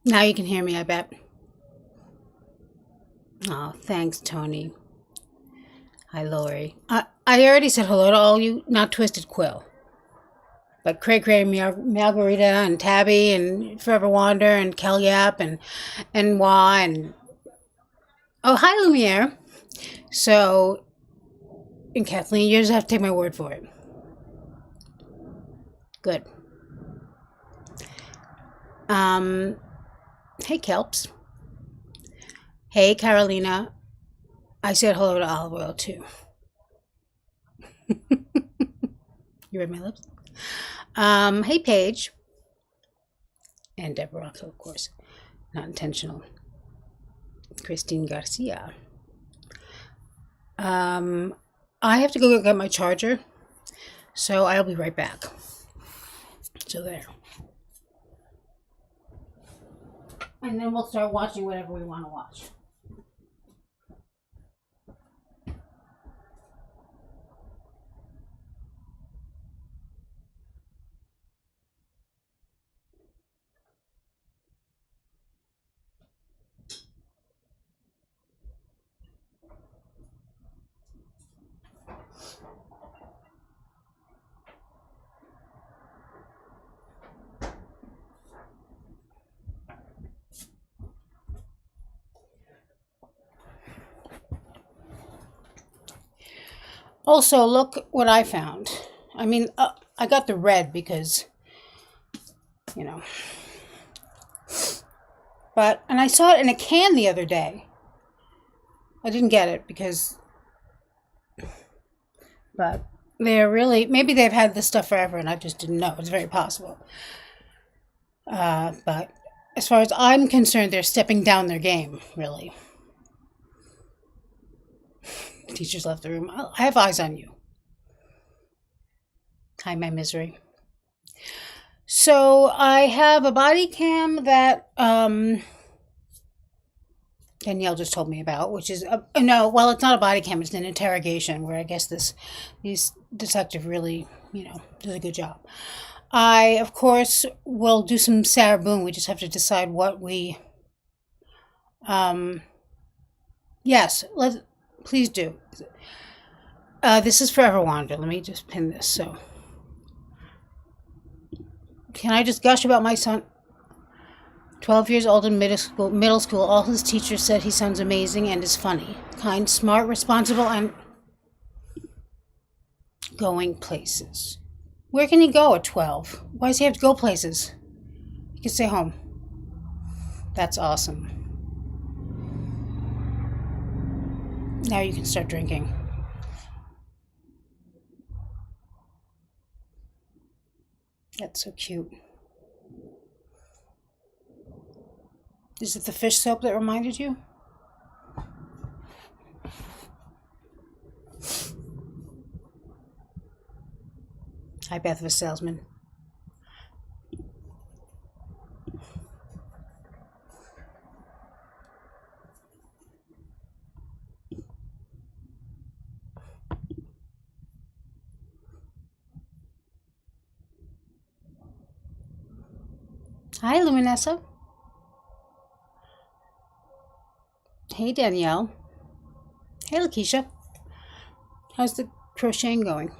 Now you can hear me, I bet. Oh, thanks, Tony. Hi, Lori. I already said hello to all you, not Twisted Quill, but Cray Cray, Margarita, and Tabby, and Forever Wander, and Kel Yap, and Wah, and oh, hi, Lumiere. So, and Kathleen, you just have to take my word for it. Good. Um, hey, Kelps. Hey, Carolina. I said hello to Olive Oil too. You read my lips. Hey, Paige. And Deborah, of course. Not intentional. Christine Garcia. I have to go get my charger, so I'll be right back. So there. And then we'll start watching whatever we want to watch. Also, look what I found. I mean, I got the red because, you know, and I saw it in a can the other day. I didn't get it because, but they're really, maybe they've had this stuff forever and I just didn't know. It's very possible. But as far as I'm concerned, they're stepping down their game, really. Teachers left the room. I have eyes on you. Hi, my misery. So I have a body cam that Danielle just told me about, which is no, well, it's not a body cam; it's an interrogation where I guess this detective really, does a good job. I, of course, will do some Sarah Boone. We just have to decide what we. Yes, please do. This is Forever Wander. Let me just pin this. So, can I just gush about my son? 12 years old in middle school. All his teachers said he sounds amazing and is funny, kind, smart, responsible, and going places. Where can he go at 12? Why does he have to go places? He can stay home. That's awesome. Now you can start drinking. That's so cute. Is it the fish soap that reminded you? Hi, Beth of a Salesman. Hi, Luminessa. Hey, Danielle. Hey, Lakeisha. How's the crocheting going?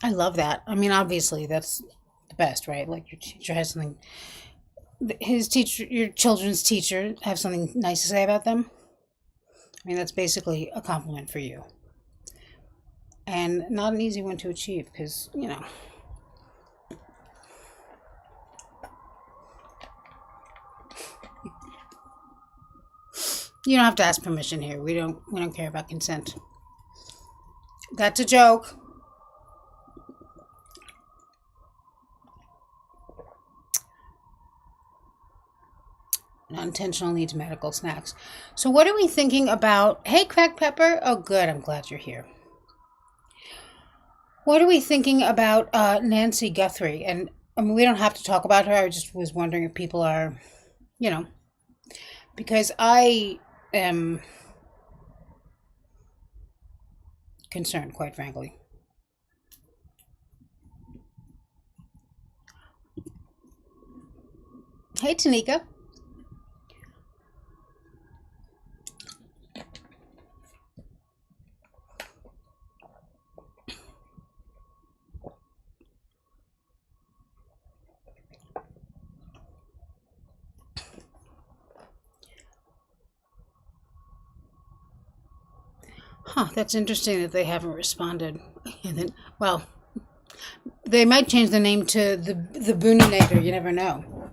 I love that. I mean, obviously, that's the best, right? Like your teacher has something. Your children's teacher, have something nice to say about them. I mean, that's basically a compliment for you. And not an easy one to achieve because, you don't have to ask permission here. We don't care about consent. That's a joke. Unintentional needs medical snacks. So what are we thinking about? Hey, Crack Pepper. Oh, good. I'm glad you're here. What are we thinking about Nancy Guthrie? And I mean, we don't have to talk about her. I just was wondering if people are, because I am concerned, quite frankly. Hey, Tanika. Huh, that's interesting that they haven't responded. And then, well, they might change the name to the Booneinator. You never know.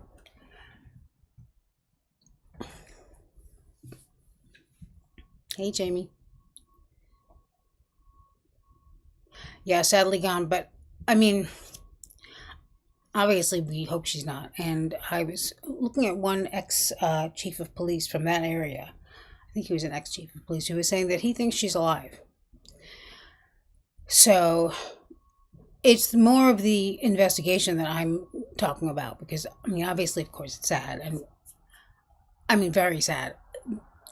Hey, Jamie. Yeah, sadly gone. But I mean, obviously, we hope she's not. And I was looking at one ex chief of police from that area. I think he was an ex chief of police who was saying that he thinks she's alive. So it's more of the investigation that I'm talking about because, I mean, obviously, of course, it's sad. And I mean, very sad.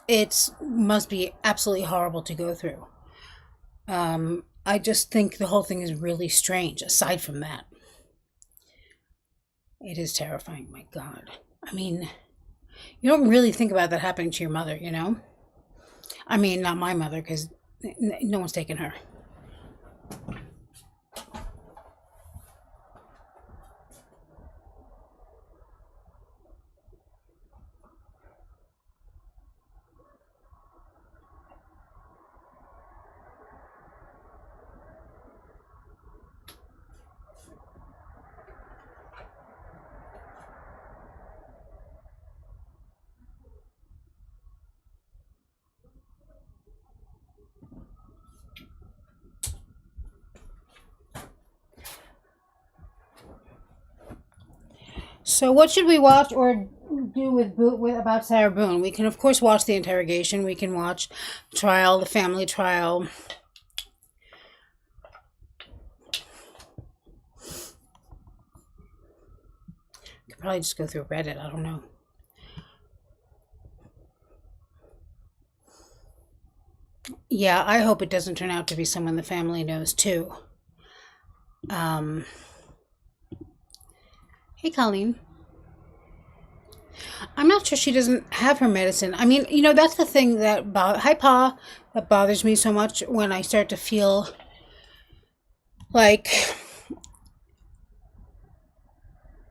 It must be absolutely horrible to go through. I just think the whole thing is really strange, aside from that. It is terrifying, my God. I mean, you don't really think about that happening to your mother, you know? I mean, not my mother, because no one's taken her. So, what should we watch or do with about Sarah Boone? We can, of course, watch the interrogation. We can watch trial, the family trial. Could probably just go through Reddit. I don't know. Yeah, I hope it doesn't turn out to be someone the family knows too. Um, hey, Colleen. I'm not sure she doesn't have her medicine. I mean, that's the thing that hi Pa, that bothers me so much when I start to feel like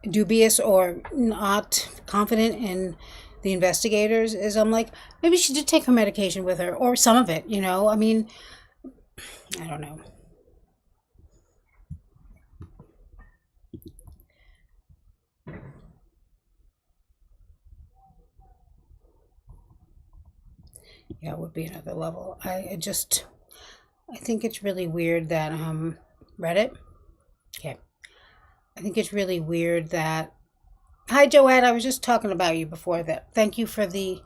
dubious or not confident in the investigators is I'm like, maybe she did take her medication with her or some of it. I mean, I don't know. Yeah, it would be another level. I think it's really weird that Reddit. Okay. I think it's really weird that hi Joette, I was just talking about you before that. Thank you for the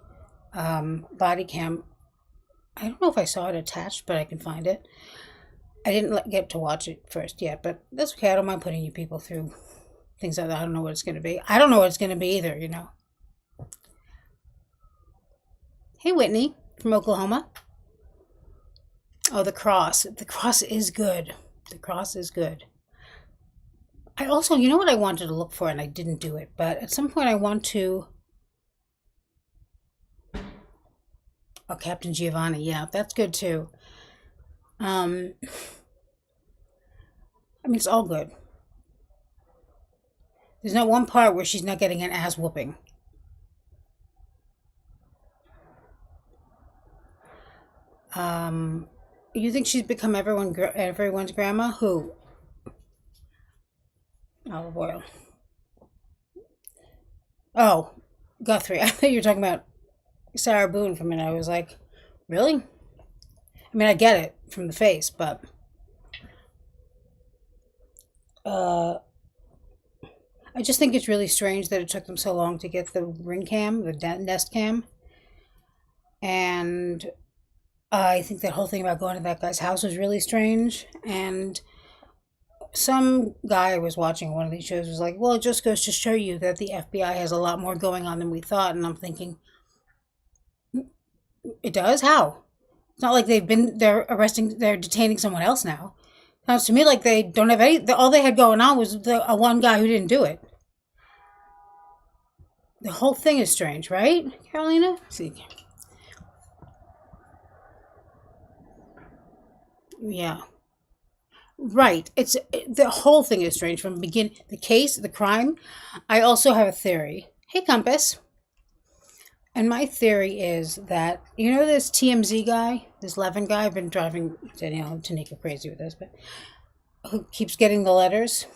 body cam. I don't know if I saw it attached, but I can find it. I didn't get to watch it first yet, but that's okay. I don't mind putting you people through things like that. I don't know what it's going to be. I don't know what it's going to be either. Hey, Whitney from Oklahoma. Oh, the cross. The cross is good. The cross is good. I also, you know what I wanted to look for, and I didn't do it, but at some point I want to. Oh, Captain Giovanni. Yeah, that's good too. I mean, it's all good. There's not one part where she's not getting an ass whooping. You think she's become everyone's grandma? Who? Olive oil. Oh, Guthrie. I thought you were talking about Sarah Boone for a minute. I was like, really? I mean, I get it from the face, but uh, I just think it's really strange that it took them so long to get the ring cam, the Nest cam, and I think that whole thing about going to that guy's house was really strange. And some guy I was watching one of these shows was like, well, it just goes to show you that the FBI has a lot more going on than we thought. And I'm thinking, It does? How? It's not like they're detaining someone else now. Sounds to me like they don't have all they had going on was one guy who didn't do it. The whole thing is strange, right, Carolina? Let's see. Yeah. Right. The whole thing is strange from the case, the crime. I also have a theory. Hey, Compass. And my theory is that this TMZ guy, this Levin guy. I've been driving Tanika crazy with this, but who keeps getting the letters?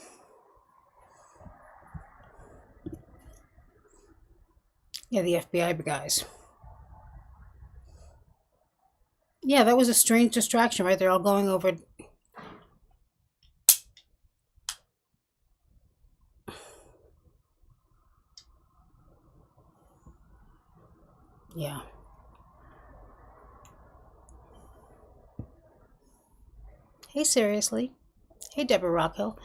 Yeah, the FBI guys. Yeah, that was a strange distraction, right? They're all going over. Yeah. Hey, seriously. Hey, Deborah Rockhill.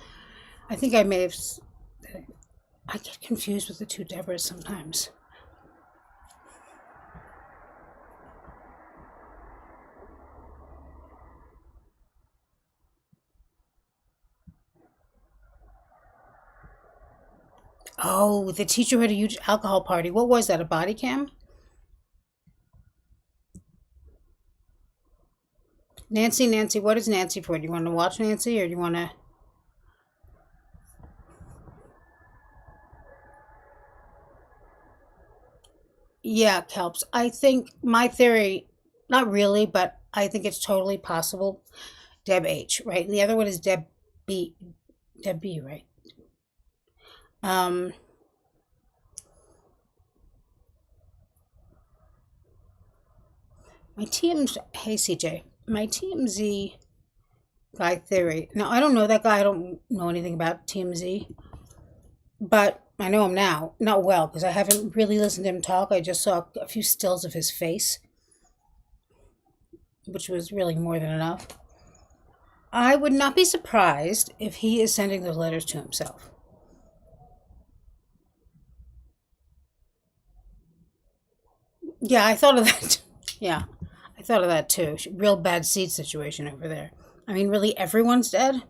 I think I may have. I get confused with the two Deborahs sometimes. Oh, the teacher had a huge alcohol party. What was that? A body cam? Nancy, what is Nancy for? Do you want to watch Nancy or do you want to? Yeah, Kelps. I think my theory, not really, but I think it's totally possible. Deb H, right? And the other one is Deb B. Deb B, right? Um, my TMZ, hey CJ, my TMZ guy theory. Now, I don't know that guy. I don't know anything about TMZ, but I know him now. Not well, because I haven't really listened to him talk. I just saw a few stills of his face, which was really more than enough. I would not be surprised if he is sending those letters to himself. Yeah, I thought of that. Yeah, I thought of that too. Real bad seed situation over there. I mean, really, everyone's dead?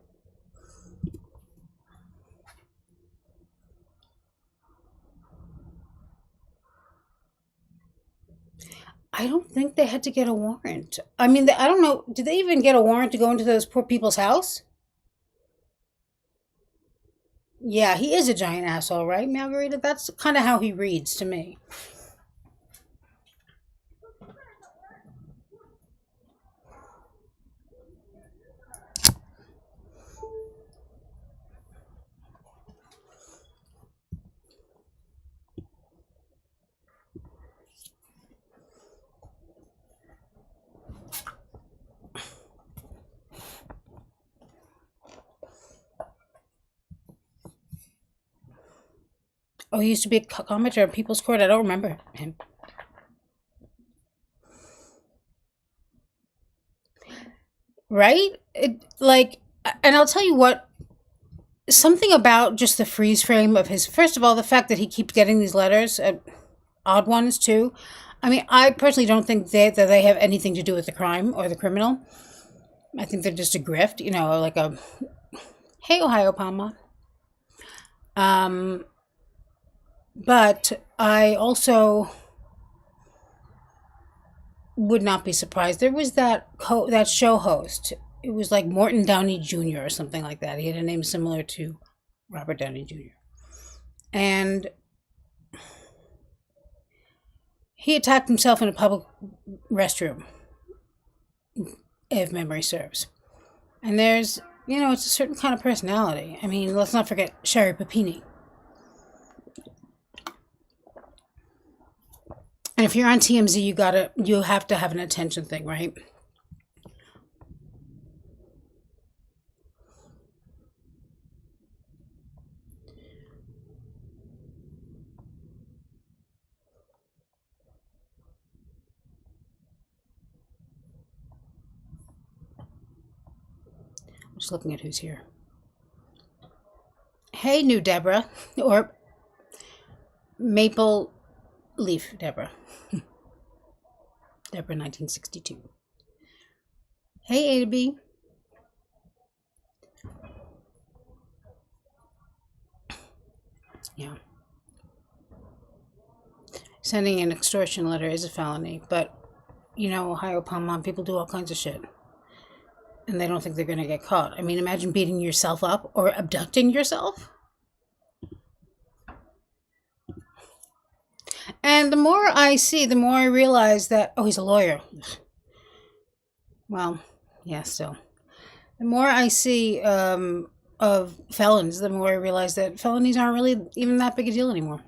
I don't think they had to get a warrant. I mean, I don't know. Did they even get a warrant to go into those poor people's house? Yeah, he is a giant asshole, right, Margarita? That's kind of how he reads to me. Oh, he used to be a commentator in People's Court. I don't remember him. Right? And I'll tell you what, something about just the freeze frame of his, first of all, the fact that he keeps getting these letters, odd ones too. I mean, I personally don't think that they have anything to do with the crime or the criminal. I think they're just a grift, like a, hey, Ohio Palma. Um, but I also would not be surprised. There was that show host. It was like Morton Downey Jr. or something like that. He had a name similar to Robert Downey Jr. And he attacked himself in a public restroom, if memory serves. And it's a certain kind of personality. I mean, let's not forget Sherry Papini. And if you're on TMZ, you have to have an attention thing, right? I'm just looking at who's here. Hey, new Deborah, or Maple Leaf Deborah. Deborah, 1962. Hey, A to B. Yeah. Sending an extortion letter is a felony, but Ohio Palm, people do all kinds of shit. And they don't think they're going to get caught. I mean, imagine beating yourself up or abducting yourself. And the more I see, the more I realize that, oh, he's a lawyer. Well, yeah, still. The more I see of felons, the more I realize that felonies aren't really even that big a deal anymore.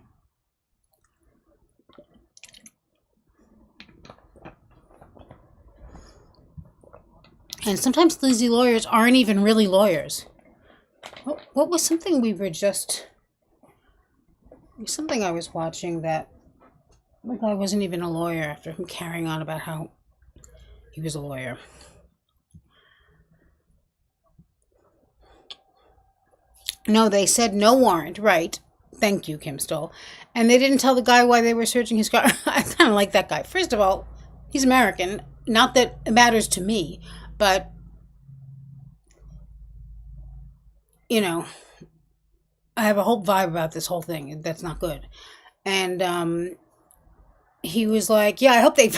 And sometimes these lawyers aren't even really lawyers. What was something we were just... Something I was watching that the guy wasn't even a lawyer after him carrying on about how he was a lawyer. No, they said no warrant, right? Thank you, Kim Stoll. And they didn't tell the guy why they were searching his car. I kind of like that guy. First of all, he's American. Not that it matters to me, but, I have a whole vibe about this whole thing. That's not good. And he was like, yeah, I hope they,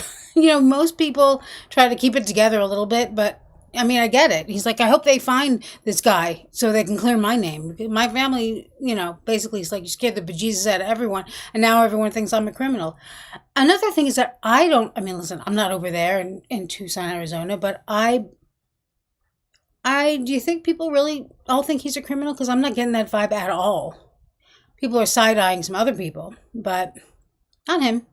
most people try to keep it together a little bit, but I mean, I get it. He's like, I hope they find this guy so they can clear my name. My family, basically it's like you scared the bejesus out of everyone, and now everyone thinks I'm a criminal. Another thing is that listen, I'm not over there in Tucson, Arizona, but do you think people really all think he's a criminal? Because I'm not getting that vibe at all. People are side-eyeing some other people, but not him.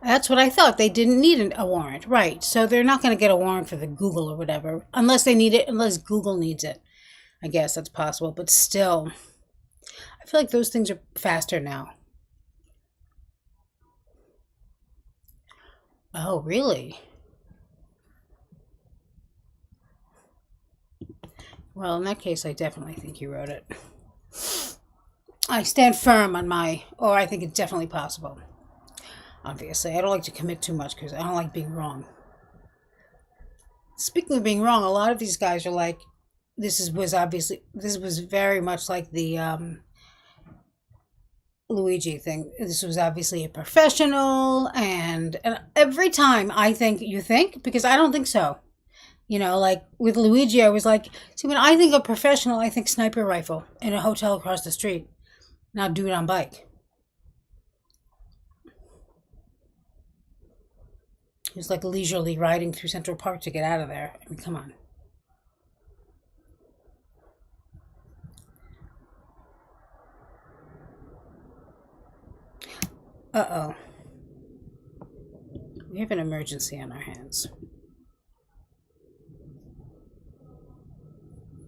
That's what I thought. They didn't need a warrant. Right. So they're not going to get a warrant for the Google or whatever. Unless they need it. Unless Google needs it. I guess that's possible. But still, I feel like those things are faster now. Oh, really? Well, in that case, I definitely think you wrote it. I stand firm on I think it's definitely possible. Obviously, I don't like to commit too much because I don't like being wrong. Speaking of being wrong, a lot of these guys are like, this was very much like the Luigi thing. This was obviously a professional, and every time I think, you think? Because I don't think so. Like with Luigi, I was like, see, when I think of professional, I think sniper rifle in a hotel across the street, not dude on bike. He was like leisurely riding through Central Park to get out of there. I mean, come on. Uh-oh. We have an emergency on our hands.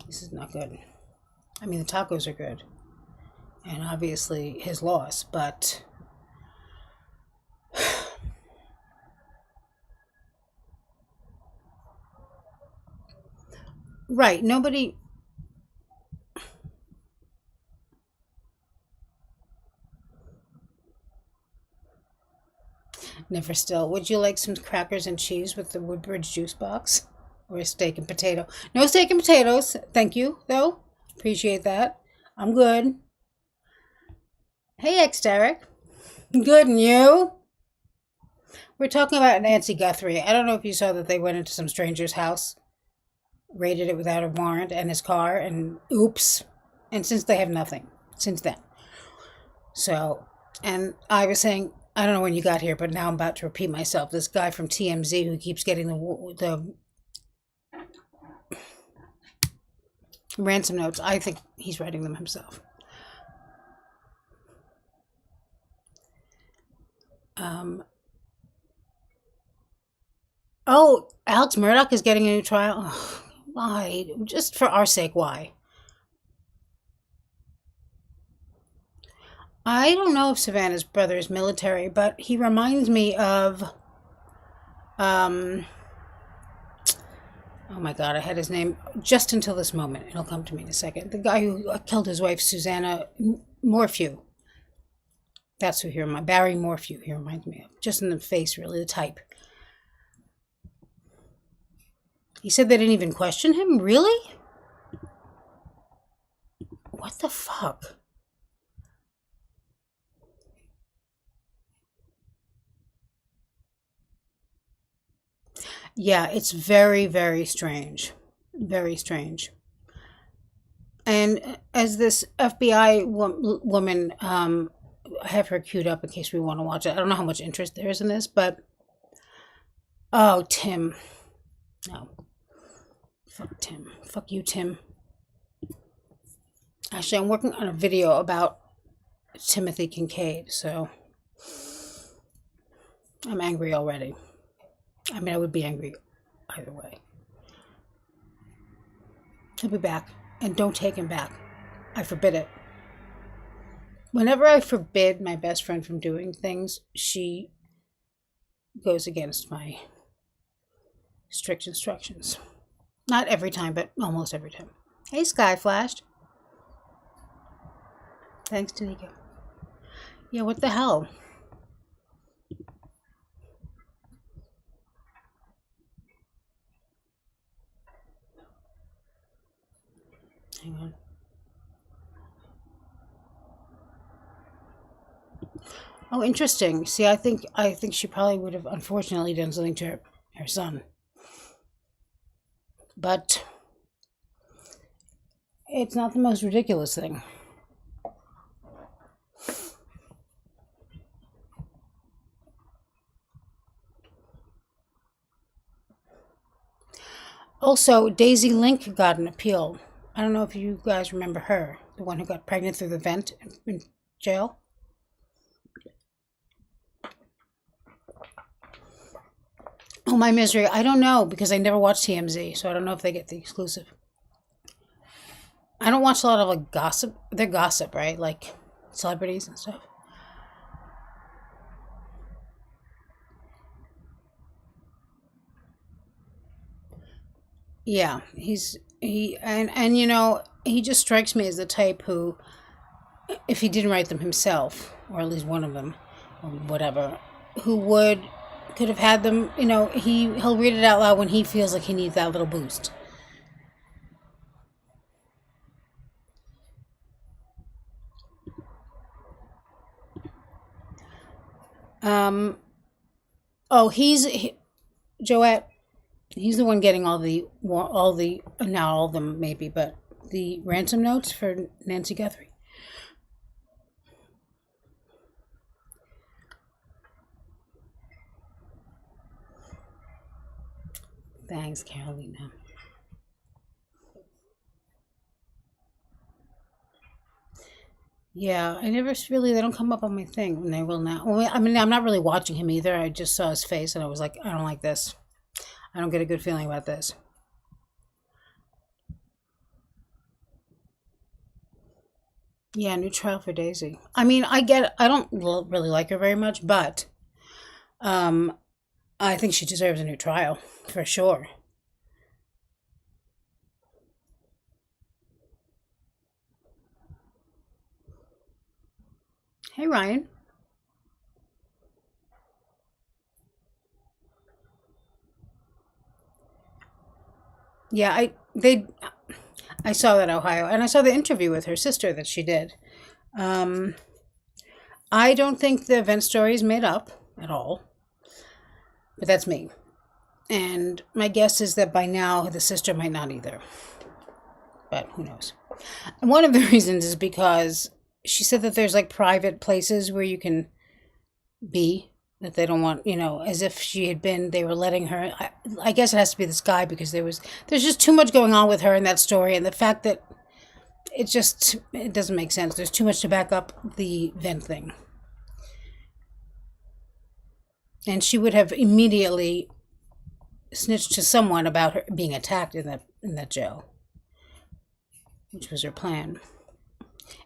This is not good. I mean, the tacos are good. And obviously his loss, but... Right, nobody... Never still. Would you like some crackers and cheese with the Woodbridge juice box? Or a steak and potato? No steak and potatoes. Thank you, though. Appreciate that. I'm good. Hey, ex-Derek. Good, and you? We're talking about Nancy Guthrie. I don't know if you saw that they went into some stranger's house, raided it without a warrant, and his car, and oops. And since they have nothing. Since then. So, and I was saying... I don't know when you got here, but now I'm about to repeat myself. This guy from TMZ who keeps getting the ransom notes, I think he's writing them himself. Oh, Alex Murdoch is getting a new trial? Oh, why? Just for our sake, why? I don't know if Savannah's brother is military, but he reminds me of, oh my God, I had his name just until this moment. It'll come to me in a second. The guy who killed his wife, Susanna Morphew. That's who Barry Morphew he reminds me of. Just in the face, really, the type. He said they didn't even question him? Really? What the fuck? Yeah, it's very, very strange. Very strange. And as this FBI woman, I have her queued up in case we want to watch it. I don't know how much interest there is in this, but oh, Tim. No. Fuck Tim. Fuck you, Tim. Actually, I'm working on a video about Timothy Kincaid, so I'm angry already. I mean, I would be angry either way. He'll be back, and don't take him back. I forbid it. Whenever I forbid my best friend from doing things, she goes against my strict instructions. Not every time, but almost every time. Hey, Sky flashed. Thanks, Tanika. Yeah, what the hell? Hang on. Oh, interesting. See, I think she probably would have unfortunately done something to her son. But it's not the most ridiculous thing. Also, Daisy Link got an appeal. I don't know if you guys remember her, the one who got pregnant through the vent in jail. Oh, my misery. I don't know because I never watched TMZ, so I don't know if they get the exclusive. I don't watch a lot of like gossip. They're gossip, right? Like celebrities and stuff. Yeah, and he just strikes me as the type who, if he didn't write them himself, or at least one of them, or whatever, who could have had them. He'll read it out loud when he feels like he needs that little boost. Um. Oh, Joette. He's the one getting all the not all of them maybe, but the ransom notes for Nancy Guthrie. Thanks, Carolina. Yeah, I never really, they don't come up on my thing, and they will now. Well, I mean, I'm not really watching him either. I just saw his face and I was like, I don't like this. I don't get a good feeling about this. Yeah, new trial for Daisy. I mean, I don't really like her very much, but um, I think she deserves a new trial for sure. Hey, Ryan. Yeah, I saw that Ohio, and I saw the interview with her sister that she did. Um, I don't think the event story is made up at all, but that's me. And my guess is that by now the sister might not either, but who knows? And one of the reasons is because she said that there's like private places where you can be that they don't want, as if she had been, they were letting her. I guess it has to be this guy because there's just too much going on with her in that story, and the fact that it doesn't make sense. There's too much to back up the vent thing, and she would have immediately snitched to someone about her being attacked in that jail, which was her plan.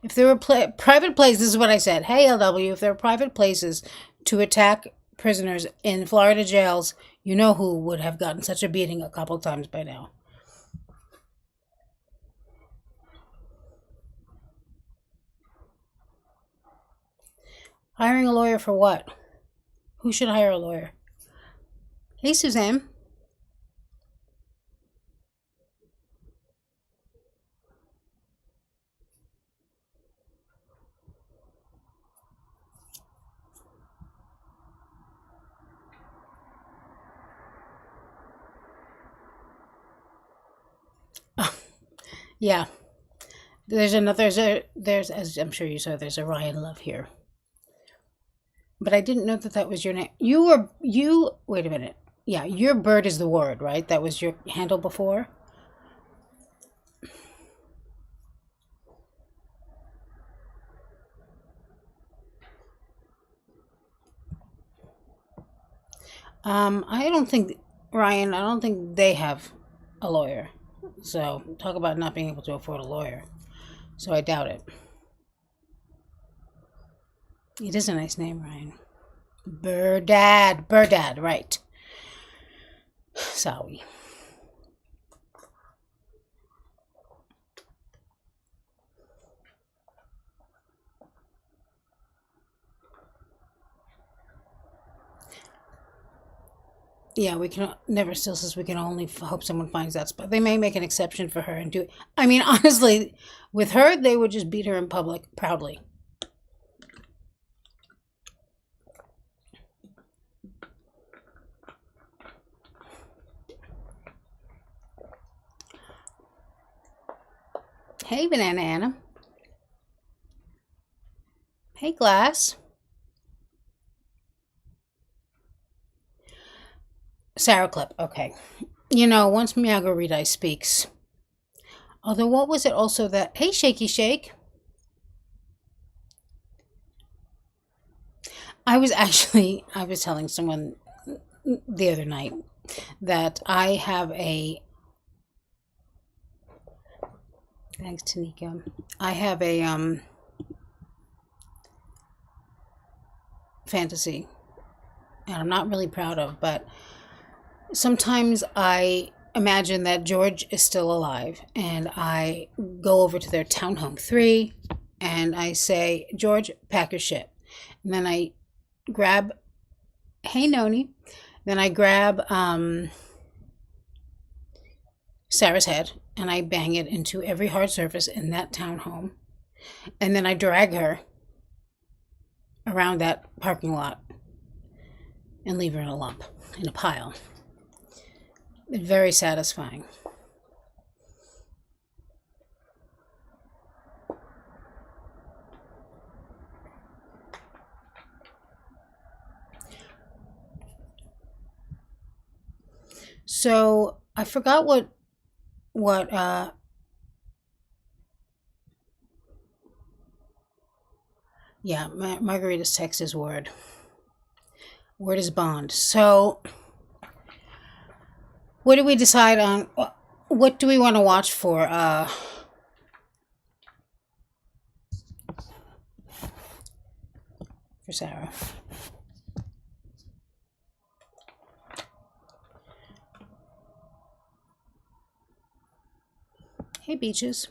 If there were private places, this is what I said. Hey, LW, if there were private places to attack prisoners in Florida jails, you know who would have gotten such a beating a couple times by now. Hiring a lawyer for what? Who should hire a lawyer? Hey, Suzanne. Yeah. There's, as I'm sure you saw, there's a Ryan Love here. But I didn't know that that was your name. Wait a minute. Yeah, your bird is the word, right? That was your handle before? I don't think, Ryan, I don't think they have a lawyer. So, talk about not being able to afford a lawyer. So, I doubt it. It is a nice name, Ryan. Birdad, right. Sorry. Yeah, we can never still says we can only hope someone finds that spot. They may make an exception for her and do it. I mean, honestly, with her, they would just beat her in public proudly. Hey, Banana Anna. Hey, Glass. Sarah Clip. Okay. You know, once Margarita speaks. Although, what was it also that? Hey, Shaky Shake. I was telling someone the other night that I have a, thanks, Tanika. I have a fantasy, and I'm not really proud of, but sometimes I imagine that George is still alive, and I go over to their townhome 3, and I say, George, pack your shit. And then I grab, hey, Noni. Then I grab Sarah's head, and I bang it into every hard surface in that townhome. And then I drag her around that parking lot and leave her in a lump, in a pile. It's very satisfying. So I forgot what yeah, Margarita's text is word. Word is bond. So what do we decide on? What do we want to watch for Sarah? Hey, Beaches.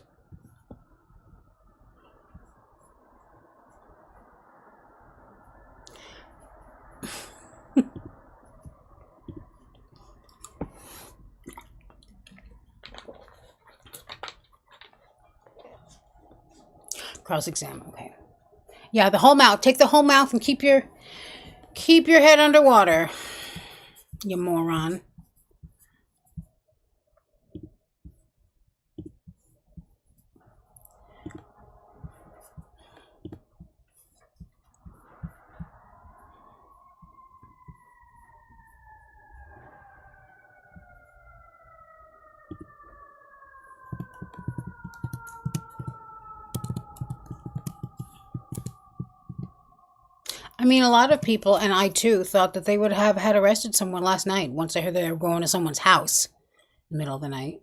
Cross exam. Okay. Yeah, the whole mouth. Take the whole mouth and keep your head underwater. You moron. I mean, a lot of people, and I too, thought that they would have had arrested someone last night once I heard they were going to someone's house in the middle of the night.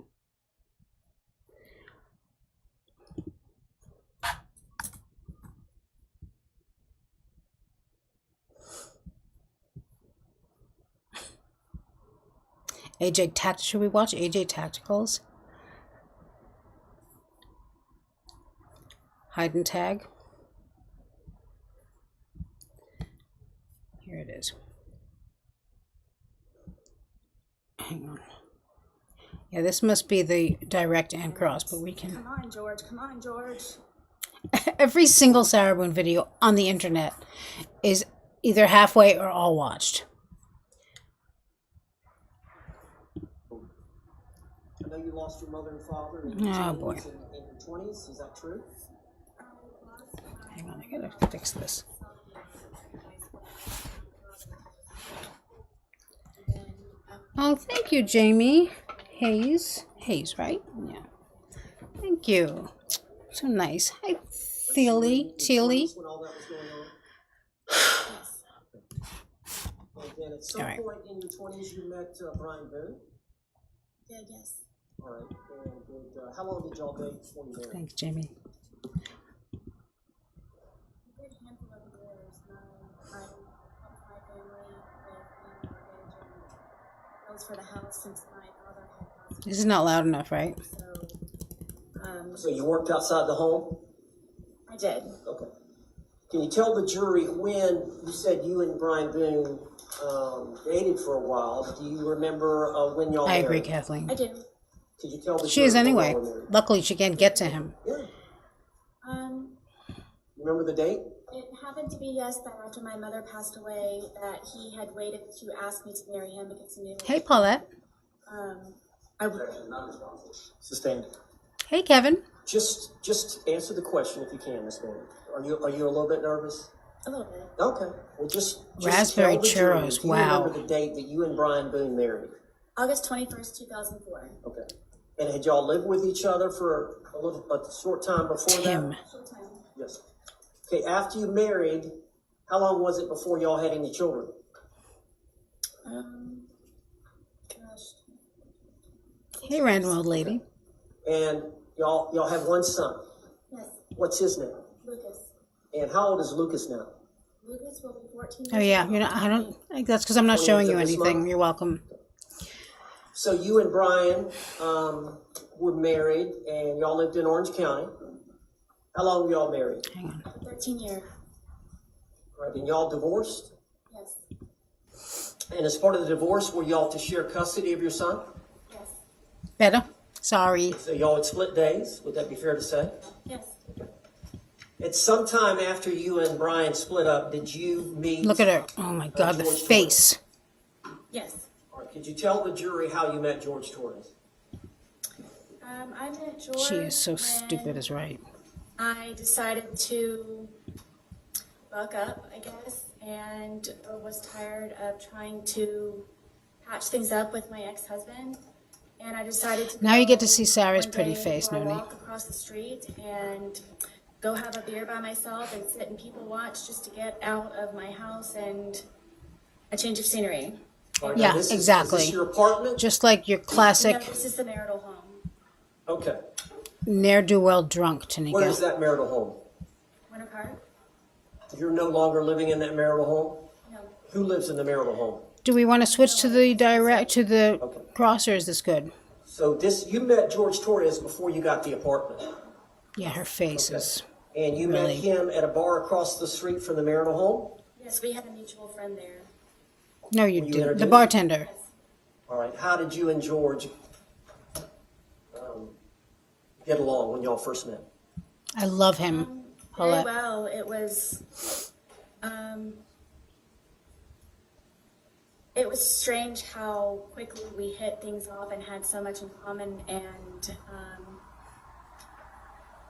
Should we watch AJ Tacticals? Hide and tag. Here it is. Hang on. Yeah, this must be the direct and cross, but we can. Come on, George. Come on, George. Every single Sarah Boone video on the internet is either halfway or all watched. I know you lost your mother and father in Oh boy. in your 20s. Is that true? Hang on, I gotta fix this. Oh, thank you, Jamie. Hayes, right? Yeah. Thank you. So nice. Hi, Teely. When all that was going on? And then at some All right. point in your 20s, you met Brian Boone. Yeah, yes. All right. And how long did y'all date before you married? Thanks, Jamie. A good handful of years. I helped my family with the mortgage and bills for the house since my father had passed This is not loud enough, right? away. So you worked outside the home? I did. Okay. Can you tell the jury when you said you and Brian Boone dated for a while? Do you remember when y'all I married? agree, Kathleen. I do. Could you tell the She is jury when anyway. y'all were married? Luckily, she can't get to him. Yeah. It Remember the date? happened to be, yes, that after my mother passed away, that he had waited to ask me to marry him because he knew. Hey, Paulette. I would. Sustained. Hey, Kevin. Just answer the question if you can, Miss Boone. Are you a little bit nervous? A little bit. Okay. Well, just Raspberry tell the jury, churros, do you wow. remember the date that you and Brian Boone married? August 21st, 2004. Okay. And had y'all lived with each other for a short time before Tim. that? Short time. Yes. Okay. After you married, how long was it before y'all had any children? Gosh. Hey, random old lady. And y'all have one son. Yes. What's his name? Lucas. And how old is Lucas now? Lucas will be 14 years Oh, yeah. old. You know, I don't. That's because I'm not showing you 28th of this anything. month? You're welcome. So you and Brian were married, and y'all lived in Orange County. How long were y'all married? Hang on. 13 years. Right, and y'all divorced? Yes. And as part of the divorce, were y'all to share custody of your son? Yes. Better? Sorry. So y'all would split days? Would that be fair to say? Yes. At some time after you and Brian split up, did you meet? Look at her. Oh, my God, the George face. Yes. All right, could you tell the jury how you met George Torres? I met George. She is so when stupid, is right. I decided to buck up, I guess, and was tired of trying to patch things up with my ex-husband. And I decided to Now you go get to see Sarah's one pretty day face, for a Noni. walk across the street and go have a beer by myself and sit and people watch just to get out of my house and a change of scenery. All right, Yeah, now this exactly. Is this your apartment? Just like your classic No, this is the marital home. Okay. ne'er-do-well drunk, Where is Tanika. that marital home? Winter Park? You're no longer living in that marital home? No. Who lives in the marital home? Do we want to switch to the direct, to the Okay. cross, or is this good? So you met George Torres before you got the apartment. Yeah, her face is... And you Really? met him at a bar across the street from the marital home? Yes, we had a mutual friend there. No, you Were you didn't. The introduced? bartender. Yes. All right. How did you and George get along when y'all first met? I love him. Very Paulette. well. It was strange how quickly we hit things off and had so much in common, and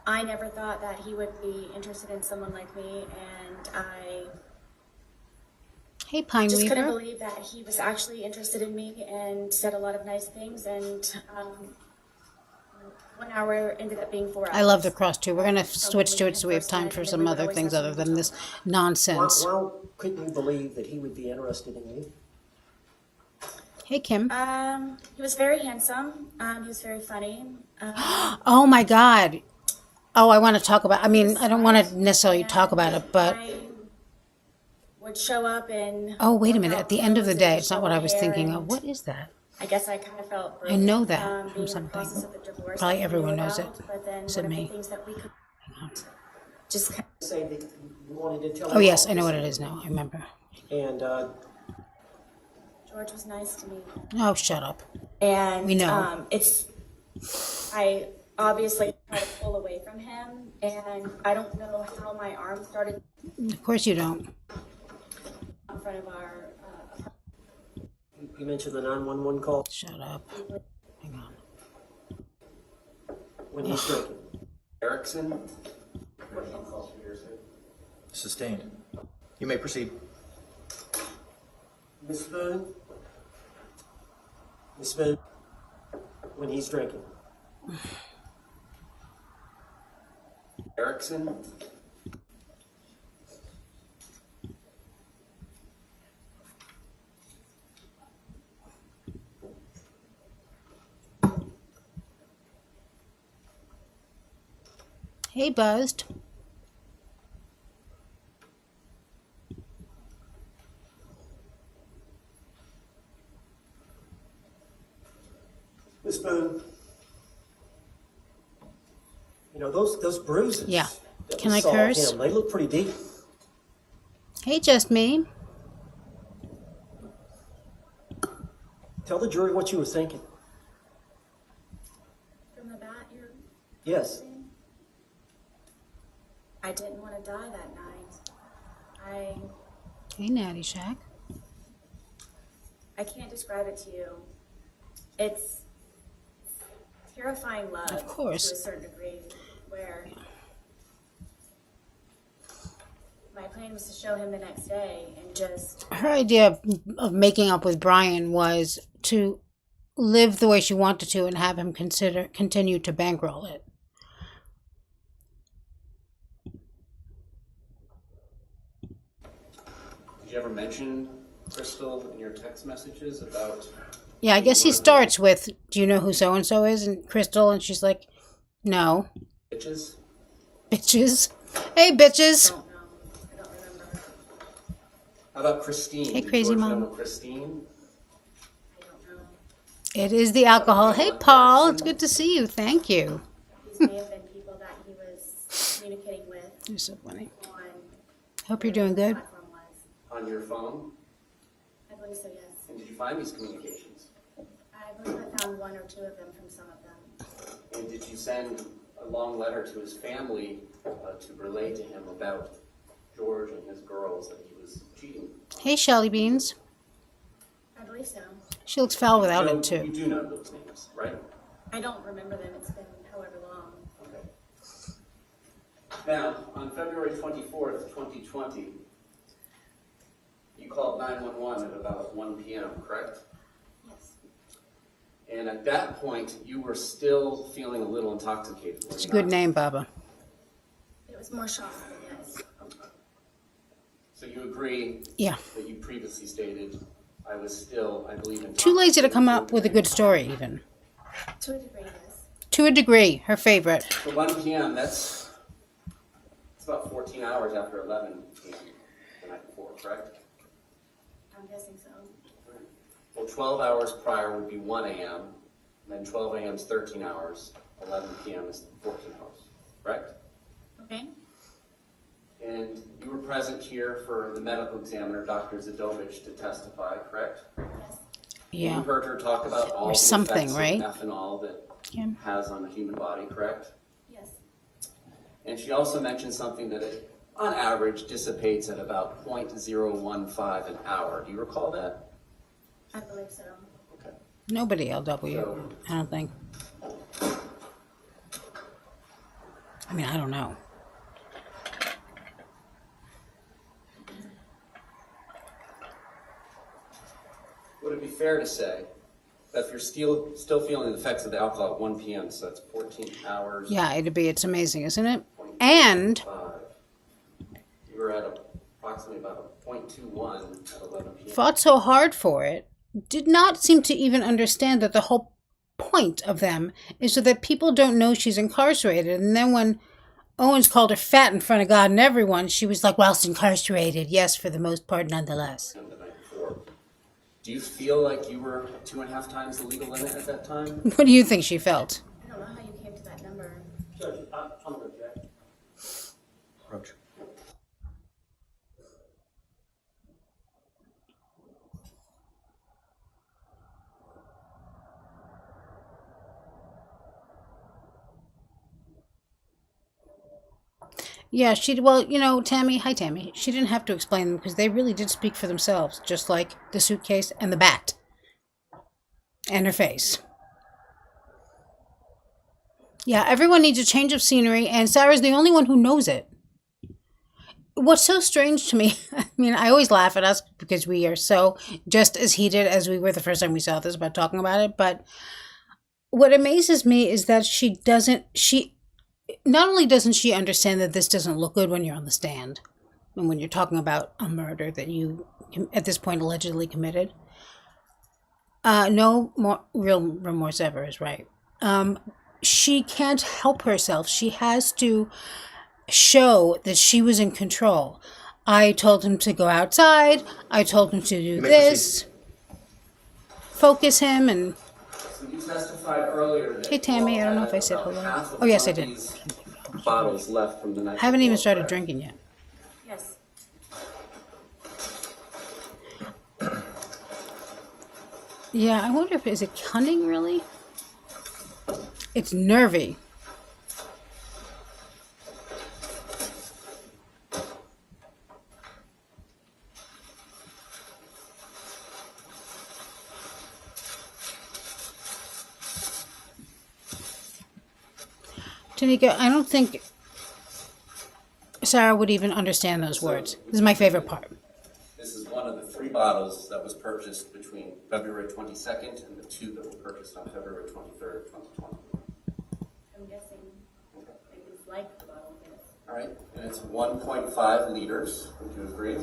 I never thought that he would be interested in someone like me, and I Hey, Pine just couldn't Weaver. believe that he was actually interested in me and said a lot of nice things, and 1 hour ended up being 4 hours. I love the cross, too. We're going to switch to it so we have time for some other things other than this nonsense. Why couldn't you believe that he would be interested in you? Hey, Kim. He was very handsome. He was very funny. Oh, my God. Oh, I want to talk about... I mean, I don't want to necessarily talk about it, but... I would show up and... Oh, wait a minute. At the end of the day, it's not what I was thinking of. What is that? I guess I kind of felt I know that being from in the process something. of the divorce. Probably that we everyone knew knows about, it. But then Is it one of me? the things that we could... just kind Say that you wanted to tell Oh, the yes, I know what officer. it is now. I remember. And George was nice to me. Oh, shut up. And We know. I obviously try to pull away from him, and I don't know how my arm started Of course you don't. in front of our. you mentioned the 911 call Shut up. Hang on. when he's drinking. Erickson? Sustained. You may proceed. Miss Boone? Miss Boone? When he's drinking. Erickson? Hey, Buzzed. Miss Boone? You know, those bruises. Yeah. that Can we I saw of curse? him, they look pretty deep. Hey, just me. Tell the jury what you were thinking. From the bat, you're Yes. saying? I didn't want to die that night. Hey, Natty Shack. I can't describe it to you. It's terrifying love. Of course. To a certain degree, where my plan was to show him the next day and just Her idea of making up with Brian was to live the way she wanted to and have him continue to bankroll it. Did you ever mention Crystal in your text messages about... Yeah, I guess he starts with, "Do you know who so-and-so is?" And Crystal, and she's like, "No." bitches? Bitches. Hey, bitches. don't know. I don't remember. How about Christine? Hey, Did crazy George mom. know Christine? I don't know. It is the alcohol. Hey, Paul. It's good to see you. Thank you. These may have been people that he was communicating with You're so funny. on Hope you're doing good. platform was. On your phone? I believe so, yes. And did you find these communications? I believe I found one or two of them from some of them. And did you send a long letter to his family to relay to him about George and his girls that he was cheating? Hey, Shelly Beans. I believe so. She looks foul without You it, know- too. You do know those names, right? I don't remember them. It's been however long. Okay. Now, on February 24th, 2020, you called 911 at about 1 p.m., correct? Yes. And at that point, you were still feeling a little intoxicated. were It's a you good not? name, Baba. It was more shocking, yes. So you agree Yeah. that you previously stated, I was still, I believe, in Too lazy to come up with a good story, even. To a degree, yes. To a degree, her favorite. So 1 p.m., it's about 14 hours after 11 p.m. the night before, correct? I'm guessing so. Well, 12 hours prior would be 1 a.m., and then 12 a.m. is 13 hours, 11 p.m. is 14 hours, correct? Okay. And you were present here for the medical examiner, Dr. Zadovich, to testify, correct? Yes. Yeah. You heard her talk about all Or the something, effects right? of ethanol that Yeah. has on the human body, correct? Yes. And she also mentioned something that it, on average, dissipates at about 0.015 an hour. Do you recall that? I believe so. Okay. Nobody LW, I don't think. I mean, I don't know. Would it be fair to say that if you're still feeling the effects of the alcohol at 1 p.m., so that's 14 hours, Yeah, it's amazing, isn't it? And 5, you were at approximately about a 0.21 at 11 p.m. fought so hard for it, did not seem to even understand that the whole point of them is so that people don't know she's incarcerated. And then when Owens called her fat in front of God and everyone, she was like, whilst incarcerated, yes, for the most part, nonetheless. The night before. Do you feel like you were 2.5 times the legal limit at that time? What do you think she felt? I don't know how you came to that number. Judge, I'm going to object. Approach. Yeah, well, Tammy, hi Tammy. She didn't have to explain them because they really did speak for themselves, just like the suitcase and the bat and her face. Yeah, everyone needs a change of scenery, and Sarah's the only one who knows it. What's so strange to me, I mean, I always laugh at us because we are so just as heated as we were the first time we saw this about talking about it, but what amazes me is that she not only doesn't she understand that this doesn't look good when you're on the stand and when you're talking about a murder that you at this point allegedly committed, no more real remorse ever is right. She can't help herself. She has to show that she was in control. I told him to go outside. I told him to do this. Focus him and... So you testified earlier that Hey, Tammy, I don't know if I said hello. half of Oh, yes, I one of did. these bottles left from the night I haven't even before, started correct? drinking yet. Yes. Yeah, I wonder if... Is it cunning, really? It's nervy. Tanika, I don't think Sarah would even understand those words. This is my favorite part. This is one of the 3 bottles that was purchased between February 22nd and the 2 that were purchased on February 23rd, 2020. I'm guessing it was like the bottle. Yes. All right, and it's 1.5 liters. Would you agree?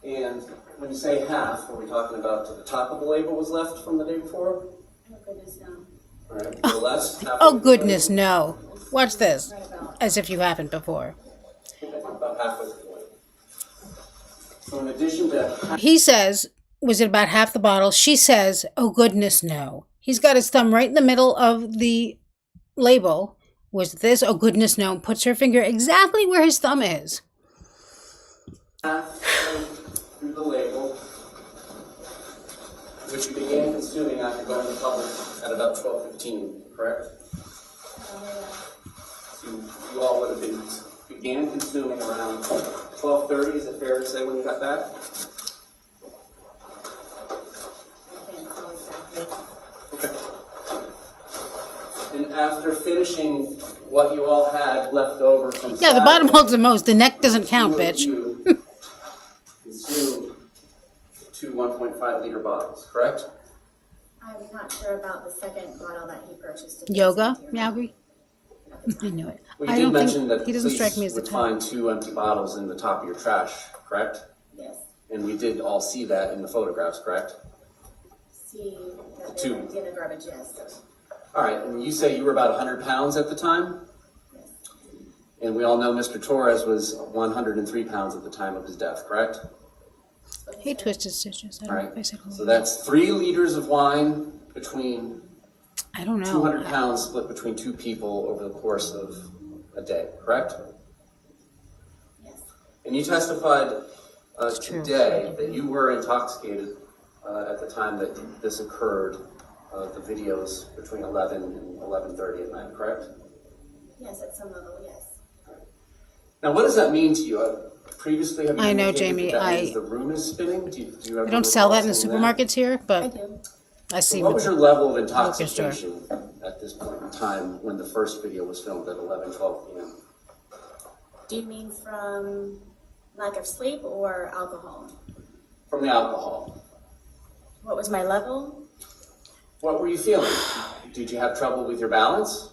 And when you say half, are we talking about to the top of the label was left from the day before? Oh goodness, no. All right, the less? half Oh, of the goodness, label? no. Watch this. Right about. As if you haven't before. About halfway through the label. So in addition to He says, was it about half the bottle? She says, oh, goodness, no. He's got his thumb right in the middle of the label. Was this? Oh, goodness, no. And puts her finger exactly where his thumb is. half through the label, which you began consuming after going to public at about 12:15, correct? So you all would have began consuming around 12:30, is it fair to say, when you got back? Okay. And after finishing what you all had left over from Yeah, the bottom Saturday, holds the most. The neck doesn't count, two of bitch. you consumed 2 1.5 liter bottles, correct? I'm not sure about the second bottle that he purchased. Yoga, Meowgry? I knew it. Well, I you don't did mention think that he the doesn't strike me police as the would type. find 2 empty bottles in the top of your trash, correct? Yes. And we did all see that in the photographs, correct? See that Two. they empty in the garbage, yes. All right, and you say you were about 100 pounds at the time? Yes. And we all know Mr. Torres was 103 pounds at the time of his death, correct? He twisted stitches. I All don't know right, if I said so hello. that's 3 liters of wine between I don't know. 200 pounds split between 2 people over the course of a day, correct? Yes. And you testified true. today that you were intoxicated at the time that this occurred, the videos between 11 and 11:30 at night, correct? Yes, at some level, yes. Now, what does that mean to you? Previously, have you I know, indicated Jamie, that I- means the room is spinning? Do you ever They don't sell that in the recall seeing supermarkets here, I but do. I see What was your level of Liquor store. intoxication at this point in time when the first video was filmed at 11:12 p.m.? Do you mean from lack of sleep or alcohol? From the alcohol. What was my level? What were you feeling? Did you have trouble with your balance?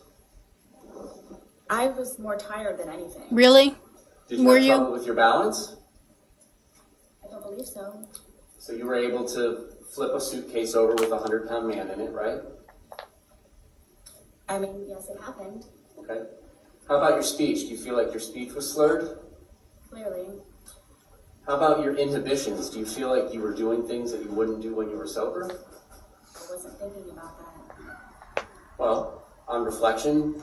I was more tired than anything. Really? Did you Were have you? trouble with your balance? I don't believe so. So you were able to flip a suitcase over with a 100-pound man in it, right? I mean, yes, it happened, Okay. How about your speech? Do you feel like your speech was slurred? clearly. How about your inhibitions? Do you feel like you were doing things that you wouldn't do when you were sober? I wasn't thinking about that. Well, on reflection,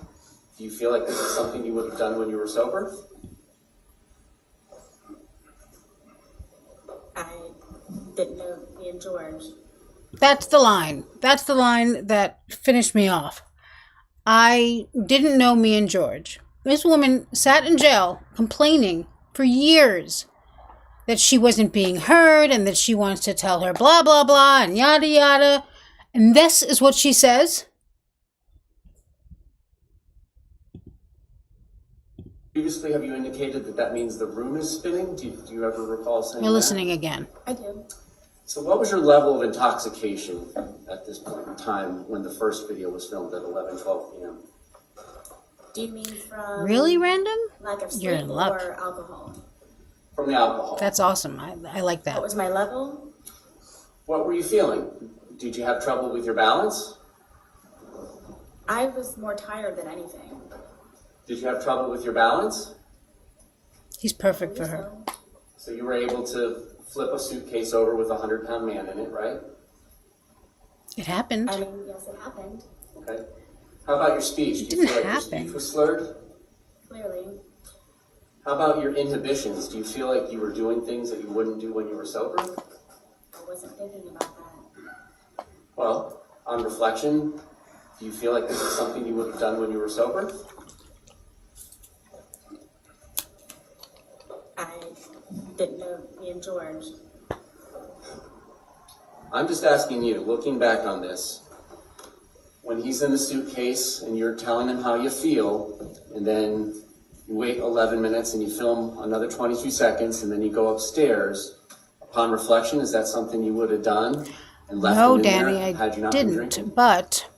do you feel like this is something you would have done when you were sober? I didn't know me and George. That's the line. That's the line that finished me off. I didn't know me and George. This woman sat in jail complaining for years that she wasn't being heard and that she wants to tell her blah, blah, blah, and yada, yada. And this is what she says. Previously, have you indicated that that means the room is spinning? Do you ever recall saying You're that? listening again. I do. So what was your level of intoxication at this point in time when the first video was filmed at 11:12 p.m.? Do you mean from Really, random? lack of You're sleep in luck. or alcohol? From the alcohol. That's awesome. I like What that. was my level? What were you feeling? Did you have trouble with your balance? I was more tired than anything. Did you have trouble with your balance? He's perfect for her. So, So you were able to flip a suitcase over with a 100-pound man in it, right? It happened. I mean, yes, it happened, Okay. How about your speech? It Do you didn't feel like your happen. speech was slurred? clearly. How about your inhibitions? Do you feel like you were doing things that you wouldn't do when you were sober? I wasn't thinking about that. Well, on reflection, do you feel like this is something you would have done when you were sober? I didn't know me and George. I'm just asking you, looking back on this, when he's in the suitcase and you're telling him how you feel, and then you wait 11 minutes and you film another 22 seconds, and then you go upstairs, upon reflection, is that something you would have done and left No, him in Danny, there had you not been drinking? didn't. But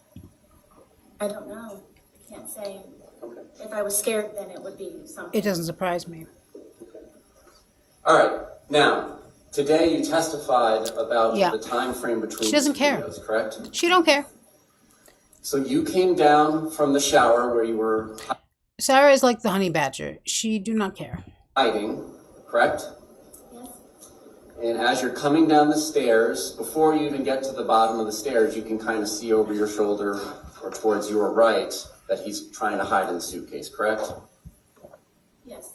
I don't know. I can't say. Okay. If I was scared, then it would be something. it doesn't surprise me. All right. Now, today you testified about Yeah. the time frame between She doesn't the care. videos, correct? She don't care. So you came down from the shower where you were Sarah is like the honey badger. She do not care. hiding, correct? Yes. And as you're coming down the stairs, before you even get to the bottom of the stairs, you can kind of see over your shoulder or towards your right that he's trying to hide in the suitcase, correct? Yes.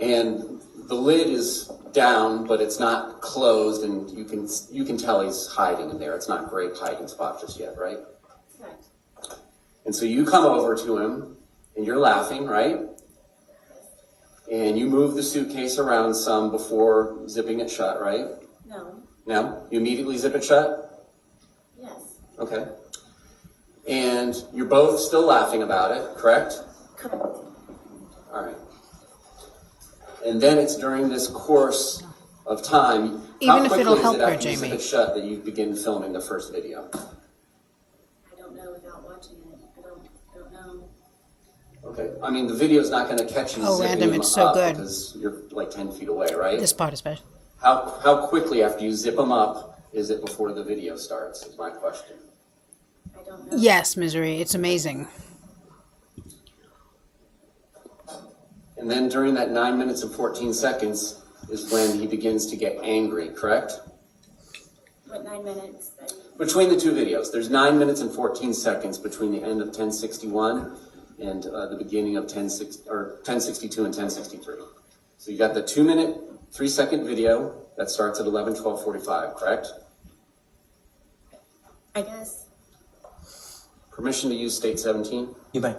And the lid is down, but it's not closed, and you can tell he's hiding in there. It's not a great hiding spot just yet, right? Correct. And so you come over to him, and you're laughing, right? And you move the suitcase around some before zipping it shut, right? No. No? You immediately zip it shut? Yes. Okay. And you're both still laughing about it, correct? Correct. All right. And then it's during this course of time, Even how if quickly it'll is help it her, after you zip Jamie. it shut that you begin filming the first video? I don't know without watching it. I don't know. Okay. I mean, the video's not going to catch you Oh, zipping random, them it's so up good. because you're like 10 feet away, right? This part especially. How quickly after you zip them up is it before the video starts, is my question. I don't know. Yes, Misery. It's amazing. And then during that 9 minutes and 14 seconds is when he begins to get angry, correct? What, 9 minutes? Between the two videos, there's 9 minutes and 14 seconds between the end of 1061 and the beginning of 1062 and 1063. So you got the 2 minute, 3 second video that starts at 11:12:45, correct? I guess. Permission to use state 17? You may.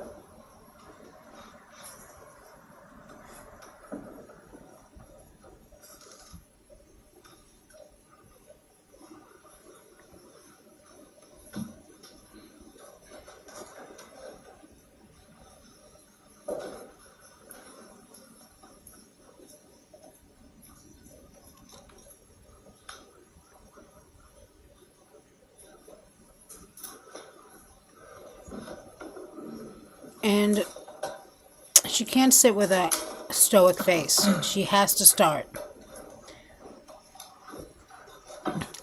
And she can't sit with a stoic face. She has to start.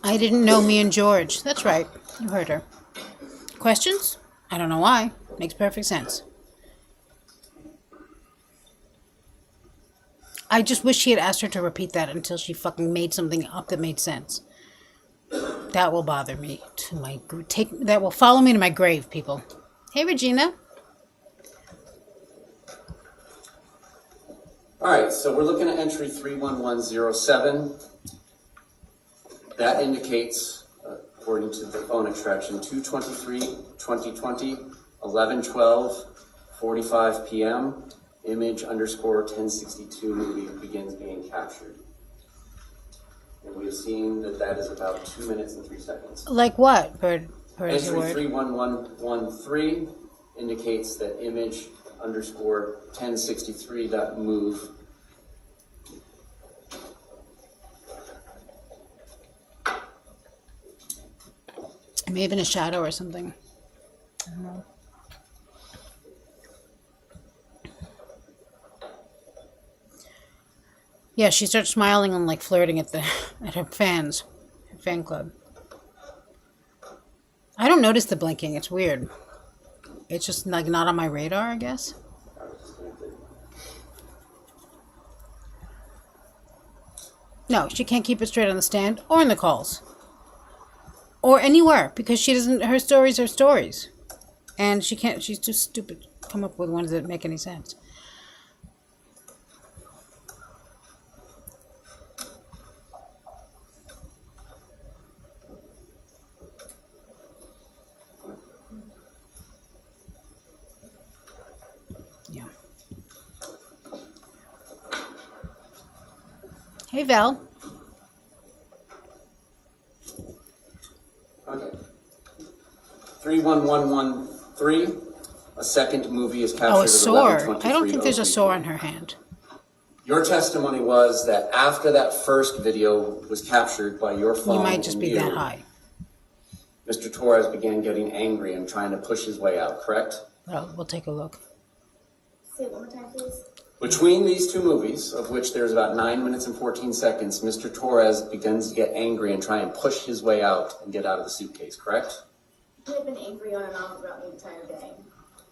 I didn't know me and George. That's right. You heard her. Questions? I don't know why. Makes perfect sense. I just wish she had asked her to repeat that until she fucking made something up that made sense. That will bother me that will follow me to my grave, people. Hey, Regina. All right, so we're looking at entry 31107. That indicates, according to the phone extraction, 2/23/2020, 11/12:45 p.m. Image _ 1062 movie begins being captured. And we have seen that is about 2 minutes and 3 seconds. Like what? Bird is a Entry word. 31113 indicates that image _ 1063.move. It may have been a shadow or something. I don't know. Yeah, she starts smiling and like flirting at her fans, her fan club. I don't notice the blinking. It's weird. It's just like not on my radar, I guess. No, she can't keep it straight on the stand or in the calls. Or anywhere, because she doesn't, her stories are stories. And she's too stupid to come up with ones that make any sense. Yeah. Hey, Val. Okay. 31113. A second movie is captured Oh, a at sore. 11:23:03. I don't think there's a sore on her hand. Your testimony was that after that first video was captured by your phone, You might just and be you, that high. Mr. Torres began getting angry and trying to push his way out, correct? Well, we'll take a look. Say it one more time, please. Between these two movies, of which there's about 9 minutes and 14 seconds, Mr. Torres begins to get angry and try and push his way out and get out of the suitcase, correct? He had been angry on and off throughout the entire day.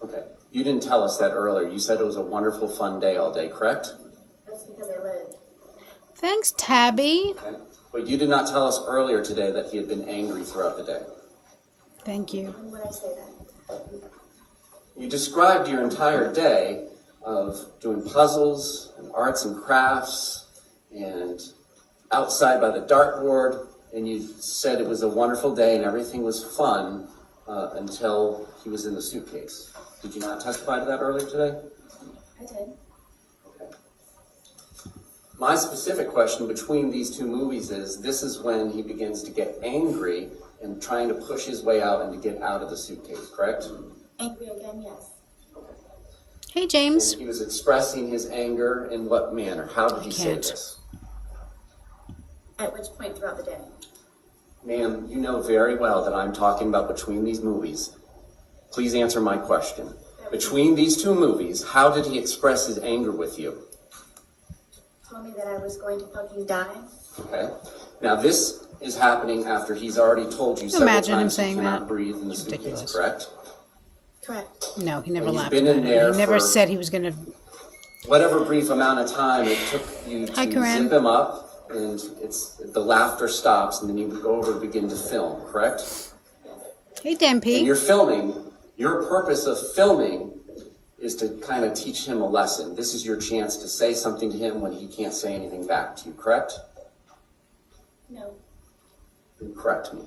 Okay. You didn't tell us that earlier. You said it was a wonderful, fun day all day, correct? That's because I lived. Thanks, Tabby. Okay. But you did not tell us earlier today that he had been angry throughout the day. Thank you. When would I say that? You described your entire day of doing puzzles and arts and crafts and outside by the dartboard, and you said it was a wonderful day and everything was fun until he was in the suitcase. Did you not testify to that earlier today? I did. Okay. My specific question between these two movies is, this is when he begins to get angry and trying to push his way out and to get out of the suitcase, correct? Angry again, yes. Hey, James. And he was expressing his anger in what manner? How did he say can't. this? At which point throughout the day? Ma'am, you know very well that I'm talking about between these movies. Please answer my question. Between these two movies, how did he express his anger with you? Told me that I was going to fucking die. Okay. Now this is happening after he's already told you several Imagine him times saying he cannot that. breathe in the It's suitcase, ridiculous. correct? Correct. No, he never And you've laughed been about in it. there He never for- said he was going to... Whatever brief amount of time it took you Hi, to Corinne. zip him up, and the laughter stops, and then you go over and begin to film, correct? Hey, And Dempy. you're filming, your purpose of filming is to kind of teach him a lesson. This is your chance to say something to him when he can't say anything back to you, correct? No. Then correct me.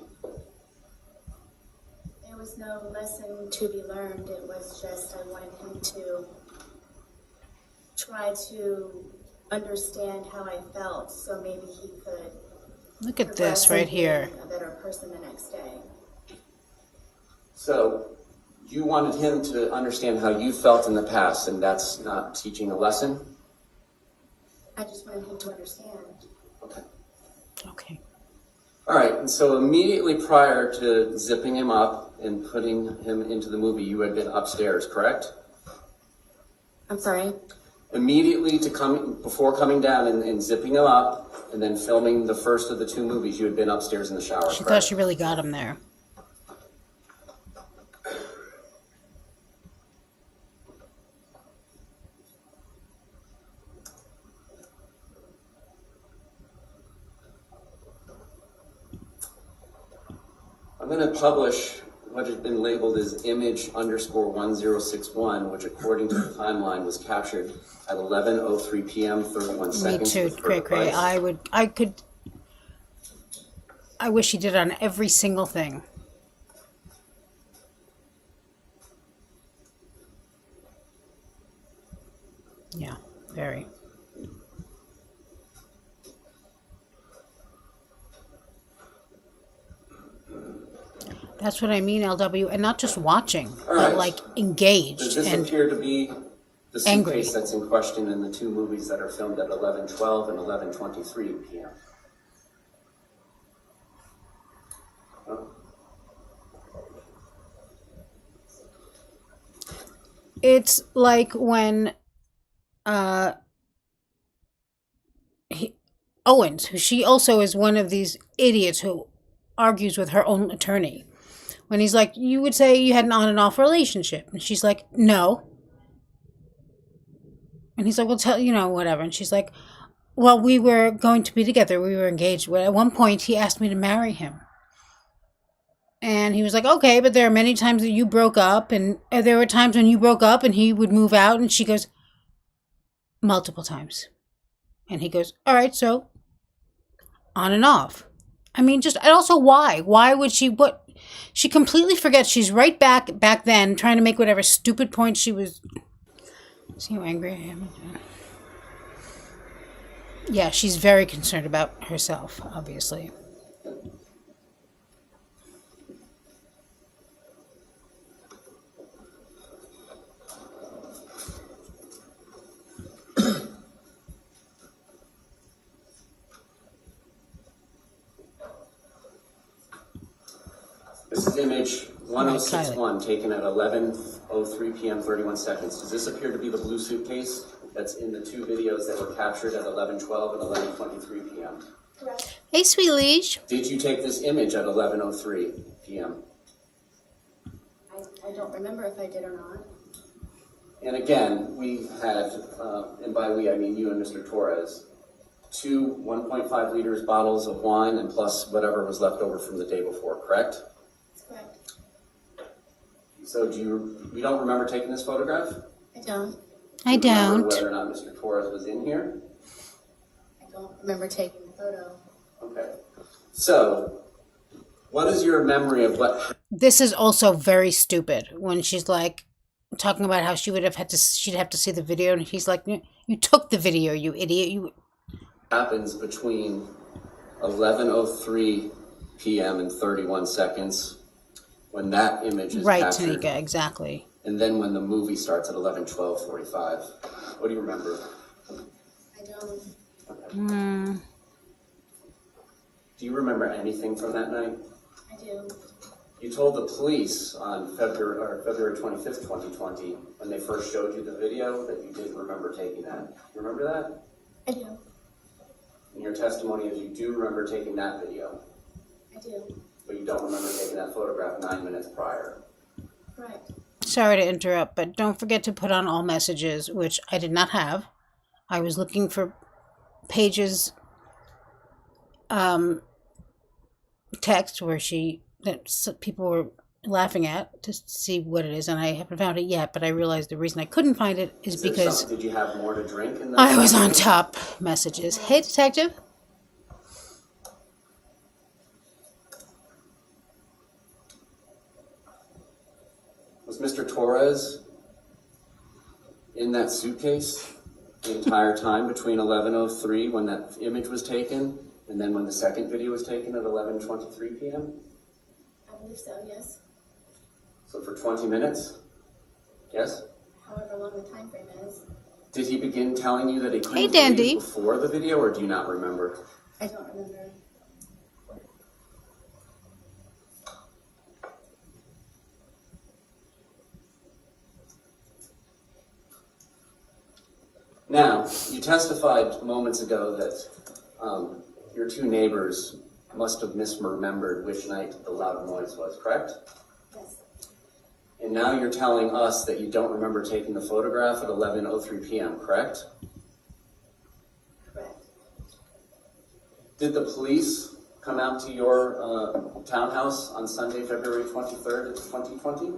There was no lesson to be learned. It was just I wanted him to try to understand how I felt so maybe he could Look at progress this right and be here. a better person the next day. So you wanted him to understand how you felt in the past, and that's not teaching a lesson? I just wanted him to understand. Okay. Okay. All right, and so immediately prior to zipping him up and putting him into the movie, you had been upstairs, correct? I'm sorry. Immediately before coming down and zipping him up and then filming the first of the two movies, you had been upstairs in the shower, She correct? thought she really got him there. I'm going to publish what has been labeled as image_1061, which according to the timeline was captured at 11:03 p.m. 31 Me seconds. too, with Cray further Cray. bites. I wish he did on every single thing. Yeah, very. That's what I mean, LW, and not just watching, but right. like Does engaged this and appear to be the angry. suitcase that's in question in the two movies that are filmed at 11:12 and 11:23 p.m.? Oh. It's like when Owens, who she also is one of these idiots who argues with her own attorney. When he's like, you would say you had an on and off relationship. And she's like, no. And he's like, well, tell, whatever. And she's like, well, we were going to be together. We were engaged. At one point, he asked me to marry him. And he was like, okay, but there are many times that you broke up. And there were times when you broke up and he would move out. And she goes, multiple times. And he goes, all right, so on and off. I mean, and also why? Why would she, she completely forgets she's right back then trying to make whatever stupid point she was. See how angry I am? Yeah, she's very concerned about herself, obviously. This is image 1061 taken at 11:03 p.m. 31 seconds. Does this appear to be the blue suitcase that's in the two videos that were captured at 11:12 and 11:23 p.m.? Correct. Hey, sweet liege. Did you take this image at 11:03 p.m.? I don't remember if I did or not. And again, we had, and by we I mean you and Mr. Torres, two 1.5 liters bottles of wine and plus whatever was left over from the day before, correct? That's correct. So you don't remember taking this photograph? I don't. I Do you remember don't. whether or not Mr. Torres was in here? I don't remember taking the photo. Okay. So, what is your memory of what? This is also very stupid when she's like talking about how she'd have to see the video, and he's like, you took the video, you idiot. You Happens between 11:03 p.m. and 31 seconds when that image is right, captured. Tanika, exactly. And then when the movie starts at 11:12:45. What do you remember? I don't. Do you remember anything from that night? I do. You told the police on February 25th, 2020, when they first showed you the video, that you didn't remember taking that. You remember that? I do. And your testimony is you do remember taking that video, I do. but you don't remember taking that photograph 9 minutes prior. Correct. Sorry to interrupt, but don't forget to put on all messages, which I did not have. I was looking for pages text where people were laughing at to see what it is, and I haven't found it yet, but I realized the reason I couldn't find it is because Did you have more to drink in that? I was on top messages. Hey, detective. Was Mr. Torres in that suitcase the entire time between 11:03 when that image was taken and then when the second video was taken at 11:23 p.m.? I believe so, yes. So for 20 minutes? Yes? However long the time frame is. Did he begin telling you that he couldn't Hey, Dandy. breathe before the video, or do you not remember? I don't remember. Now, you testified moments ago that your two neighbors must have misremembered which night the loud noise was, correct? Yes. And now you're telling us that you don't remember taking the photograph at 11:03 p.m., correct? Correct. Did the police come out to your townhouse on Sunday, February 23rd, 2020?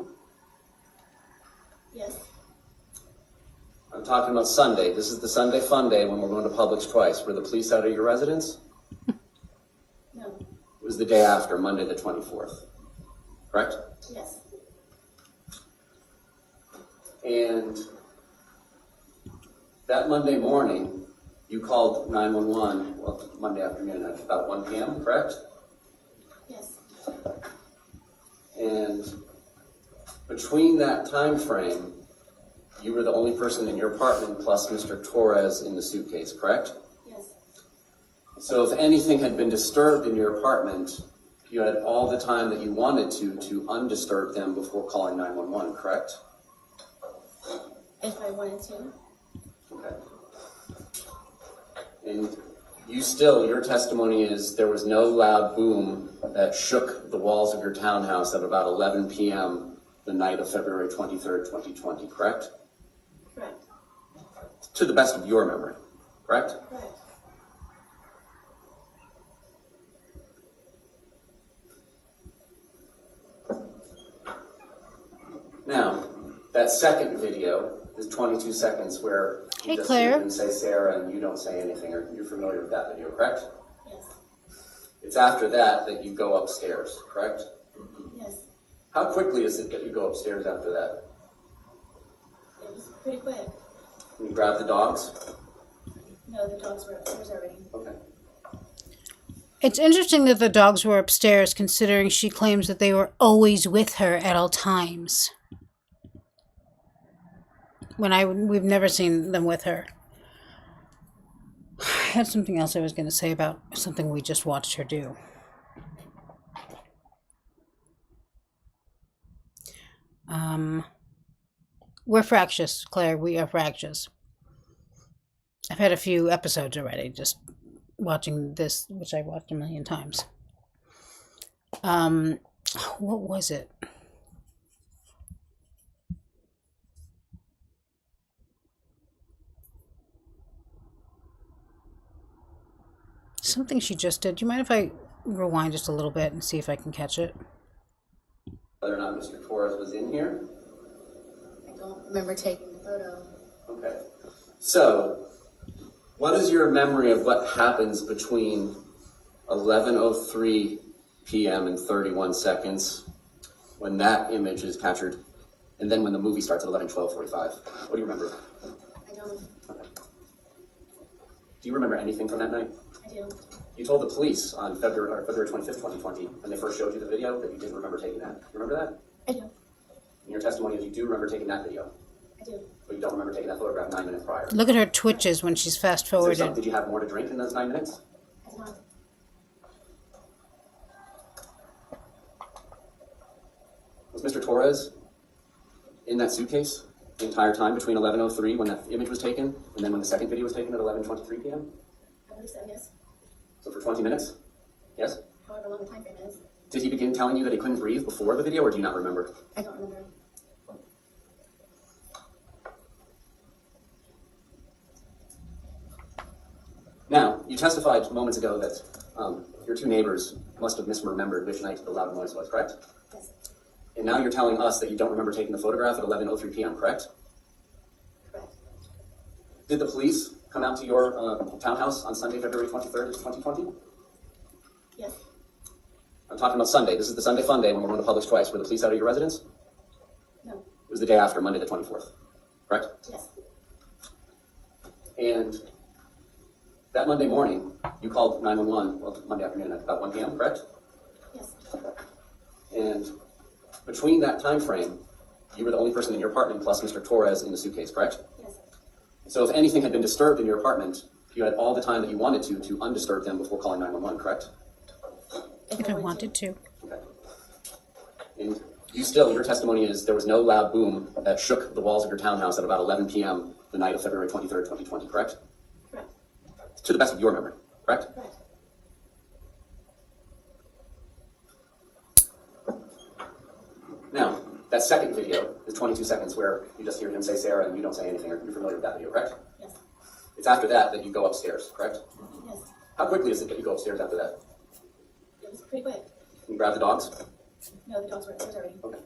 Yes. I'm talking about Sunday. This is the Sunday fun day when we're going to Publix twice. Were the police out of your residence? No. It was the day after, Monday the 24th, correct? Yes. And that Monday morning, you called 911, well, Monday afternoon at about 1 p.m., correct? Yes. And between that time frame, you were the only person in your apartment plus Mr. Torres in the suitcase, correct? Yes. So if anything had been disturbed in your apartment, you had all the time that you wanted to undisturb them before calling 911, correct? If I wanted to. Okay. And your testimony is there was no loud boom that shook the walls of your townhouse at about 11 p.m. the night of February 23rd, 2020, correct? Correct. To the best of your memory, correct? Correct. Now, that second video is 22 seconds where Hey, you just Claire. hear him say Sarah and you don't say anything, or you're familiar with that video, correct? Yes. It's after that that you go upstairs, correct? Yes. How quickly is it that you go upstairs after that? It was pretty quick. You grab the dogs? No, the dogs were upstairs already. Okay. It's interesting that the dogs were upstairs, considering she claims that they were always with her at all times. We've never seen them with her. I had something else I was going to say about something we just watched her do. We're fractious, Claire. We are fractious. I've had a few episodes already, just watching this, which I watched a million times. What was it? Something she just did. Do you mind if I rewind just a little bit and see if I can catch it? Whether or not Mr. Torres was in here? I don't remember taking the photo. Okay. So, what is your memory of what happens between 11:03 p.m. and 31 seconds when that image is captured, and then when the movie starts at 11:12:45? What do you remember? I don't. Okay. Do you remember anything from that night? I do. You told the police on February 25th, 2020, when they first showed you the video, that you didn't remember taking that. You remember that? I do. In your testimony is you do remember taking that video, I do. but you don't remember taking that photograph 9 minutes prior. Look at her twitches when she's fast forwarded. Did you have more to drink in those 9 minutes? I did not. Was Mr. Torres in that suitcase the entire time between 11:03 when that image was taken and then when the second video was taken at 11:23 p.m.? I believe so, yes. So for 20 minutes? Yes? However long the time frame is. Did he begin telling you that he couldn't breathe before the video, or do you not remember? I don't remember. Now, you testified moments ago that your two neighbors must have misremembered which night the loud noise was, correct? Yes. And now you're telling us that you don't remember taking the photograph at 11:03 p.m., correct? Correct. Did the police come out to your townhouse on Sunday, February 23rd, 2020? Yes. I'm talking about Sunday. This is the Sunday fun day when we're going to Publix twice. Were the police out of your residence? No. It was the day after, Monday the 24th, correct? Yes. And that Monday morning, you called 911, well, Monday afternoon at about 1 p.m., correct? Yes. And between that time frame, you were the only person in your apartment plus Mr. Torres in the suitcase, correct? Yes. So if anything had been disturbed in your apartment, you had all the time that you wanted to undisturb them before calling 911, correct? If I wanted to. Okay. And your testimony is there was no loud boom that shook the walls of your townhouse at about 11 p.m. the night of February 23rd, 2020, correct? Correct. To the best of your memory, correct? Correct. Now, that second video is 22 seconds where you just hear him say Sarah and you don't say anything, or you're familiar with that video, correct? Yes. It's after that that you go upstairs, correct? Yes. How quickly is it that you go upstairs after that? It was pretty quick. You grabbed the dogs? No, the dogs were already. Okay.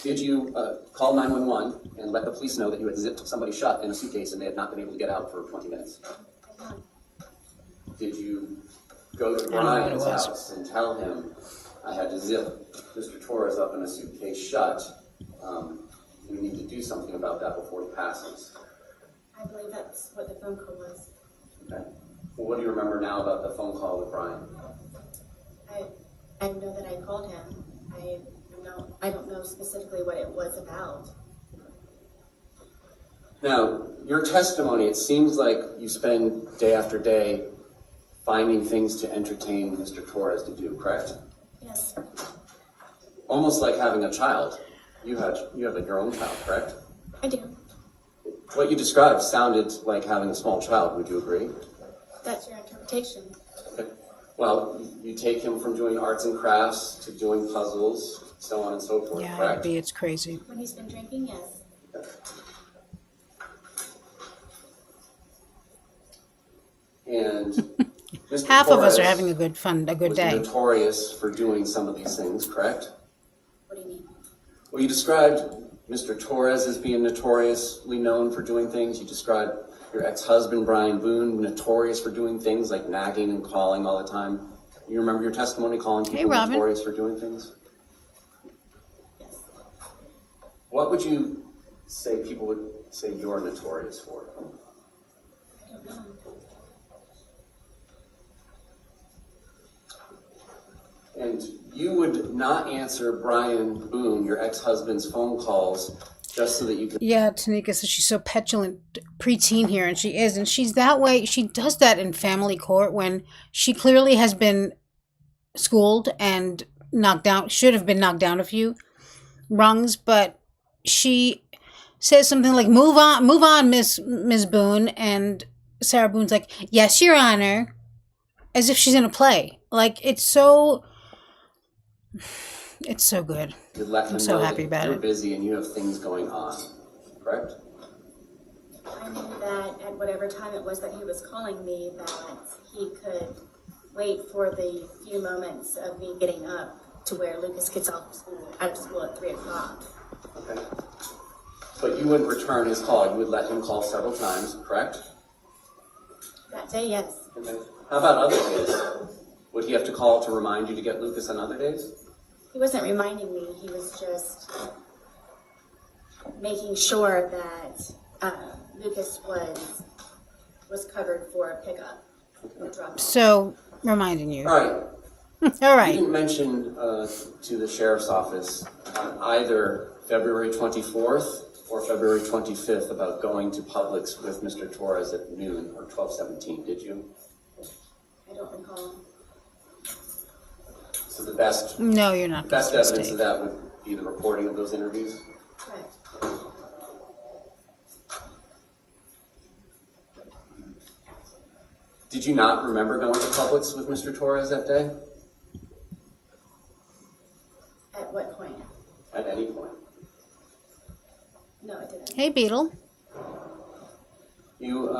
Did you call 911 and let the police know that you had zipped somebody shut in a suitcase and they had not been able to get out for 20 minutes? Did you go to know what it Brian's was. house and tell him, I had to zip Mr. Torres up in a suitcase shut? We need to do something about that before he passes. I believe that's what the phone call was. Okay. Well, what do you remember now about the phone call with Brian? I know that I called him. I don't know specifically what it was about. Now, your testimony, it seems like you spend day after day finding things to entertain Mr. Torres to do, correct? Yes, Almost like having a child. You have your own child, correct? I do. What you described sounded like having a small child, would you agree? That's your interpretation. Okay. Well, you take him from doing arts and crafts to doing puzzles, so on and so forth, Yeah, correct? it's crazy. When he's been drinking, yes. And Mr. Half of us are Torres having a good was day. notorious for doing some of these things, correct? What do you mean? Well, you described Mr. Torres as being notoriously known for doing things. You described your ex-husband, Brian Boone, notorious for doing things like nagging and calling all the time. You remember your testimony calling people Robin. notorious for doing things? Yes. What would you say people would say you're notorious for? I don't know. And you would not answer Brian Boone, your ex-husband's phone calls, just so that you could. Yeah, Tanika says she's so petulant preteen here, and she is. And she's that way. She does that in family court when she clearly has been schooled and knocked down, should have been knocked down a few rungs, but she says something like, move on, Miss Boone. And Sarah Boone's like, yes, Your Honor, as if she's in a play. Like, it's so good. To let him I'm so know happy that about you're it. busy and you have things going on, correct? I knew that at whatever time it was that he was calling me, that he could wait for the few moments of me getting up to where Lucas gets out of school at 3 o'clock. Okay. But you wouldn't return his call. You would let him call several times, correct? That day, yes. Okay. How about other days? Would he have to call to remind you to get Lucas on other days? He wasn't reminding me, he was just making sure that Lucas was covered for a pickup or drop off. So, reminding you. All right. All You right. didn't mention to the sheriff's office on either February 24th or February 25th about going to Publix with Mr. Torres at noon or 12:17, did you? I don't recall. So the best No, you're not. evidence of that would be the reporting of those interviews? Correct. Did you not remember going to Publix with Mr. Torres that day? At what point? At any point? No, I didn't. Hey, Beetle. You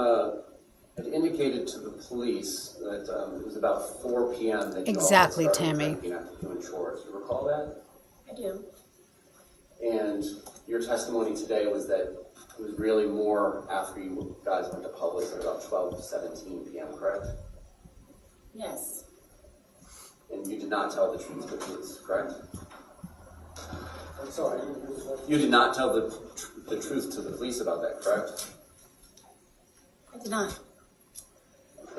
had indicated to the police that it was about 4 p.m. that you Exactly, all started Tammy. drinking after doing chores. You recall that? I do. And your testimony today was that it was really more after you guys went to Publix at about 12:17 p.m., correct? Yes. And you did not tell the truth to the police, correct? I'm sorry. You did not tell the truth to the police about that, correct? I did not.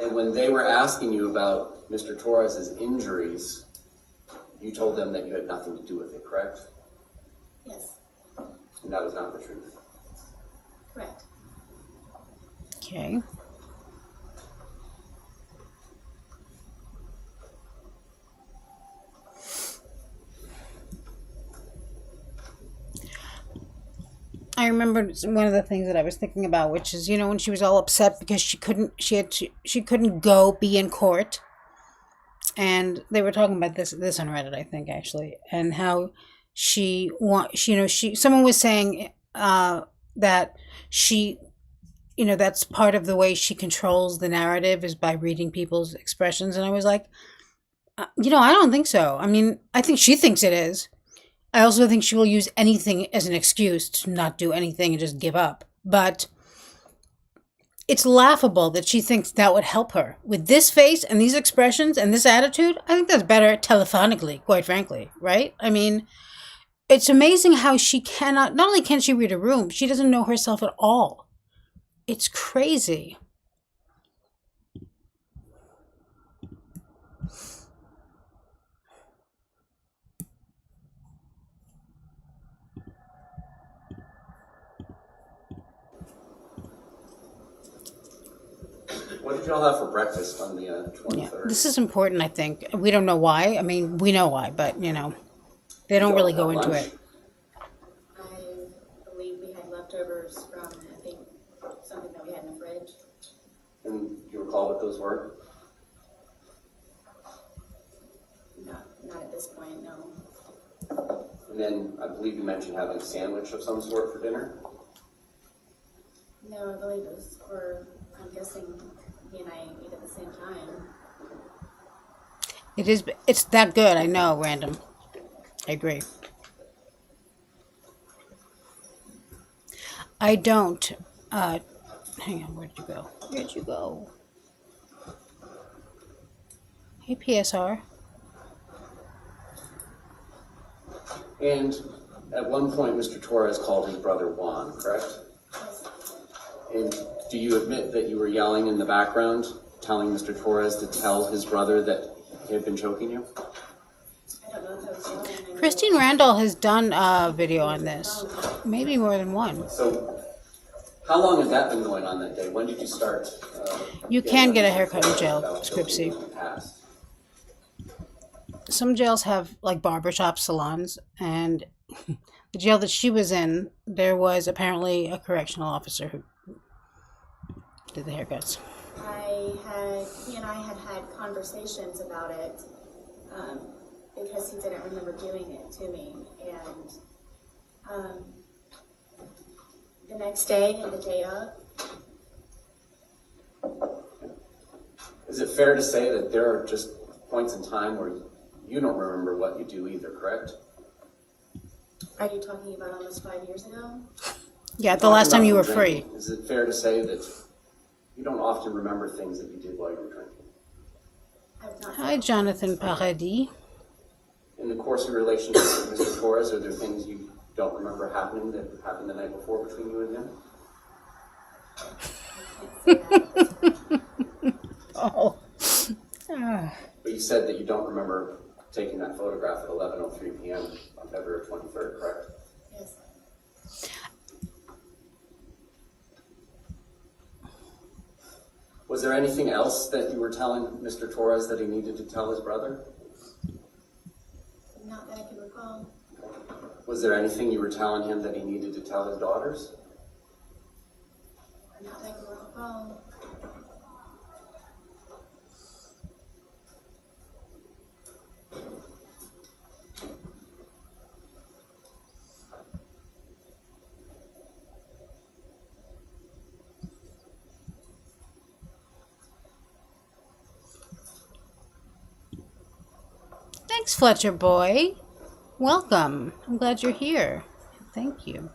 And when they were asking you about Mr. Torres's injuries, you told them that you had nothing to do with it, correct? Yes. And that was not the truth. Correct. Okay. I remember one of the things that I was thinking about, which is, you know, when she was all upset because she couldn't go be in court, and they were talking about this on Reddit, I think, actually, and how someone was saying that she, you know, that's part of the way she controls the narrative is by reading people's expressions, and I was like, I don't think so. I mean, I think she thinks it is. I also think she will use anything as an excuse to not do anything and just give up. But it's laughable that she thinks that would help her. With this face and these expressions and this attitude, I think that's better telephonically, quite frankly, right? I mean, it's amazing how she cannot, not only can she read a room, she doesn't know herself at all. It's crazy. What did y'all have for breakfast on the Yeah, 23rd? this is important, I think. We don't know why. I mean, we know why, but, they don't Y'all really had go into lunch? it. I believe we had leftovers from, I think, something that we had in the fridge. And do you recall what those were? Not at this point, no. And then I believe you mentioned having a sandwich of some sort for dinner? No, I believe it was for, I'm guessing he and I ate at the same time. It's that good, I know, random. I agree. I don't, hang on, where'd you go? Where'd you go? Hey, PSR. And at one point, Mr. Torres called his brother Juan, correct? And do you admit that you were yelling in the background, telling Mr. Torres to tell his brother that he had been choking you? I don't know if it was yelling. Christine Randall has done a video on this, maybe more than one. So, how long has that been going on that day? When did you start? You can get a haircut in jail, about Scripsy. choking in the past? Some jails have like barbershop salons, and the jail that she was in, there was apparently a correctional officer who did the haircuts. He and I had conversations about it, because he didn't remember doing it to me. And the next day and the day of, Is it fair to say that there are just points in time where you don't remember what you do either, correct? are you talking about almost 5 years ago? Yeah, the last time you were Talking about free. drinking, is it fair to say that you don't often remember things that you did while you were drinking? I've not. Hi, Jonathan Paradis. In the course of your relationship with Mr. Torres, are there things you don't remember happening that happened the night before between you and him? I can't say that. Oh. But you said that you don't remember taking that photograph at 11:03 p.m. on February 23rd, correct? Yes. Was there anything else that you were telling Mr. Torres that he needed to tell his brother? Not that I can recall. Was there anything you were telling him that he needed to tell his daughters? Not that I can recall. Thanks, Fletcher boy. Welcome. I'm glad you're here. Thank you.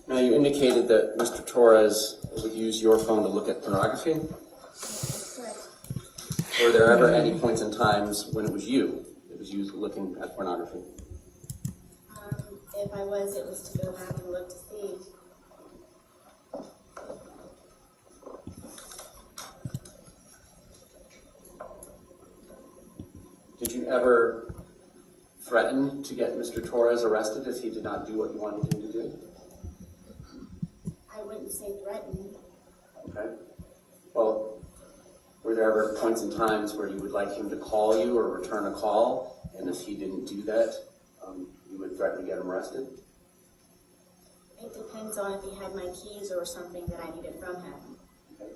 Now, you indicated that Mr. Torres would use your phone to look at pornography. Correct. Were there ever any points in times when it was you looking at pornography? If I was, it was to go back and look to see. Did you ever threaten to get Mr. Torres arrested if he did not do what you wanted him to do? I wouldn't say threaten. Okay. Well, were there ever points in times where you would like him to call you or return a call, and if he didn't do that, you would threaten to get him arrested? It depends on if he had my keys or something that I needed from him. Okay.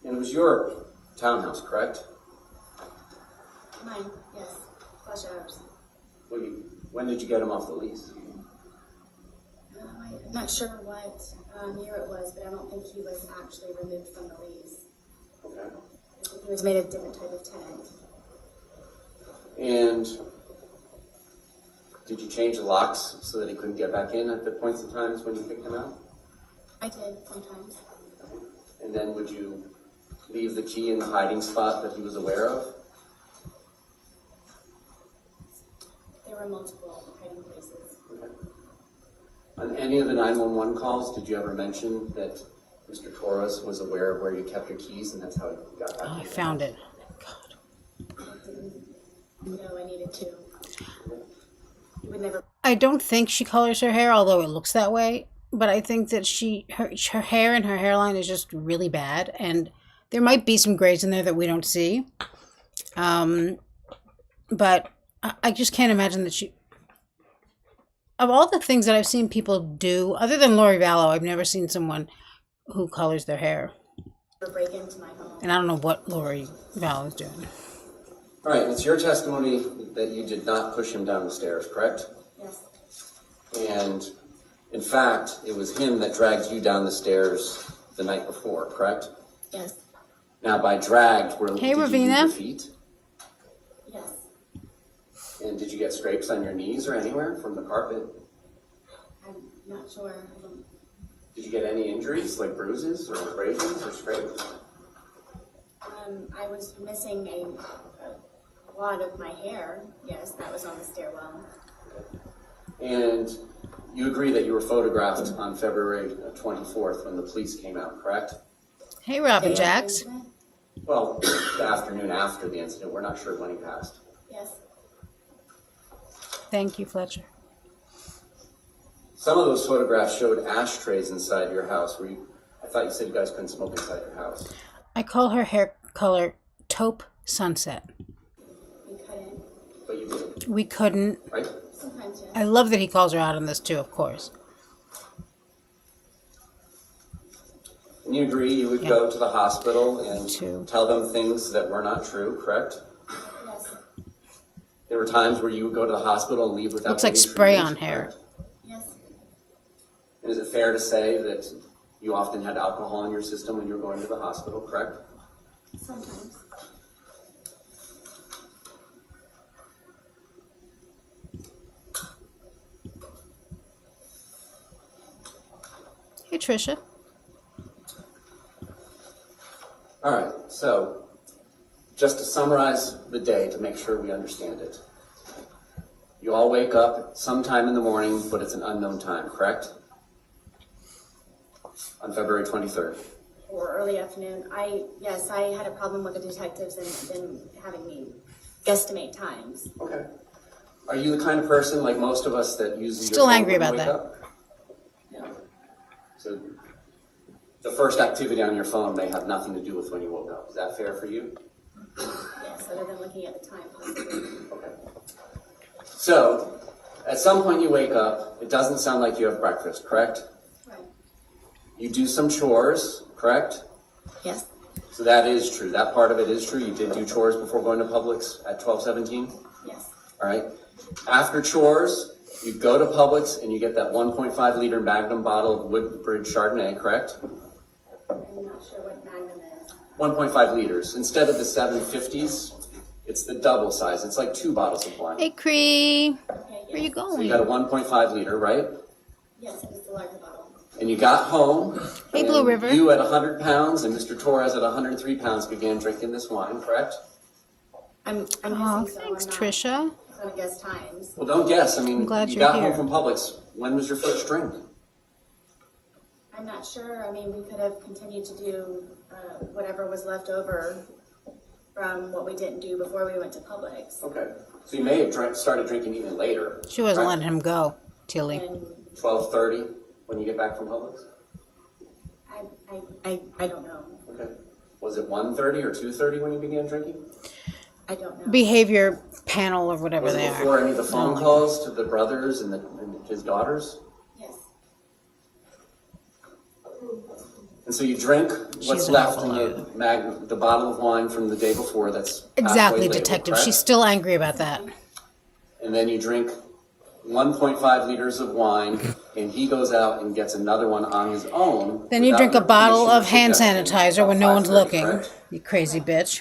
And it was your townhouse, correct? Mine, yes. Flush hours. When did you get him off the lease? I'm not sure what year it was, but I don't think he was actually removed from the lease. Okay. It he was made of a different type of tent. And did you change the locks so that he couldn't get back in at the points in times when you picked him out? I did sometimes. And then would you leave the key in the hiding spot that he was aware of? There were multiple hiding places. Okay. On any of the 911 calls, did you ever mention that Mr. Torres was aware of where you kept your keys and that's how he got back? Oh, I found it. I didn't know I needed to. He would never. I don't think she colors her hair, although it looks that way. But I think that her hair and her hairline is just really bad, and there might be some grays in there that we don't see. But I just can't imagine that she. Of all the things that I've seen people do, other than Lori Vallow, I've never seen someone who colors their hair. Break into my home. And I don't know what Lori Vallow is doing. All right, it's your testimony that you did not push him down the stairs, correct? Yes. And in fact, it was him that dragged you down the stairs the night before, correct? Yes. Now, by dragged, Hey, did you Ravina. move your feet? Yes. And did you get scrapes on your knees or anywhere from the carpet? I'm not sure. I don't. Did you get any injuries, like bruises or abrasions or scrapes? I was missing a wad of my hair. Yes, that was on the stairwell. And you agree that you were photographed on February 24th when the police came out, correct? Hey, Robin Jacks. Well, the afternoon after the incident. We're not sure when he passed. Yes. Thank you, Fletcher. Some of those photographs showed ashtrays inside your house. I thought you said you guys couldn't smoke inside your house. I call her hair color taupe sunset. We couldn't. But you did, We couldn't. right? Sometimes, yes. I love that he calls her out on this too, of course. And you agree you would go to the hospital and True. tell them things that were not true, correct? Yes. There were times where you would go to the hospital and leave without Looks like getting spray treatment, on hair. correct? Yes. And is it fair to say that you often had alcohol in your system when you were going to the hospital, correct? Sometimes. Hey, Trisha. All right, so just to summarize the day to make sure we understand it. You all wake up sometime in the morning, but it's an unknown time, correct? On February 23rd. Or early afternoon. I had a problem with the detectives and them having me guesstimate times. Okay. Are you the kind of person like most of us that uses Still your phone angry when you about wake that. up? No. So the first activity on your phone may have nothing to do with when you woke up. Is that fair for you? Yes, other than looking at the time possibly. Okay. So at some point you wake up, it doesn't sound like you have breakfast, correct? Right. You do some chores, correct? Yes. So that is true. That part of it is true. You did do chores before going to Publix at 12:17? Yes. All right. After chores, you go to Publix and you get that 1.5 liter Magnum bottle of Woodbridge Chardonnay, correct? I'm not sure what Magnum is. 1.5 liters. Instead of the 750s, it's the double size. It's like 2 bottles of wine. Hey, Cree. Okay, yes. Where you So you got a going? 1.5 liter, right? Yes, it's the larger bottle. And you got home. Hey, and Blue River. You at 100 pounds and Mr. Torres at 103 pounds began drinking this wine, correct? I'm guessing Oh, so. thanks, I'm not Trisha. gonna guess times. Well, don't guess. I mean, I'm glad you you're got here. home from Publix. When was your first drink? I'm not sure. I mean, we could have continued to do whatever was left over from what we didn't do before we went to Publix. Okay. So you may have started drinking even later. She wasn't right? letting him go, Tilly. And 12:30 when you get back from Publix? I don't know. Okay. Was it 1:30 or 2:30 when you began drinking? I don't know. Behavior panel or whatever Was they it are. before any of the phone Oh, calls to the brothers and his daughters? Yes. And so you drink what's She's an left in awful the bottle of wine from the day before that's Exactly, halfway labeled, detective. correct? She's still angry about that. And then you drink 1.5 liters of wine, and he goes out and gets another one on his own. Then you without drink a your bottle permission or of hand suggestion sanitizer when at no one's 5:30, looking. correct? You crazy bitch.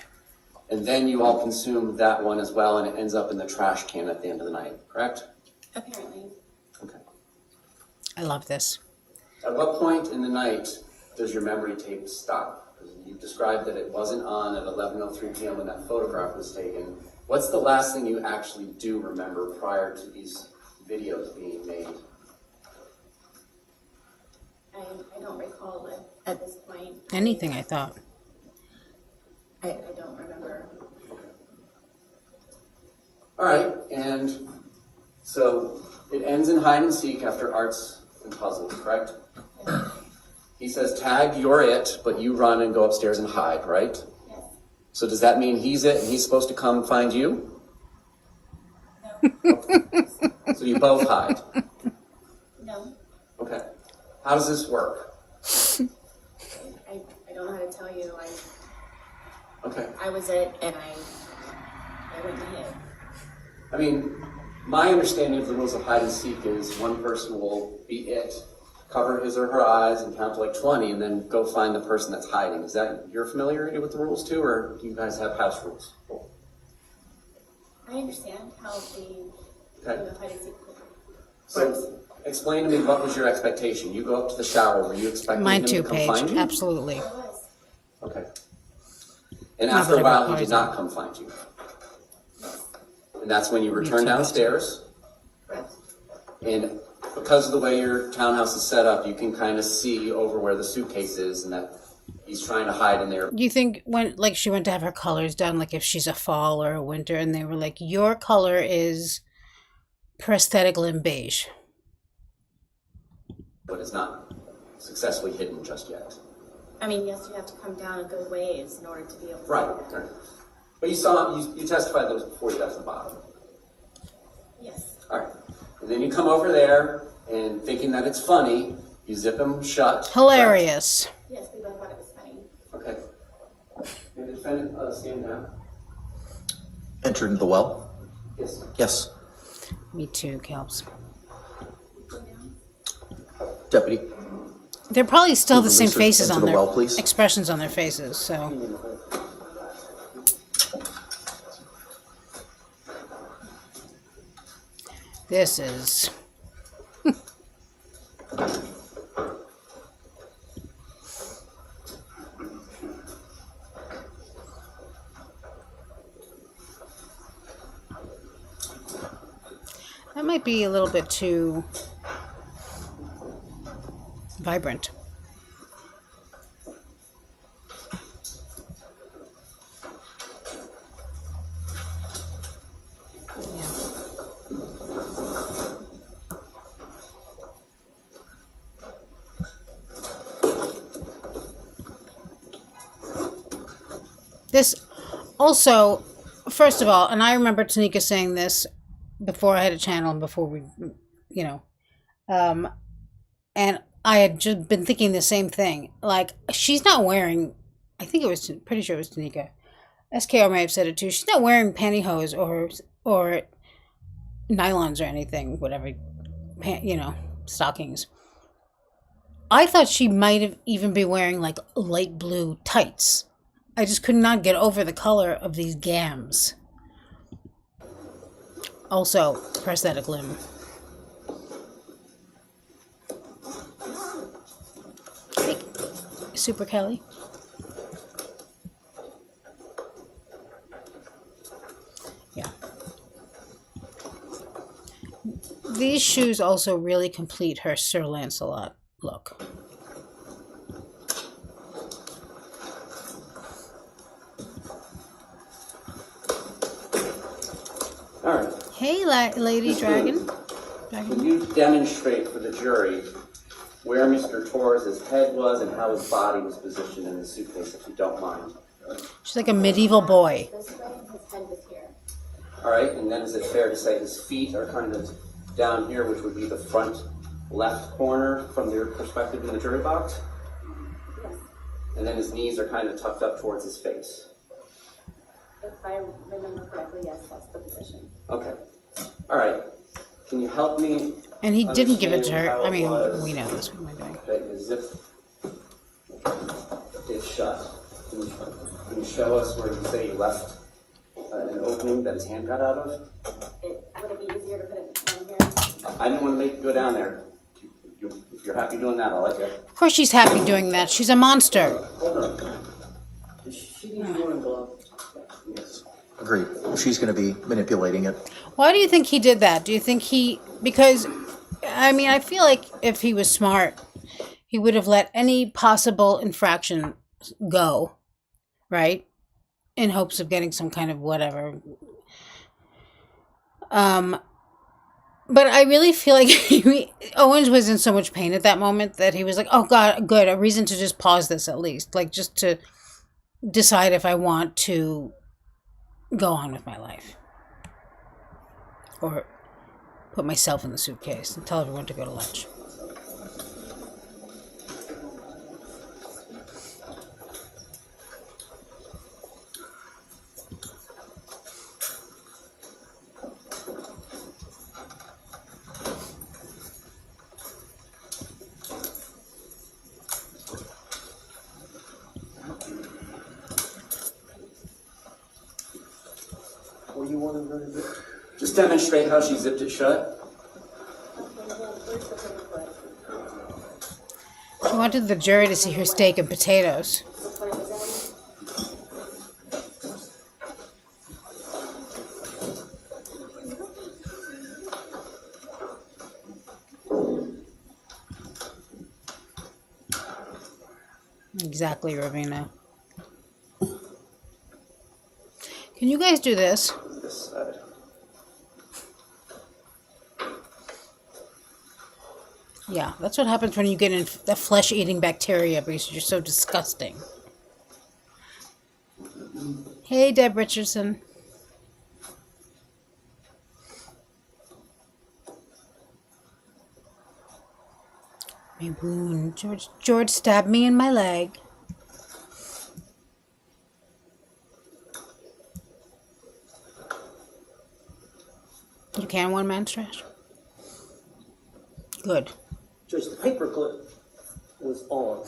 and then you all consume that one as well, and it ends up in the trash can at the end of the night, correct? Apparently. Okay. I love this. At what point in the night does your memory tape stop? Because you described that it wasn't on at 11:03 p.m. when that photograph was taken. What's the last thing you actually do remember prior to these videos being made? I don't recall it at this point. Anything, I thought. I don't remember. All right, and so it ends in hide and seek after arts and puzzles, correct? He says, tag, you're it, but you run and go upstairs and hide, right? Yes. So does that mean he's it and he's supposed to come find you? No. So you both hide? No. Okay. How does this work? I don't know how to tell you. Okay. I was it, and I went to him. I mean, my understanding of the rules of hide and seek is one person will be it, cover his or her eyes and count to like 20 and then go find the person that's hiding. Is that your familiarity with the rules too, or do you guys have house rules? I understand how the Okay. hide and seek So explain to me, what was your expectation? You go up to the shower, were you expecting Mine him too, to come Paige. find you? Absolutely. was. Okay. And Not after a that I while, he recognize did not come find you. And that's when you Me return too, downstairs. Correct. And because of the way your townhouse is set up, you can kind of see over where the suitcase is and that he's trying to hide in there. Do you think when, like, she went to have her colors done, like if she's a fall or a winter, and they were like, your color is prosthetic limb beige? But it's not successfully hidden just yet. I mean, yes, you have to come down a good ways in order to be able to. Right. Right. But you saw, you testified that was before you got to the bottom. Yes. All right. And then you come over there and thinking that it's funny, you zip him shut. Hilarious. Yes, we both thought it was funny. Correct? Okay. And the defendant, stand down. Entered into the well? Yes. Yes. Me too, Kelps. Go down. Deputy? They're probably still the Move same Lisa faces into on the their well, please. expressions on their faces. So this is that might be a little bit too vibrant. This also, first of all, and I remember Tanika saying this before I had a channel and before we, you know, and I had just been thinking the same thing. Like, she's not wearing, I think it was, pretty sure it was Tanika. SKR may have said it too. She's not wearing pantyhose or nylons or anything, whatever, you know, stockings. I thought she might have even be wearing like light blue tights. I just could not get over the color of these gams. Also, prosthetic limb. Hey, Super Kelly. Yeah. These shoes also really complete her Sir Lancelot look. All right. Hey, Lady Dragon. Can you demonstrate for the jury where Mr. Torres' head was and how his body was positioned in the suitcase, if you don't mind? She's like a medieval boy. This way, and his head was here. All right, and then is it fair to say his feet are kind of down here, which would be the front left corner from your perspective in the jury box? Yes. And then his knees are kind of tucked up towards his face. If I remember correctly, yes, that's the position. Okay. All right. Can you help me? And he didn't give it to understand her. how I it mean, was we know this. What am I doing? that you zip it shut? Can you show us where you say you left an opening that his hand got out of? Would it be easier to put it in here? I didn't want to make you go down there. If you're happy doing that, I'll let you. Of course she's happy doing that. She's a monster. Hold on. She needs more glove. Yes. Agreed. She's going to be manipulating it. Why do you think he did that? Do you think because, I mean, I feel like if he was smart, he would have let any possible infraction go, right? In hopes of getting some kind of whatever. But I really feel like Owens was in so much pain at that moment that he was like, oh God, good, a reason to just pause this at least. Like, just to decide if I want to go on with my life. Or put myself in the suitcase and tell everyone to go to lunch. What do you want her to do? Just demonstrate how she zipped it shut. She wanted the jury to see her steak and potatoes. Exactly, Ravina. Can you guys do this? This side. Yeah, that's what happens when you get in the flesh-eating bacteria because you're so disgusting. Hey, Deb Richardson. My wound. George stabbed me in my leg. You can one man's trash? Good. Judge, the paperclip was on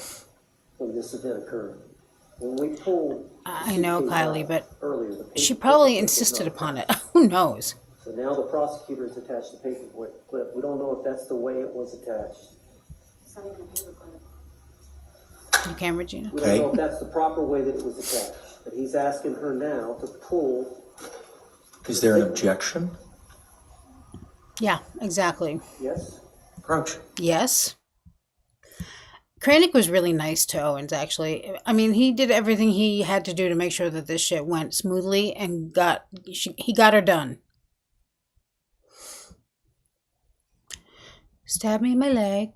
when this event occurred. When we pulled... I know, Kylie, but earlier, the she paperclip probably was insisted on. upon it. Who knows? So now the prosecutors attached the paperclip. We don't know if that's the way it was attached. It's not even a paperclip. You can, Regina? We don't know if that's the proper way that it was attached. But he's asking her now to pull... Is there an objection? Yeah, exactly. Yes? Approach. Yes. Kranik was really nice to Owens, actually. I mean, he did everything he had to do to make sure that this shit went smoothly and he got her done. Stab me in my leg.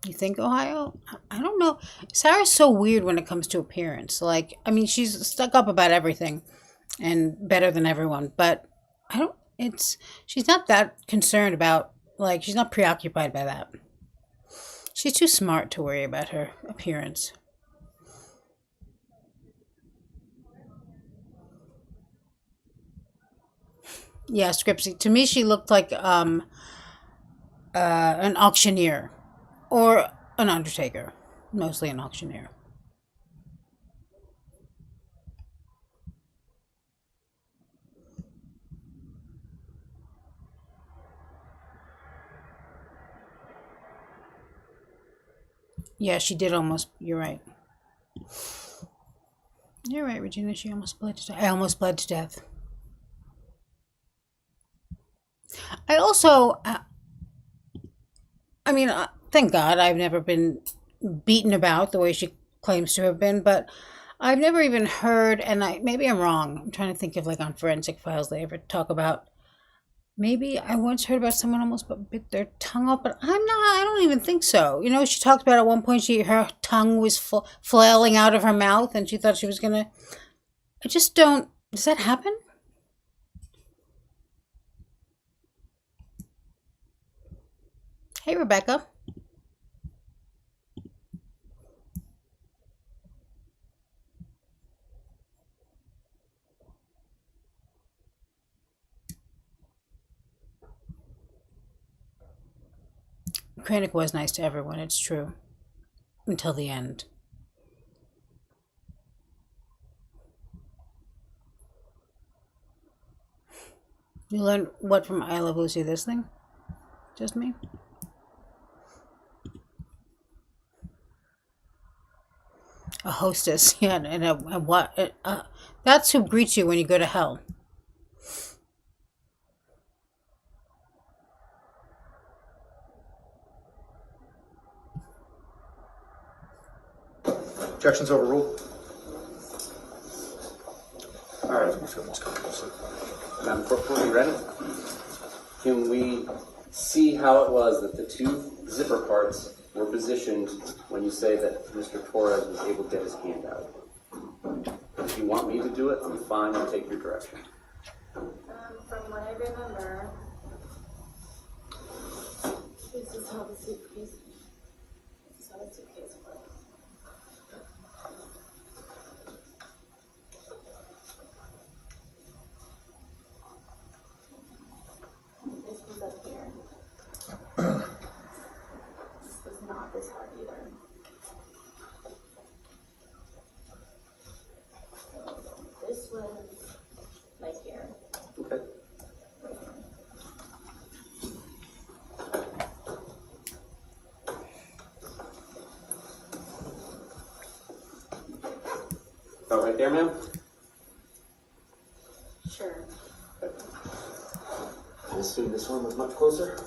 You think Ohio? I don't know. Sarah's so weird when it comes to appearance. Like, I mean, she's stuck up about everything and better than everyone, but she's not that concerned about, like, she's not preoccupied by that. She's too smart to worry about her appearance. Yeah, Scripsy. To me, she looked like an auctioneer or an undertaker. Mostly an auctioneer. Yeah, she did almost. You're right. You're right, Regina. She almost bled to death. I almost bled to death. I also, I mean, thank God I've never been beaten about the way she claims to have been, but I've never even heard, and maybe I'm wrong. I'm trying to think of, like, on Forensic Files they ever talk about. Maybe I once heard about someone almost bit their tongue off, but I don't even think so. You know, she talked about at one point her tongue was flailing out of her mouth and she thought she was gonna. I just don't. Does that happen? Hey, Rebecca. Krennic was nice to everyone, it's true. Until the end. You learned what from I Love Lucy? This thing? Just me? A hostess, yeah, and a what? That's who greets you when you go to hell. Objections overruled. All right, Madam Clerk, are you ready? Can we see how it was that the two zipper parts were positioned when you say that Mr. Torres was able to get his hand out? If you want me to do it, I'm fine, I'll take your direction. From what I remember, this is how the suitcase works. This was up here. This was not this hard either. So this was like here. Okay. About right there, ma'am? Sure. I assume this one was much closer?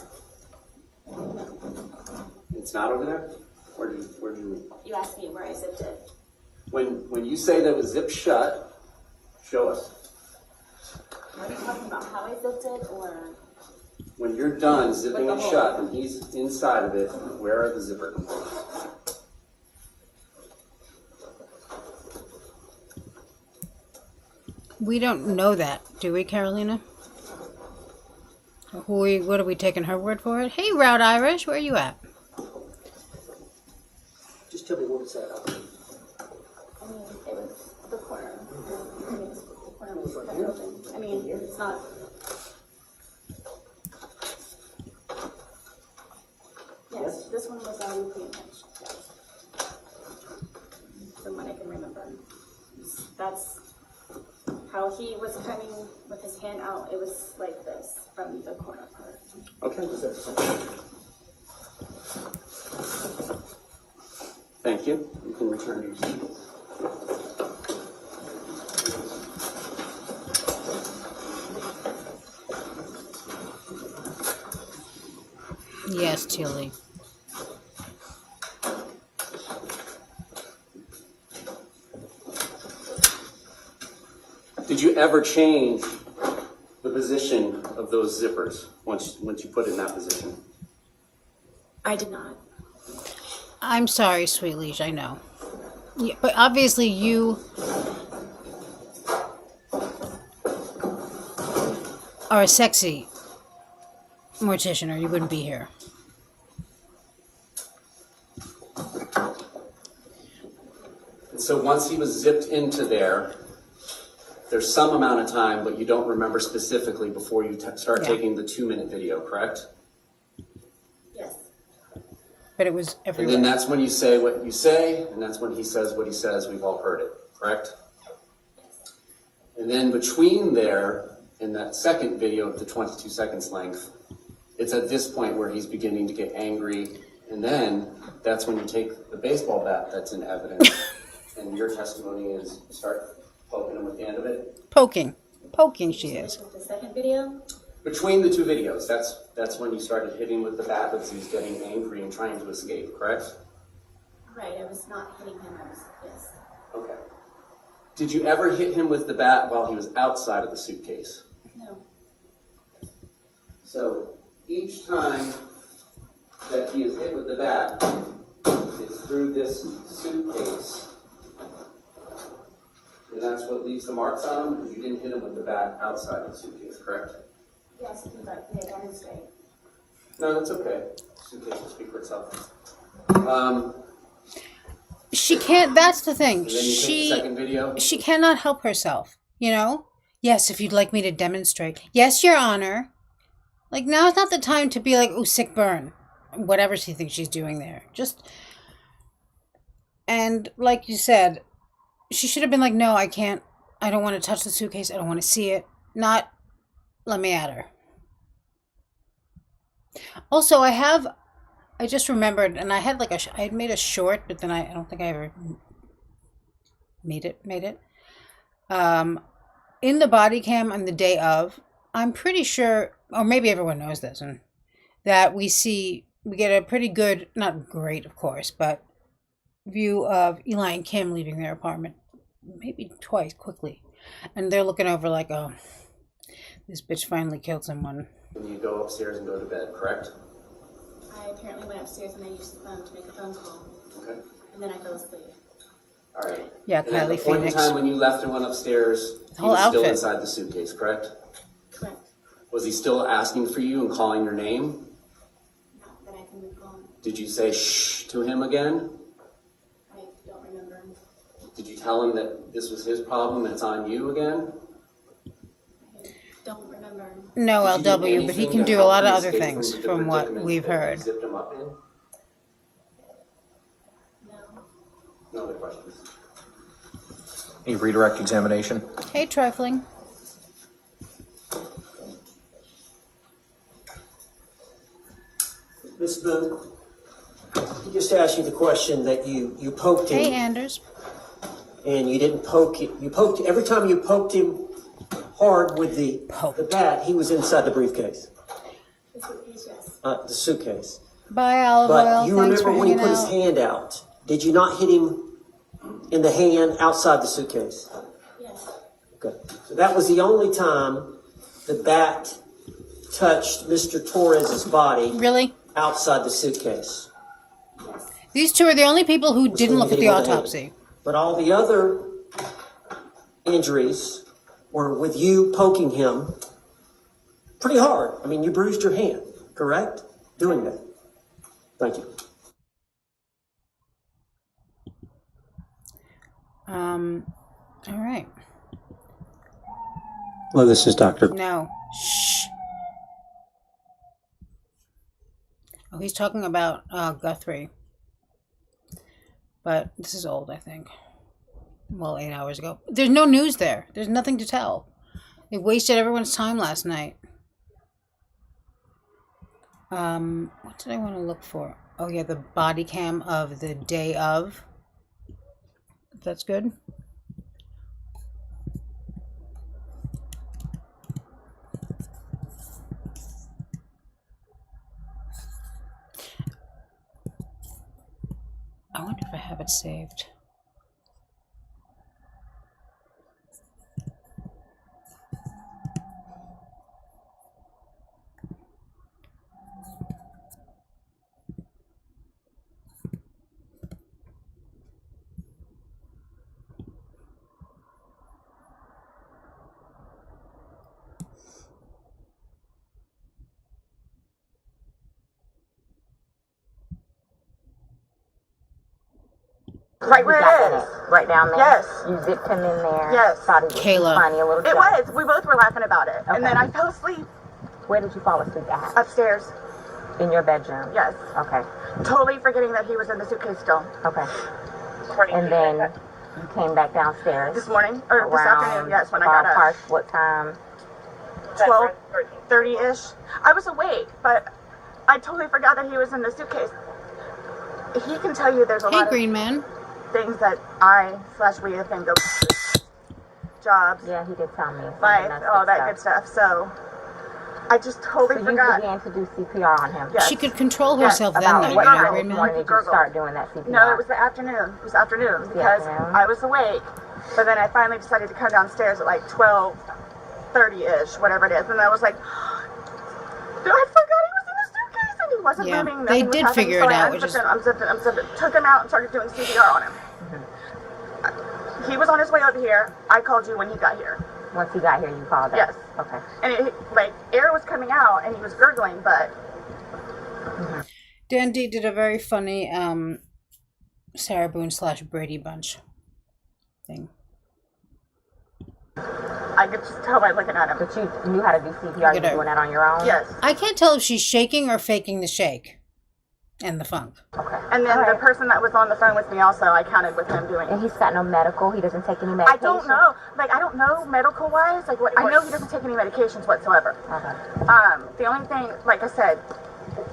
It's not over there? Where do you? You asked me where I zipped it. When you say that it was zipped shut, show us. Are you talking about how I zipped it, or? When you're done zipping With it the shut hole. and he's inside of it, where are the zipper components? We don't know that, do we, Carolina? What are we taking her word for it? Hey, Route Irish, where are you at? Just tell me what it's at. I mean, it was the corner. I mean, the corner was kind of open. I mean, it's not. Yes, this one was already pre-pinched. Yes. From what I can remember. That's how he was coming with his hand out. It was like this from the corner part. Okay. Thank you. You can return to your seat. Yes, Tilly. Did you ever change the position of those zippers once you put it in that position? I did not. I'm sorry, sweet liege, I know. Yeah, but obviously you are a sexy mortician or you wouldn't be here. And so once he was zipped into there, there's some amount of time, but you don't remember specifically before you start Yeah. taking the 2-minute video, correct? Yes. But it was And everywhere. then that's when you say what you say, and that's when he says what he says. We've all heard it, correct? And then between there and that second video of the 22 seconds length, it's at this point where he's beginning to get angry. And then that's when you take the baseball bat that's in evidence, and your testimony is you start poking him with the end of it. Poking she is. With the second video, Between the two videos, that's when you started hitting with the bat because he was getting angry and trying to escape, correct? right, I was not hitting him. Yes. Okay. Did you ever hit him with the bat while he was outside of the suitcase? No. So each time that he is hit with the bat, it's through this suitcase. And that's what leaves the marks on him because you didn't hit him with the bat outside of the suitcase, correct? Yes, but they demonstrate. No, that's okay. Suitcase will speak for itself. She can't, that's the thing. And then you take the second video. She cannot help herself, you know? Yes, if you'd like me to demonstrate. Yes, Your Honor. Like, now is not the time to be like, oh, sick burn. Whatever she thinks she's doing there. Just, and like you said, she should have been like, no, I can't. I don't want to touch the suitcase. I don't want to see it. Not, Let me add her. Also, I just remembered, and I had like I had made a short, but then I don't think I ever made it. In the body cam on the day of, I'm pretty sure, or maybe everyone knows this, and that we get a pretty good, not great, of course, but view of Eli and Kim leaving their apartment, maybe twice, quickly, and they're looking over like, oh, this bitch finally killed someone. When you go upstairs and go to bed, correct? I apparently went upstairs and I used the phone to make a phone call, Okay. and then I fell asleep. All right. Yeah, And at the Kylie point in Phoenix. time when you left and went upstairs, he Whole was still outfit. inside the suitcase, correct? Correct. Was he still asking for you and calling your name? Not that I can recall. Did you say shh to him again? I don't remember. Did you tell him that this was his problem and it's on you again? I don't remember. No Did you do LW, but he anything can to do a help lot of him other escape things the from what predicament we've that you heard. zipped him up in? No. No other questions. A redirect examination. Hey, trifling. Ms. Boone, he just asked you the question that you poked him. Hey, Anders. And you didn't poke him. You poked every time you poked him hard with the bat. He was inside the briefcase, The suitcase, yes. the suitcase. Bye, Olive But Oil. you Thanks remember for when he hanging put his out. hand out? Did you not hit him in the hand outside the suitcase? Yes. Okay. So that was the only time the bat touched Mr. Torres's body Really? outside the suitcase. Yes. These two are the only people who didn't look at the Hitting with hand. autopsy. But all the other injuries were with you poking him pretty hard. I mean, you bruised your hand, correct? Doing that. Thank you. All right. Well, this is Dr. No. Shh. Oh, he's talking about Guthrie. But this is old, I think. Well, 8 hours ago. There's no news there. There's nothing to tell. They wasted everyone's time last night. What did I want to look for? Oh, yeah, the body cam of the day of. That's good. I wonder if I have it saved. Right where it is. Right down there? Yes. You zipped him in there? Yes. Thought it was Kayla. funny, a little It joke. was. We both were laughing about it. Okay. And then I fell asleep Where did you fall asleep at? upstairs. In your bedroom? Yes. Okay. Totally forgetting that he was in the suitcase still. Okay. And then you came back downstairs? This morning, or this around afternoon, yes, when I got ballpark, up. what time? 12:30-ish. I was awake, but I totally forgot that he was in the suitcase. He can tell you there's a Hey, lot Green Man. of things that we have been go jobs, Yeah, he did tell me. life, all that good stuff. So I just totally So you forgot. began to do CPR on him? Yes. She could control Yes, herself then, About though, what you know, time Green this Man? morning did you Gurgle. start doing that CPR? No, it was the afternoon. It was afternoon because afternoon. I was awake, but then I finally decided to come downstairs at like 12:30-ish, whatever it is, and I was like, I forgot he was in the suitcase and he wasn't Yeah, moving. they nothing was did happening, figure so it I out, which is- unzipped it, took him out and started doing CPR on him. He was on his way over here. I called you when he got here. Once he got here, you called us? Yes. Okay. And like air was coming out and he was gurgling, but Dan D did a very funny Sarah Boone / Brady Bunch thing. I could just tell by looking at him. But you knew how to do CPR? Look You at her. doing that on your own? Yes. I can't tell if she's shaking or faking the shake. and the funk. Okay. And then All the right. person that was on the phone with me also, I counted with him doing And it. he's got no medical. He doesn't take any medication. I don't know. Like, I don't know medical wise. Like, what I know, he doesn't take any medications whatsoever. Okay. The only thing, like I said,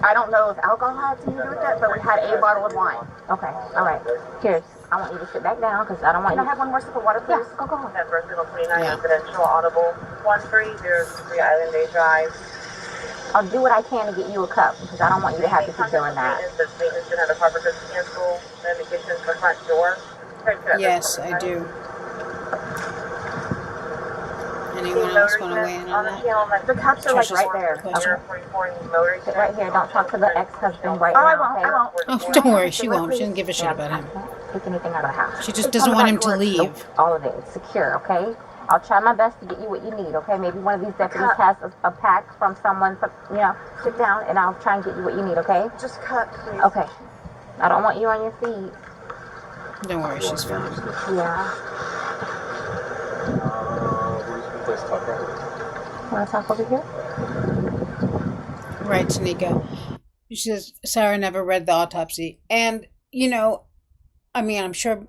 I don't know if alcohol had anything to do with it, but we had a bottle of wine. Okay. All right. Here, I want you to sit back down because I don't want Can I you. have one more sip of water, please? Yeah, go ahead. At Versatile 29 Yeah. Residential Audible 1303 Island Bay Drive. I'll do what I can to get you a cup because I don't want you to have to keep doing that. Maintenance should have the proper to cancel the indications for front door. Yes, I do. Anyone else want to weigh in on that? The cups are like Trisha's right there. question. Sit right here. Don't talk to the ex-husband right Oh, I now, won't. okay? I won't. Oh, don't worry, she won't. She doesn't give a shit Yeah, about I him. can't take anything out of the house. She just doesn't want him to leave. Nope, all of it. It's secure, okay? I'll try my best to get you what you need, okay? Maybe one of these deputies has a pack from someone, you know, sit down and I'll try and get you what you need, okay? Just cut, please. Okay. I don't want you on your feet. Don't worry, she's fine. Yeah. Want to talk over here? Right, Tanika. She says Sarah never read the autopsy. And, you know, I mean, I'm sure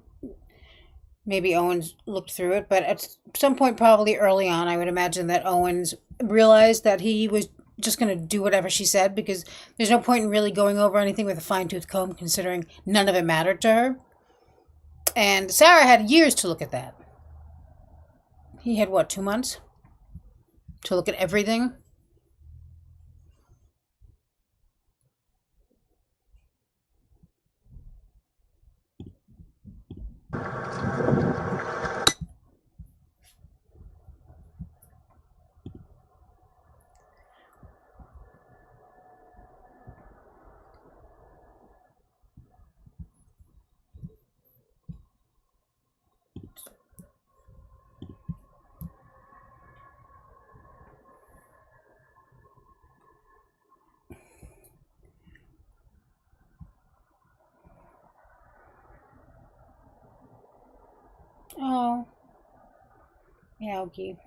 maybe Owens looked through it, but at some point, probably early on, I would imagine that Owens realized that he was just going to do whatever she said because there's no point in really going over anything with a fine-tooth comb considering none of it mattered to her. And Sarah had years to look at that. He had, what, 2 months? To look at everything? Oh. Meowgy.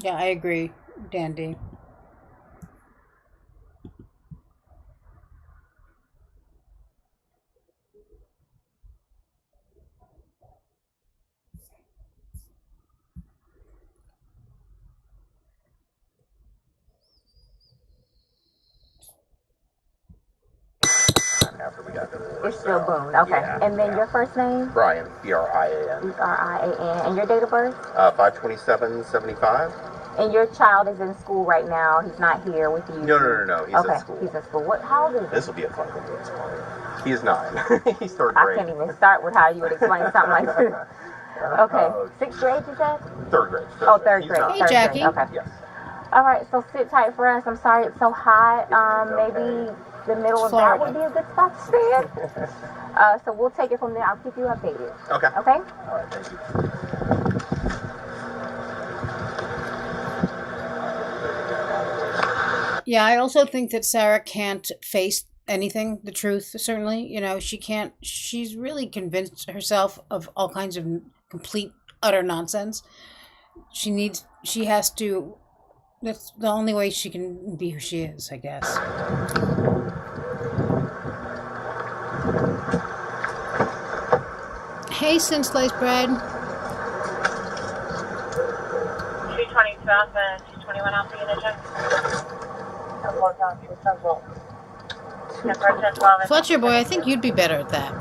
Yeah, I agree, Dandy. After we got divorced. It's still so, Boone. Okay. yeah, And then yeah. your first name? Brian, B-R-I-A-N. B-R-I-A-N. And your date of birth? 5/27/75. And your child is in school right now. He's not here with you. No. He's okay. at school. He's in school. What? How old is he? This will be a fun one to explain. He's 9. He's third I grade. can't even start with how you would explain something like this. Okay. 6th grade, you said? Third grade. Oh, third He's grade. 9. Hey, Third Jackie. grade. Okay. Yes. All right. So sit tight for us. I'm sorry it's so hot. Maybe the middle of that would be a good spot to stand. So we'll take it from there. I'll keep you updated. Okay. Okay? All right, thank you. Yeah, I also think that Sarah can't face anything, the truth, certainly. You know, she can't, she's really convinced herself of all kinds of complete, utter nonsense. She has to, that's the only way she can be who she is, I guess. Hey, Sin Sliced Bread. 222 Alpha and 221 Alpha unit check. Fletcher boy, I think you'd be better at that.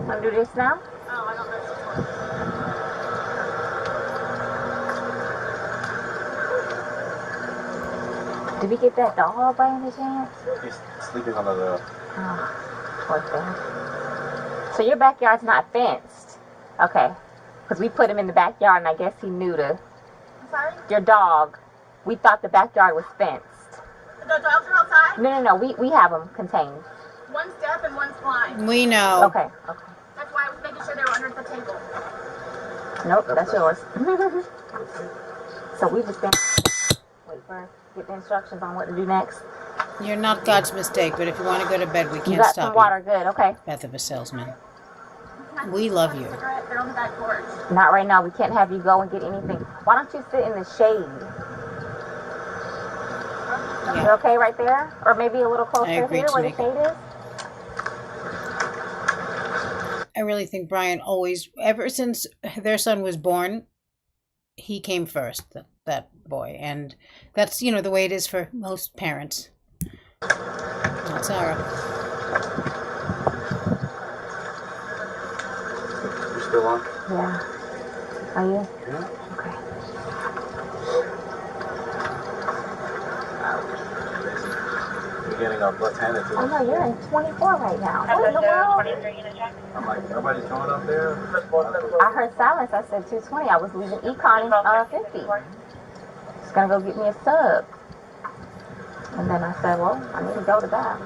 Want to do this now? Oh, I don't know. Did we get that dog by any chance? He's sleeping under the... Oh, poor thing. So your backyard's not fenced? Okay. Because we put him in the backyard and I guess he knew to... I'm sorry? Your dog, we thought the backyard was fenced. The dogs are outside? No, we have them contained. One's deaf and one's blind. We know. Okay. That's why I was making sure they were under the table. Nope, that's yours. So we just been get the instructions on what to do next. You're not God's mistake, but if you want to go to bed, we You can't got stop some water, good, okay. you. Beth of a salesman. We love you. They're on the back porch. Not right now, we can't have you go and get anything. Why don't you sit in the shade? You okay right there? Or maybe a little closer here where the shade is? I really think Brian always, ever since their son was born, he came first, that boy. And that's, you know, the way it is for most parents. Not Sarah. You still on? Yeah. Are you? Yeah. Okay. Beginning of what's handed to Oh us. no, you're in 24 right now. What in the world? I'm like, nobody's going up there. I heard silence. I said 220. I was leaving econ 50. Just gonna go get me a sub. And then I said, well, I need to go to that.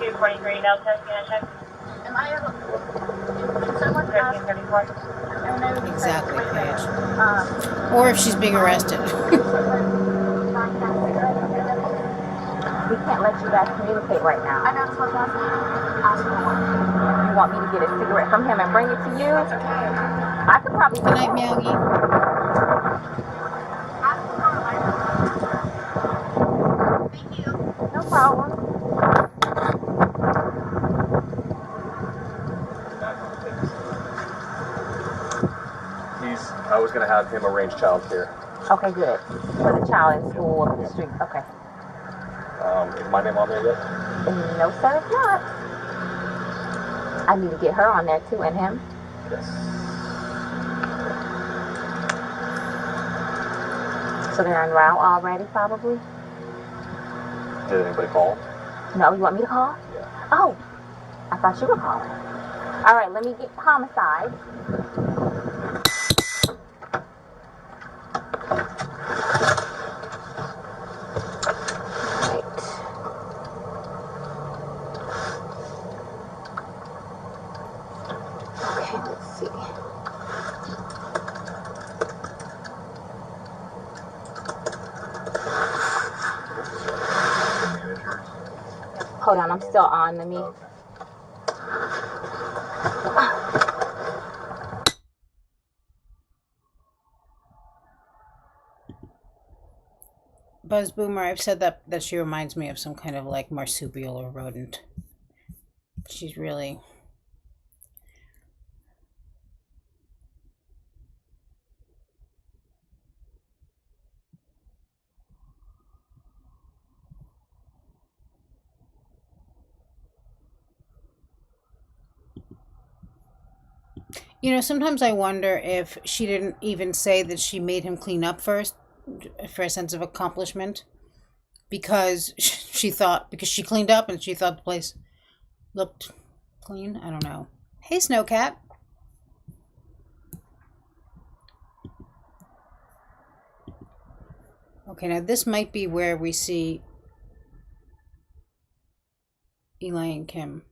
243 Delta, can I check? Am I able? Someone asked. 1334. Exactly, Paige. Or if she's being arrested. We can't let you guys communicate right now. I know it's supposed to ask for one. You want me to get a cigarette from him and bring it to you? That's okay. I could probably. Good night, Miyagi. Ask for a lighter. Thank you. No problem. I was going to have him arrange childcare. Okay, good. For the child in school up the street. Okay. Is my name on there yet? No, sir, it's not. I need to get her on there too, and him. Yes. So they're en route already, probably? Did anybody call? No, you want me to call? Yeah. Oh, I thought you were calling. All right, let me get homicide. Hold on, I'm still on. Let me. Buzz Boomer, I've said that she reminds me of some kind of like marsupial or rodent. She's really... You know, sometimes I wonder if she didn't even say that she made him clean up first for a sense of accomplishment, because she cleaned up and she thought the place looked clean. I don't know. Hey, Snowcat. Okay, now this might be where we see Eli and Kim.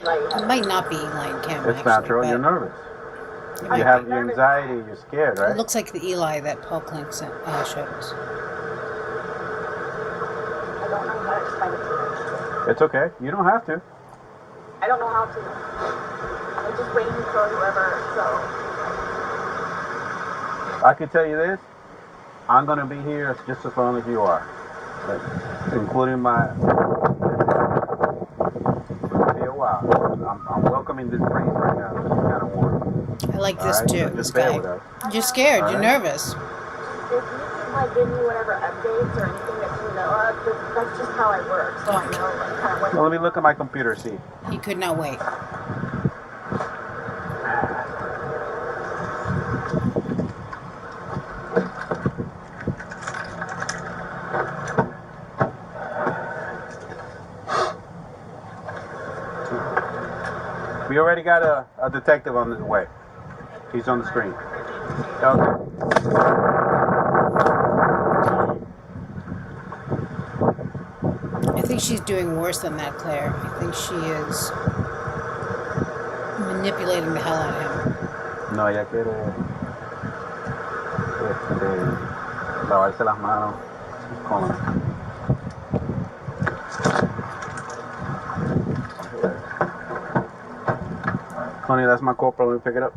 It might not be Eli and Kim. It's natural. You're nervous. You have your anxiety. You're scared, right? It looks like the Eli that Paul Klink showed us. I don't know how to explain it to you. It's okay. You don't have to. I don't know how to. I'm just waiting for whoever, so. I can tell you this. I'm going to be here just as long as you are. Like, including my... It'll be a while. I'm welcoming this breeze right now. It's kind of warm. I like this right? too. So This just bear guy. with us. You're scared. All You're right. nervous. If you can like give me whatever updates or anything that you know of, that's just how I work. So I know like kind of what. Well, let me look at my computer, see. He could not wait. We already got a detective on the way. He's on the screen. Okay. think she's doing worse than that, Claire. I think she is manipulating the hell out of him. No, ella quiere lavarse las manos con. Honey, that's my corporal. Let me pick it up.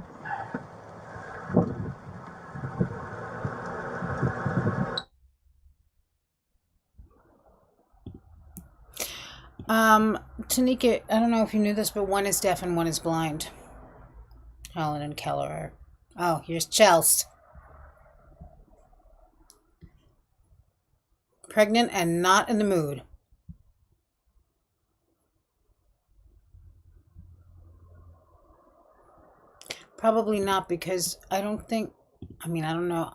Tanika, I don't know if you knew this, but one is deaf and one is blind. Helen and Keller are. Oh, here's Chelsea. Pregnant and not in the mood. Probably not, because I don't think. I mean, I don't know.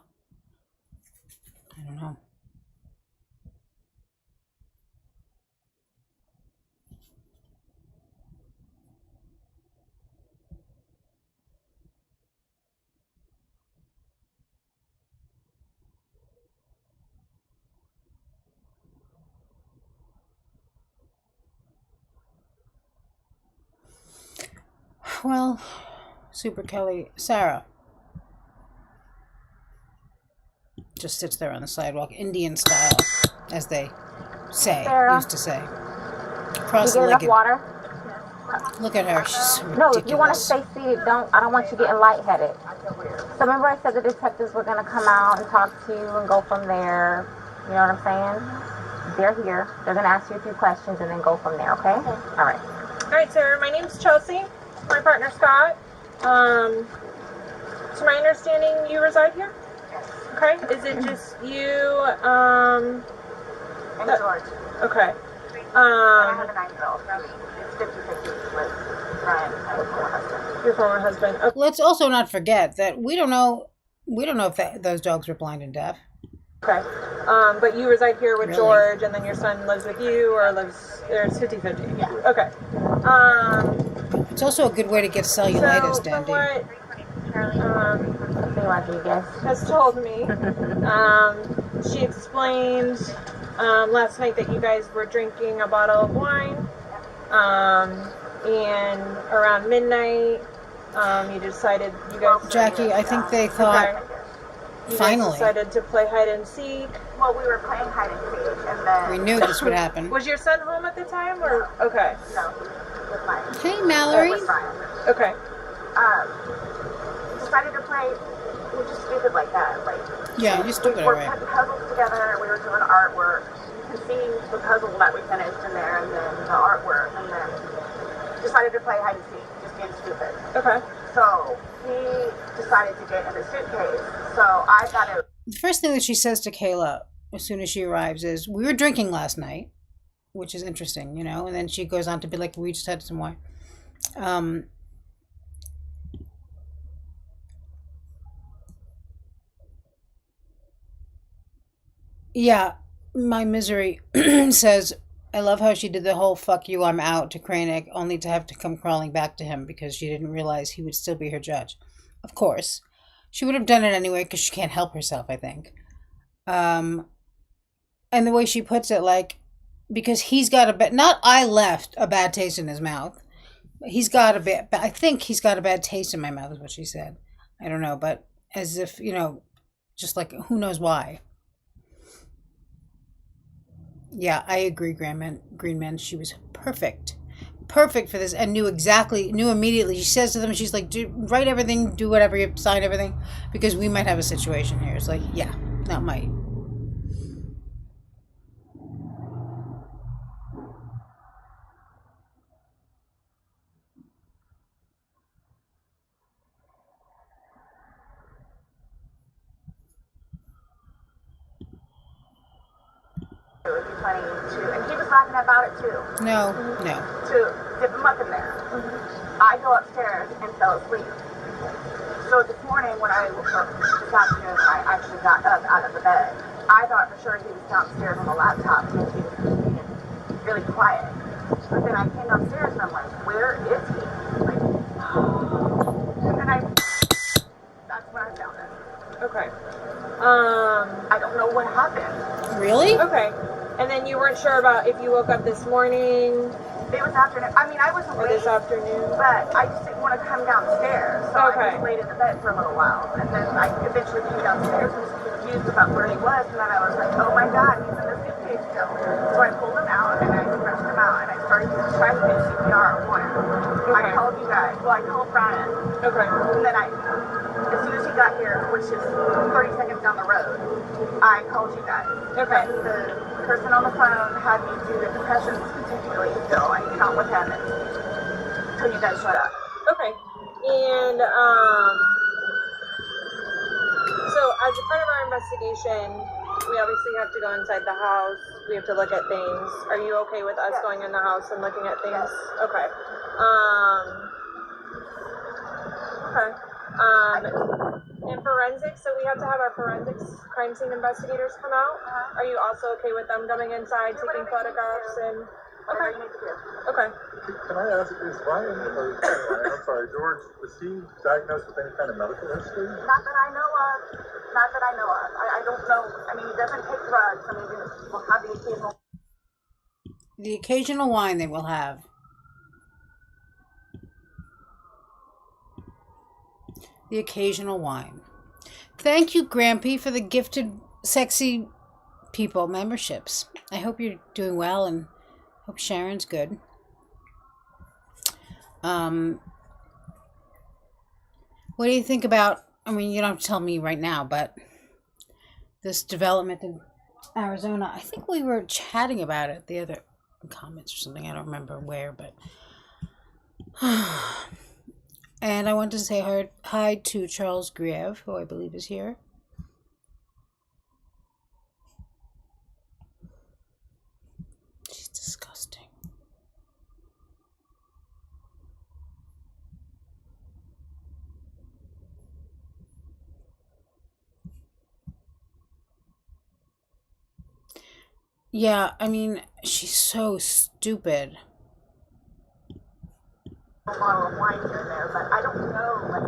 I don't know. Well, Super Kelly, Sarah just sits there on the sidewalk, Indian style, as they say, Sarah, used to say. you get enough Cross-legged. water? Look at her, she's so ridiculous. No, if you want to stay seated, I don't want you getting lightheaded. So remember I said the detectives were going to come out and talk to you and go from there. You know what I'm saying? They're here. They're going to ask you a few questions and then go from there, okay? All right. All right, Sarah. My name's Chelsea. My partner Scott. To my understanding, you reside here. Okay. Is it just you? And George. Okay. I have a 9-year-old. It's 50-50 with Brian, my former husband. Your former husband. Okay. Let's also not forget that we don't know if those dogs were blind and deaf. Okay. But you reside here with Really? George, and then your son lives with you, or lives there's 50-50. Yeah. Okay. It's also a good way to get cellulitis, So from Dandy. what Rodriguez has told me, she explained last night that you guys were drinking a bottle of wine, and around midnight, you decided you guys. Jackie, I think they thought, Okay. You finally, guys decided to play hide and seek. Well, we were playing hide and seek, and then... we knew this would happen. Was your son home at the time, or okay? No, with mine. Hey, Mallory. With Brian. Okay. Decided to play, we're just stupid like that. Like, Yeah, you're stupid, we were alright. putting puzzles together, we were doing artwork. You can see the puzzle that we finished in there, and then the artwork, and then decided to play hide and seek, just being stupid. Okay. So he decided to get in the suitcase. So I got it. The first thing that she says to Kayla as soon as she arrives is, we were drinking last night, which is interesting, you know, and then she goes on to be like, we just had some wine. Yeah, my misery says, I love how she did the whole fuck you, I'm out to Kranek, only to have to come crawling back to him because she didn't realize he would still be her judge. Of course. She would have done it anyway because she can't help herself, I think. And the way she puts it, like, because he's got a bad, not I left a bad taste in his mouth. He's got a bit, I think he's got a bad taste in my mouth is what she said. I don't know, but as if, you know, just like, who knows why. Yeah, I agree, Greenman. She was perfect. Perfect for this and knew immediately. She says to them, she's like, write everything, do whatever, you sign everything, because we might have a situation here. It's like, yeah, not might. It would be funny to, and he was laughing about it too. No. To dip him up in there. I go upstairs and fell asleep. So this morning this afternoon, I actually got up out of the bed. I thought for sure he was downstairs on the laptop because he was being really quiet. But then I came downstairs and I'm like, where is he? Like, and then that's when I found it. Okay. I don't know what happened. Really? Okay. And then you weren't sure about if you woke up this morning It was afternoon. I mean, I was or awake, this afternoon. but I just didn't want to come downstairs. So I just laid in the bed for a little while. And then I eventually came downstairs and was confused about where he was. And then I was like, oh my God, he's in the suitcase still. So I pulled him out and I stretched him out and I started to try to do CPR on him. I called you guys. Well, I called Brian. Okay. And then as soon as he got here, which is 30 seconds down the road, I called you guys. Okay. The person on the phone had me do the compressions continually still and count with him until you guys showed up. Okay. And so as a part of our investigation, we obviously have to go inside the house. We have to look at things. Are you okay with us going in the house and looking at things? Yes. Okay. Okay. And forensics, so we have to have our forensics crime scene investigators come out. Are you also okay with them coming inside, taking photographs and Whatever you need to do. Okay. Can I ask, is Brian, or I'm sorry, George, was he diagnosed with any kind of medical history? Not that I know of. Not that I know of. I don't know. I mean, he doesn't take drugs. I mean, we'll have the occasional. The occasional wine they will have. The occasional wine. Thank you, Grampy, for the gifted sexy people memberships. I hope you're doing well and hope Sharon's good. What do you think about, I mean, you don't have to tell me right now, but this development in Arizona, I think we were chatting about it the other comments or something. I don't remember where, but and I want to say hi to Charles Grieve, who I believe is here. She's disgusting. Yeah, I mean, she's so stupid. A bottle of wine here and there, but I don't know. That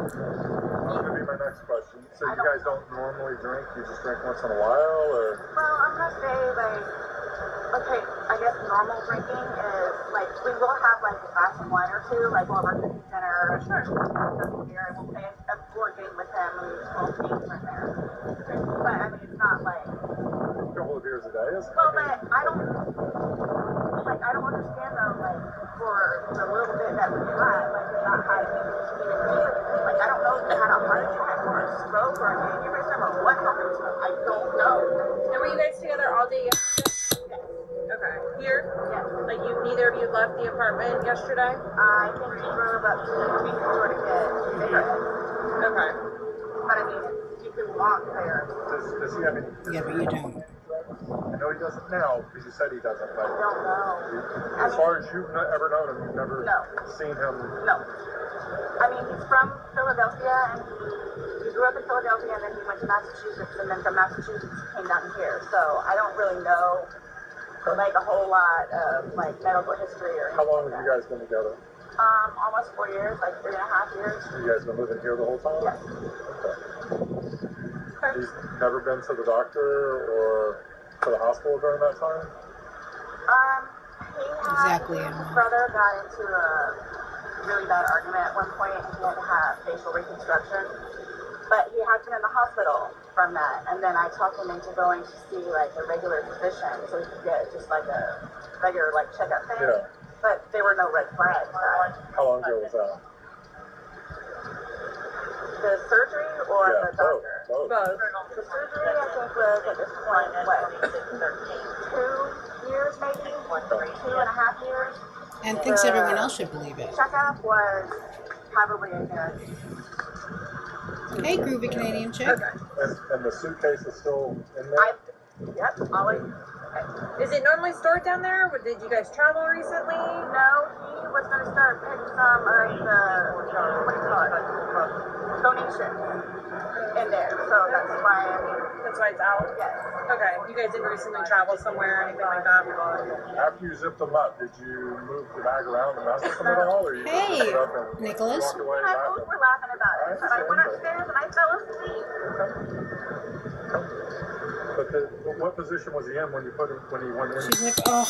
would be my next question. So you guys don't normally drink? You just drink once in a while, or? Well, I'm gonna say okay, I guess normal drinking is we will have a glass of wine or two, while we're cooking dinner. Sure. Beer, and we'll play a board game with him and small games right there. But I mean, it's not A couple of beers a day? Well, but I don't understand though, for the little bit that we had, you're not having I don't know if you had a heart attack or a stroke or an aneurysm or what happened to him. I don't know. And were you guys together all day yesterday? Yes. Okay. Here? Yes. Neither of you left the apartment yesterday? I think he drove up to the convenience store to get cigarettes. Okay. But I mean, you can walk there. Does he have any? Yeah, but you don't. I know he doesn't now because you said he doesn't, but I don't know. as far as you've ever known him, you've never seen him. No. I mean, he's from Philadelphia, and he grew up in Philadelphia, and then he went to Massachusetts, and then from Massachusetts he came down here. So I don't really know a whole lot of medical history or anything. How long have you guys been together? Almost 4 years, 3.5 years. You guys been living here the whole time? Yes. Okay. He's never been to the doctor or to the hospital during that time? His brother got into a really bad argument at one point, and he had to have facial reconstruction. But he had been in the hospital from that, and then I talked him into going to see a regular physician so he could get just a regular checkup thing. Yeah. But there were no red flags. How long ago was that? The surgery or the doctor? Both. The surgery I think was at this point 2 years maybe, 2.5 years. And thinks everyone else should believe it. Checkup was probably a year. Hey, groovy Canadian chick. Okay. And the suitcase is still in there? Yep, always. Is it normally stored down there? Or did you guys travel recently? No, he was going to start putting some of the, what do you call it, donation in there. So that's why it's out? Yes. Okay. You guys didn't recently travel somewhere or anything like that? After you zipped them up, did you move the bag around and mess with them at all? Or you Hey, just zipped it up and Nicholas. walked away I laughing? both were laughing about it, but I went upstairs and I fell asleep. But But what position was he in when you put him when he went in? She's like, oh,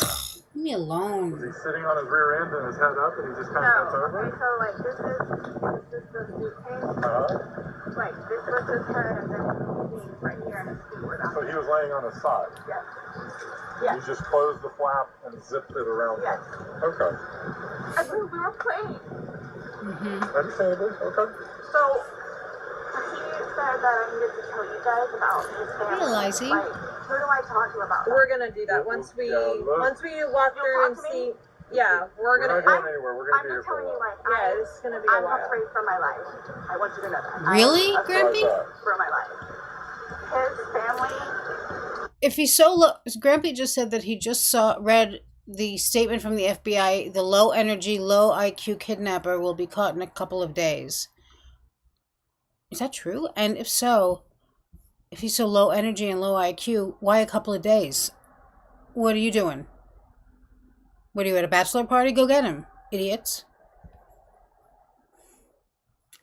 leave me alone. Was he sitting on his rear end and his head up, and he just kind of bent over? Okay, so like this is the suitcase. Like this was his head, and then he's right here, and his feet were down. So he was laying on his side. Yes. You just closed the flap and zipped it around. Yes. Okay. I mean, we were playing. Understandable. Okay. So he said that I needed to tell you guys about his family. Realizing. Like, who do I talk to about that? We're gonna do that once we walk through and see. Yeah, we're not gonna. going anywhere. We're gonna I'm be here just telling you, for a like, Yeah, this is gonna be a I'm while. afraid for my life. I want you to know that. Really, I'm afraid Grampy? for my life. His family. If he's so low, Grampy just said that he just read the statement from the FBI. The low energy, low IQ kidnapper will be caught in a couple of days. Is that true? And if so, if he's so low energy and low IQ, why a couple of days? What are you doing? What are you at a bachelor party? Go get him, idiots.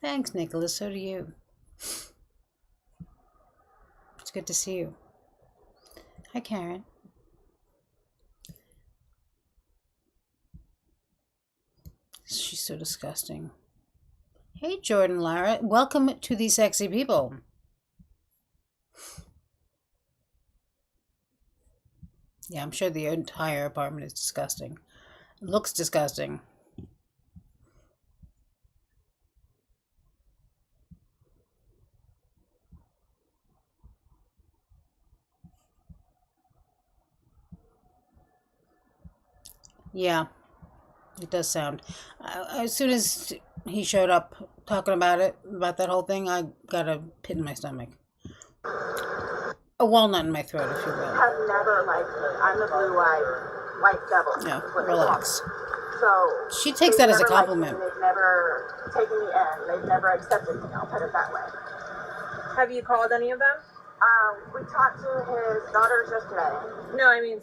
Thanks, Nicholas. So do you. It's good to see you. Hi, Karen. She's so disgusting. Hey, Jordan, Lara. Welcome to the sexy people. Yeah, I'm sure the entire apartment is disgusting. It looks disgusting. Yeah, it does sound. As soon as he showed up talking about it, about that whole thing, I got a pit in my stomach. A walnut in my throat, if you will. Have never liked me. I'm the blue-eyed white devil. Yeah, relax. So She takes that as a they've never liked compliment. me. They've never taken me in. They've never accepted me. I'll put it that way. Have you called any of them? We talked to his daughters yesterday. No, I mean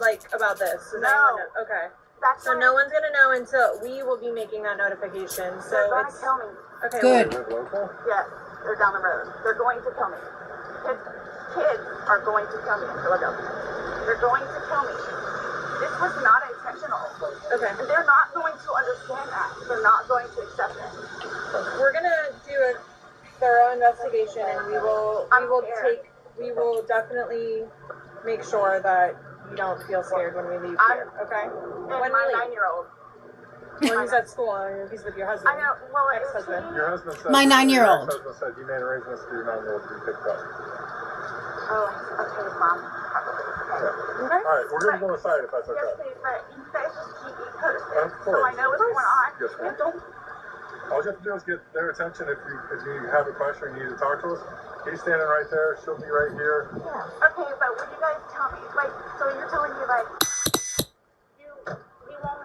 like about this. Does No. anyone know? Okay. That's So why no one's gonna know until we will be making that notification. So they're going it's to kill me. okay. Good. Yes, they're down the road. They're going to kill me. His kids are going to kill me in Philadelphia. They're going to kill me. This was not intentional. Okay. And they're not going to understand that. They're not going to accept it. We're gonna do a thorough investigation, and we will definitely make sure that you don't feel scared when we leave here. Okay. And When my we leave. 9-year-old. When he's at school, he's with your husband. I know. Well, Ex-husband. Your husband said. My 9-year-old. Your husband said you made arrangements for your 9-year-old to be picked up. Oh, okay, Mom. Okay. Okay. All right, we're gonna go inside if that's Yes, okay. please, but you guys just keep me posted. Of So I know what's going on. Yes, ma'am. All you have to do is get their attention if you have a question or you need to talk to us. He's standing right there. She'll be right here. Yeah. Okay, but would you guys tell me, like, so you're telling me, like, you won't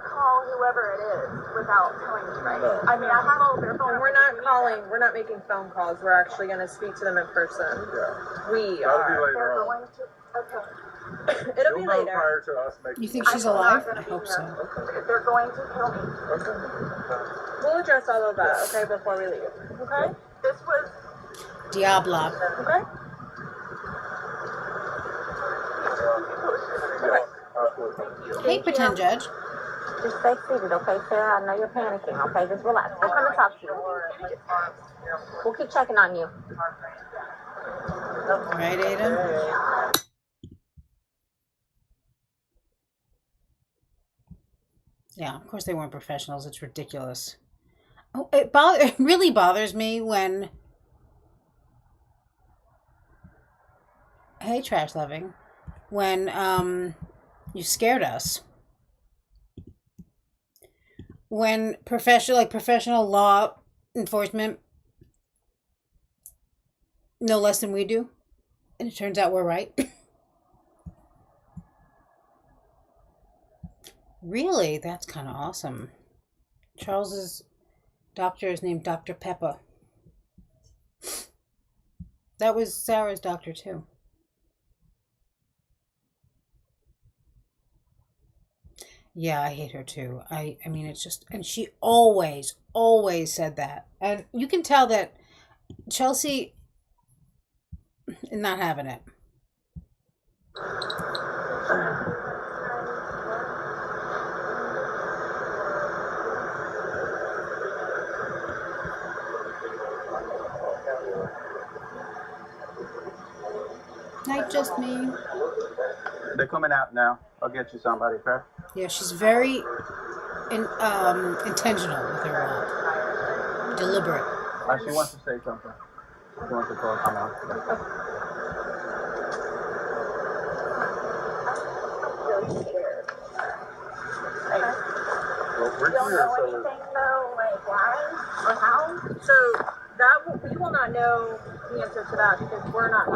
call whoever it is without telling me, right? No. I mean, I have all their phone And we're not calling. We're not making phone calls. We're actually going to speak to them in person. Yeah. We That'll be are. later They're on. going to. Okay. It'll You'll be know later. prior to us making. You think the she's call. alive? I'm I not gonna hope be so. here. They're going to kill me. Okay. We'll address all of that, okay, before we leave. Okay? This was. Diabla. Okay? Yeah, absolutely. Hey, pretend judge. Just stay seated, okay, Sarah? I know you're panicking, okay? Just relax. We'll come and talk to you. We'll keep checking on you. Right, Ada? Yeah, of course they weren't professionals. It's ridiculous. Oh, it really bothers me when... Hey, Trash Loving. When, you scared us. When professional law enforcement know less than we do, and it turns out we're right. Really? That's kind of awesome. Charles's doctor is named Dr. Pepper. That was Sarah's doctor, too. Yeah, I hate her, too. I mean, it's just... And she always said that. And you can tell that Chelsea is not having it. Night, just me. They're coming out now. I'll get you somebody, okay? Yeah, she's very intentional with her walk. Deliberate. She wants to say something. She wants to talk. Come on. Really scared. Like, Well, we're don't clear, know so anything though, like why or how. So we will not know the answer to that because we're not.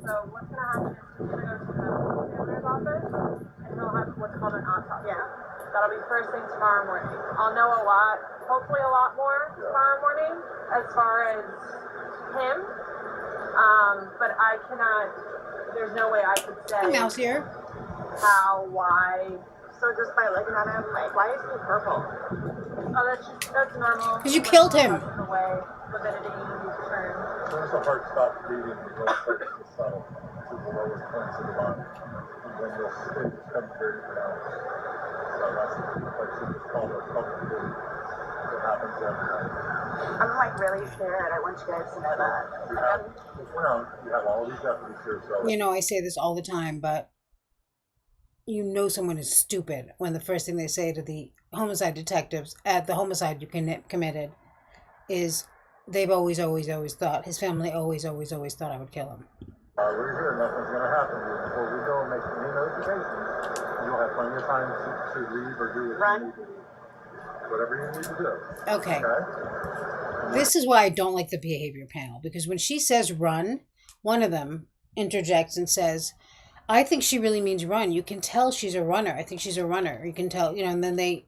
So what's going to happen is he's going to go to the medical examiner's office and he'll have what's called an autopsy. Yeah. That'll be first thing tomorrow morning. I'll know a lot, hopefully a lot more tomorrow morning as far as him. But I cannot, there's no way I could say Mouse here. how, why. So just by looking at him, like why is he purple? Oh, that's normal. Because you killed him. The way lividity turns. once the heart stops beating, the blood starts to settle to the lowest points of the body. And then you'll see it becomes very pronounced. So that's like it's called a couple of that happens every night. I'm like really scared. I want you guys to know that. You have, look around, you have all these deputies here, so You know, I say this all the time, but you know someone is stupid when the first thing they say to the homicide detectives at the homicide you committed is they've always thought, his family always thought I would kill him. we're here, nothing's going to happen to you. Before we go and make any notifications, you'll have plenty of time to leave or do what you need to do. Whatever you need to do. Okay. This is why I don't like the behavior panel, because when she says run, one of them interjects and says, I think she really means run. You can tell she's a runner. I think she's a runner. You can tell, and then they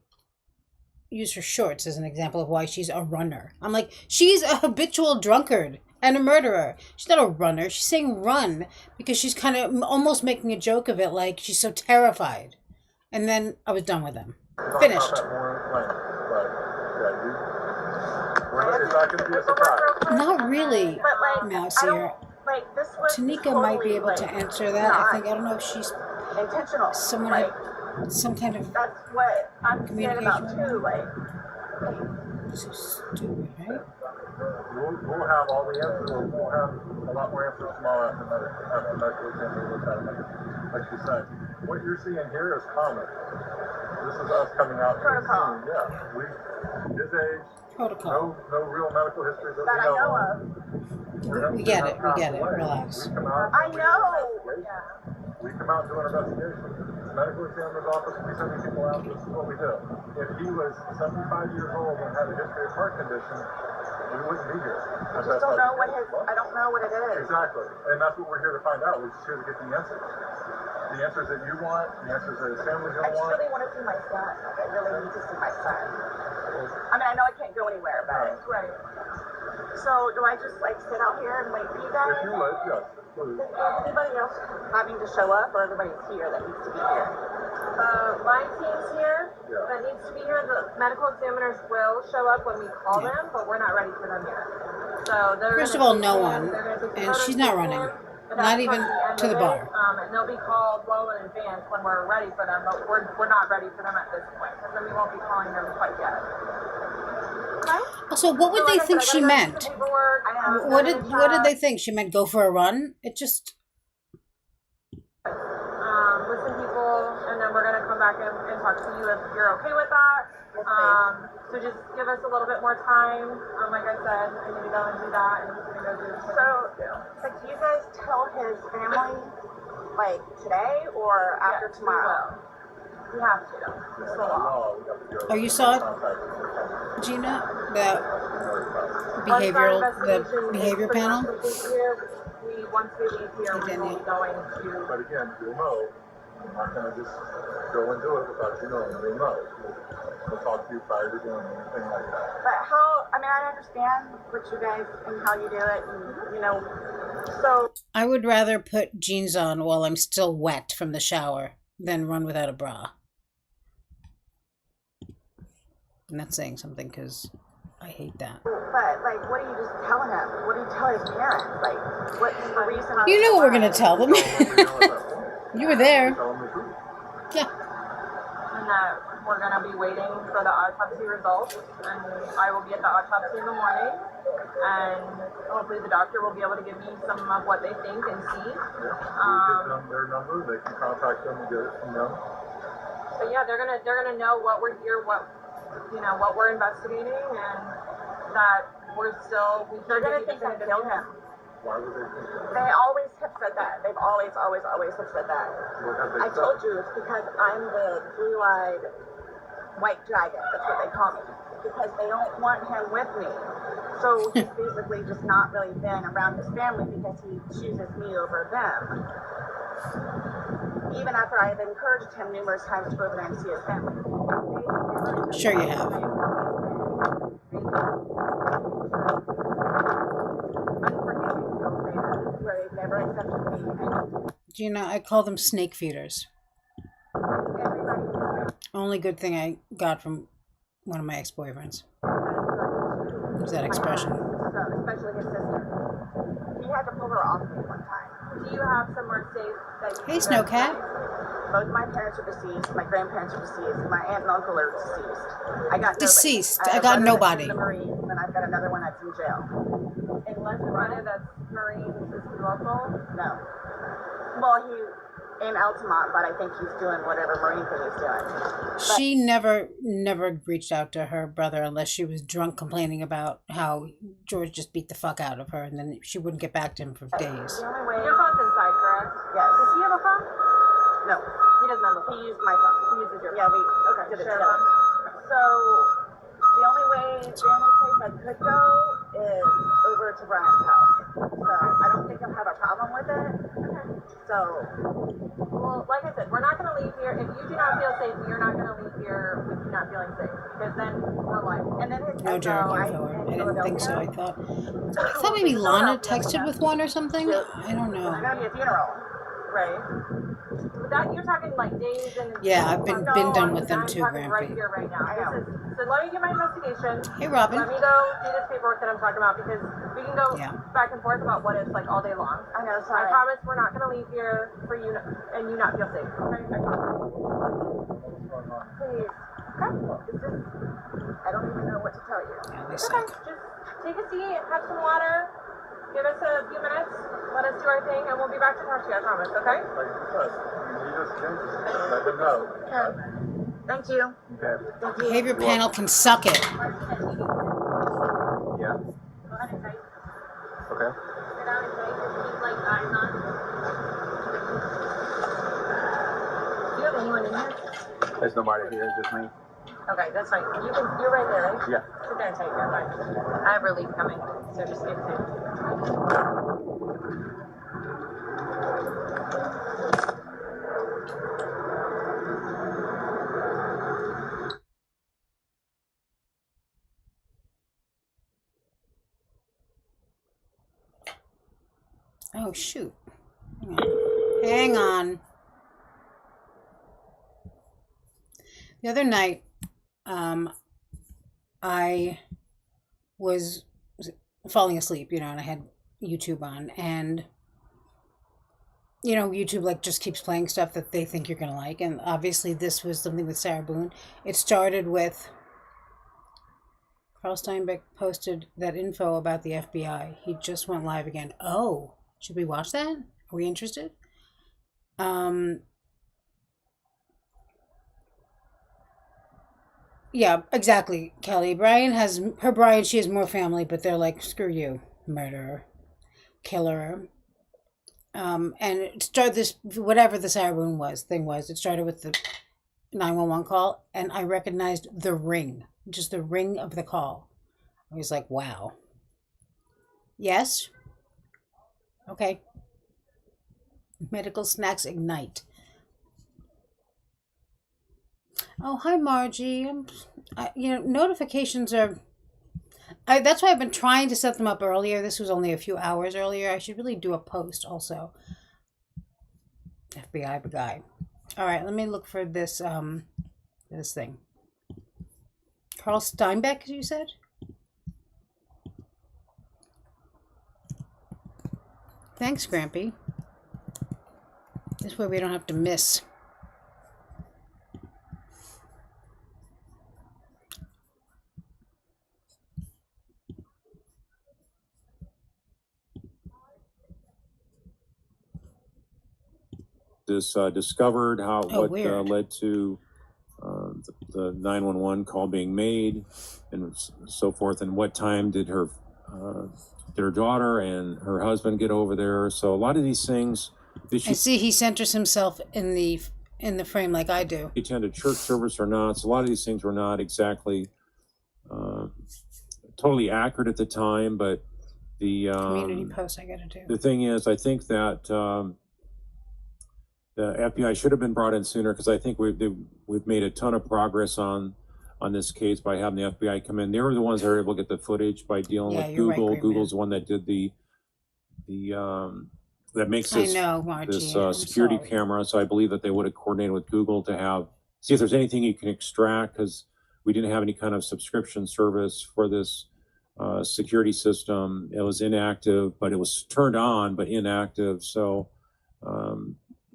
use her shorts as an example of why she's a runner. I'm like, she's a habitual drunkard and a murderer. She's not a runner. She's saying run because she's kind of almost making a joke of it, like she's so terrified. And then I was done with them. Finished. It's not going to be a surprise. Not really, But like, Mousier. like this was Tanika totally, might be able like, to answer that. I don't know if she's intentional. someone like, had some kind of that's what I'm scared about communication. too. Like, So stupid, right? We'll have all the answers. We'll have a lot more answers tomorrow after medical exam. Like you said, what you're seeing here is common. This is us coming out. Protocol. Yeah, his age. Protocol. No real medical history that that I know of. We get it. Relax. I know. We come out and do an investigation. Medical examiner's office, we send people out, this is what we do. If he was 75 years old and had a history of heart condition, we wouldn't be here. I just don't know what I don't know what it is. Exactly. And that's what we're here to find out. We're just here to get the answers. The answers that you want, the answers that his family's I going to just want. really want to see my son. I really need to see my son. I mean, I know I can't go anywhere, but Right. so do I just like sit out here and wait for you guys? If you would, yes. Please. Is anybody else having to show up, or everybody's here that needs to be here? My team's here that needs to be here. The medical examiners will show up when we call them, but we're not ready for them yet. So they're First of all, no one, and she's not running, not even to the bar. And they'll be called well in advance when we're ready for them, but we're not ready for them at this point, because then we won't be calling them quite yet. Also, what would they think she meant? What did they think she meant? Go for a run? It just. Listen, people, and then we're gonna come back and talk to you if you're okay with that. So just give us a little bit more time. Like I said, I need to go and do that, and he's gonna go do. So do you guys tell his family like today or after tomorrow? We have to. It's the law. Oh, you saw it, Gina? The behavior panel? Once we leave here, we will be going to. But again, you'll know. I'm not going to just go and do it without you knowing. You'll know. We'll talk to you prior to doing anything like that. But I understand what you guys and how you do it, and so. I would rather put jeans on while I'm still wet from the shower than run without a bra. I'm not saying something because I hate that. But, like, what are you just telling him? What do you tell his parents? Like, what's the reason? You know what we're going to tell them. You were there. Tell them the truth. Yeah. And that we're going to be waiting for the autopsy results, and I will be at the autopsy in the morning, and hopefully the doctor will be able to give me some of what they think and see. We'll give them their number. They can contact them and get it from them. But yeah, they're gonna know what we're here, what we're investigating, and that They're gonna think I killed him. Why would they think that? They always have said that. They've always have said that. What have they I said? told you it's because I'm the blue-eyed white dragon. That's what they call me. Because they don't want him with me. So he's basically just not really been around his family because he chooses me over them. Even after I have encouraged him numerous times to go over there and see his family. Sure you have. Where they've never accepted me. Do you know, I call them snake feeders. Only good thing I got from one of my ex-boyfriends was that expression. So, especially his sister. He had to pull her off me one time. Do you have somewhere safe that you Hey, Snowcat. Both my parents are deceased. My grandparents are deceased. My aunt and uncle are deceased. I got nobody. Deceased. I I have got one that's nobody. in the Marines, and I've got another one that's in jail. unless the brother that's Marines is local? No. Well, he in Altamont, but I think he's doing whatever Marine thing he's doing. She never reached out to her brother unless she was drunk complaining about how George just beat the fuck out of her, and then she wouldn't get back to him for days. The only way. Your phone's inside, correct? Yes. Does he have a phone? No. He doesn't have a phone. He used my phone. He uses your phone. Yeah, we Okay, did it share together. phone. So the only place I could go is over to Brian's house. So I don't think he'll have a problem with it. Okay. So, well, like I said, we're not going to leave here. If you do not feel safe, you're not going to leave here with you not feeling safe. Because then we're like, and then his No joke, I didn't think so. I thought maybe Lana texted with one or something. I don't There's know. gonna be a funeral. right. That you're talking like days and Yeah, I've been done with them I'm too, talking right Grampy. here, right now. I know. So let me get my investigation. Hey, Robin. Let me go do this paperwork that I'm talking about because we can go Yeah. back and forth about what it's like all day long. I know, I sorry. promise we're not going to leave here for you and you not feel safe. Okay? I promise. Please. It's just, I don't even know what to tell you. Yeah, they Okay, suck. just take a seat, have some water, give us a few minutes, let us do our thing, and we'll be back to talk to you, I promise, okay? Like you said, he just came to let them know. Okay. Thank you. Okay. Thank you. Behavior panel can suck it. Yeah. Go ahead and type. Okay. Sit down and type. Just keep like eyes on. Do you have anyone in here? There's nobody here, just me. Okay, that's fine. You're right there, right? Yeah. Sit there and type. You're fine. I have relief coming, so just give it to Oh shoot. Hang on. The other night, I was falling asleep, and I had YouTube on, and YouTube like just keeps playing stuff that they think you're gonna like, and obviously this was something with Sarah Boone. It started with Carl Steinbeck posted that info about the FBI. He just went live again. Oh, should we watch that? Are we interested? Yeah, exactly, Kelly. Brian, she has more family, but they're like, screw you, murderer, killer. And it started this, whatever the Sarah Boone thing was, it started with the 911 call, and I recognized the ring, just the ring of the call. I was like, wow. Yes? Okay. Medical snacks ignite. Oh, hi, Margie. Notifications are... that's why I've been trying to set them up earlier. This was only a few hours earlier. I should really do a post also. FBI guy. All right, let me look for this this thing. Carl Steinbeck, you said? Thanks, Grampy. This way we don't have to miss. This discovered what weird. led to the 911 call being made and so forth, and what time did her daughter and her husband get over there. So a lot of these things I see he centers himself in the frame like I do. He attended church service or not. So a lot of these things were not exactly totally accurate at the time, but the Community post I gotta do. the thing is, I think that the FBI should have been brought in sooner, because I think we've made a ton of progress on this case by having the FBI come in. They were the ones that were able to get the footage by dealing with Google. Right, Google's the one that did the that makes this security camera. So I believe that they would have coordinated with Google to see if there's anything you can extract, because we didn't have any kind of subscription service for this security system. It was inactive, but it was turned on, but inactive. So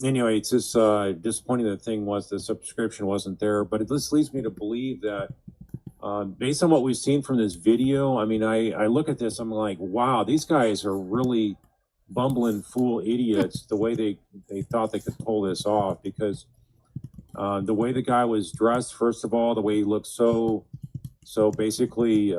anyway, it's just disappointing. The thing was the subscription wasn't there, but this leads me to believe that based on what we've seen from this video, I mean, I look at this, I'm like, wow, these guys are really bumbling fool idiots the way they thought they could pull this off, because the way the guy was dressed, first of all, the way he looked so basically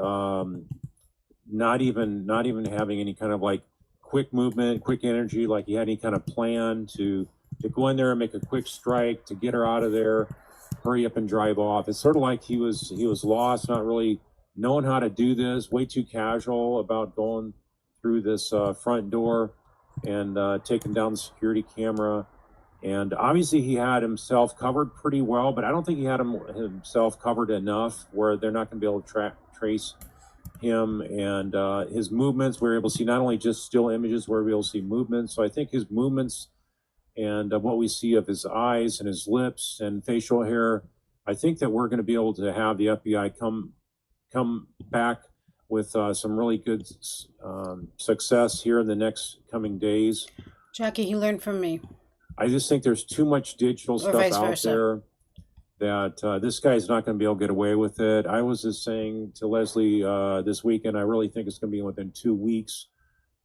not even having any kind of like quick movement, quick energy, like he had any kind of plan to go in there and make a quick strike to get her out of there, hurry up and drive off. It's sort of like he was lost, not really knowing how to do this, way too casual about going through this front door and taking down the security camera. And obviously he had himself covered pretty well, but I don't think he had himself covered enough where they're not going to be able to trace him. And his movements, we're able to see not only just still images, we're able to see movements. So I think his movements and what we see of his eyes and his lips and facial hair, I think that we're going to be able to have the FBI come back with some really good success here in the next coming days. Jackie, he learned from me. I just think there's too much digital stuff out there that this guy's not going to be able to get away with it. I was just saying to Leslie this weekend, I really think it's going to be within 2 weeks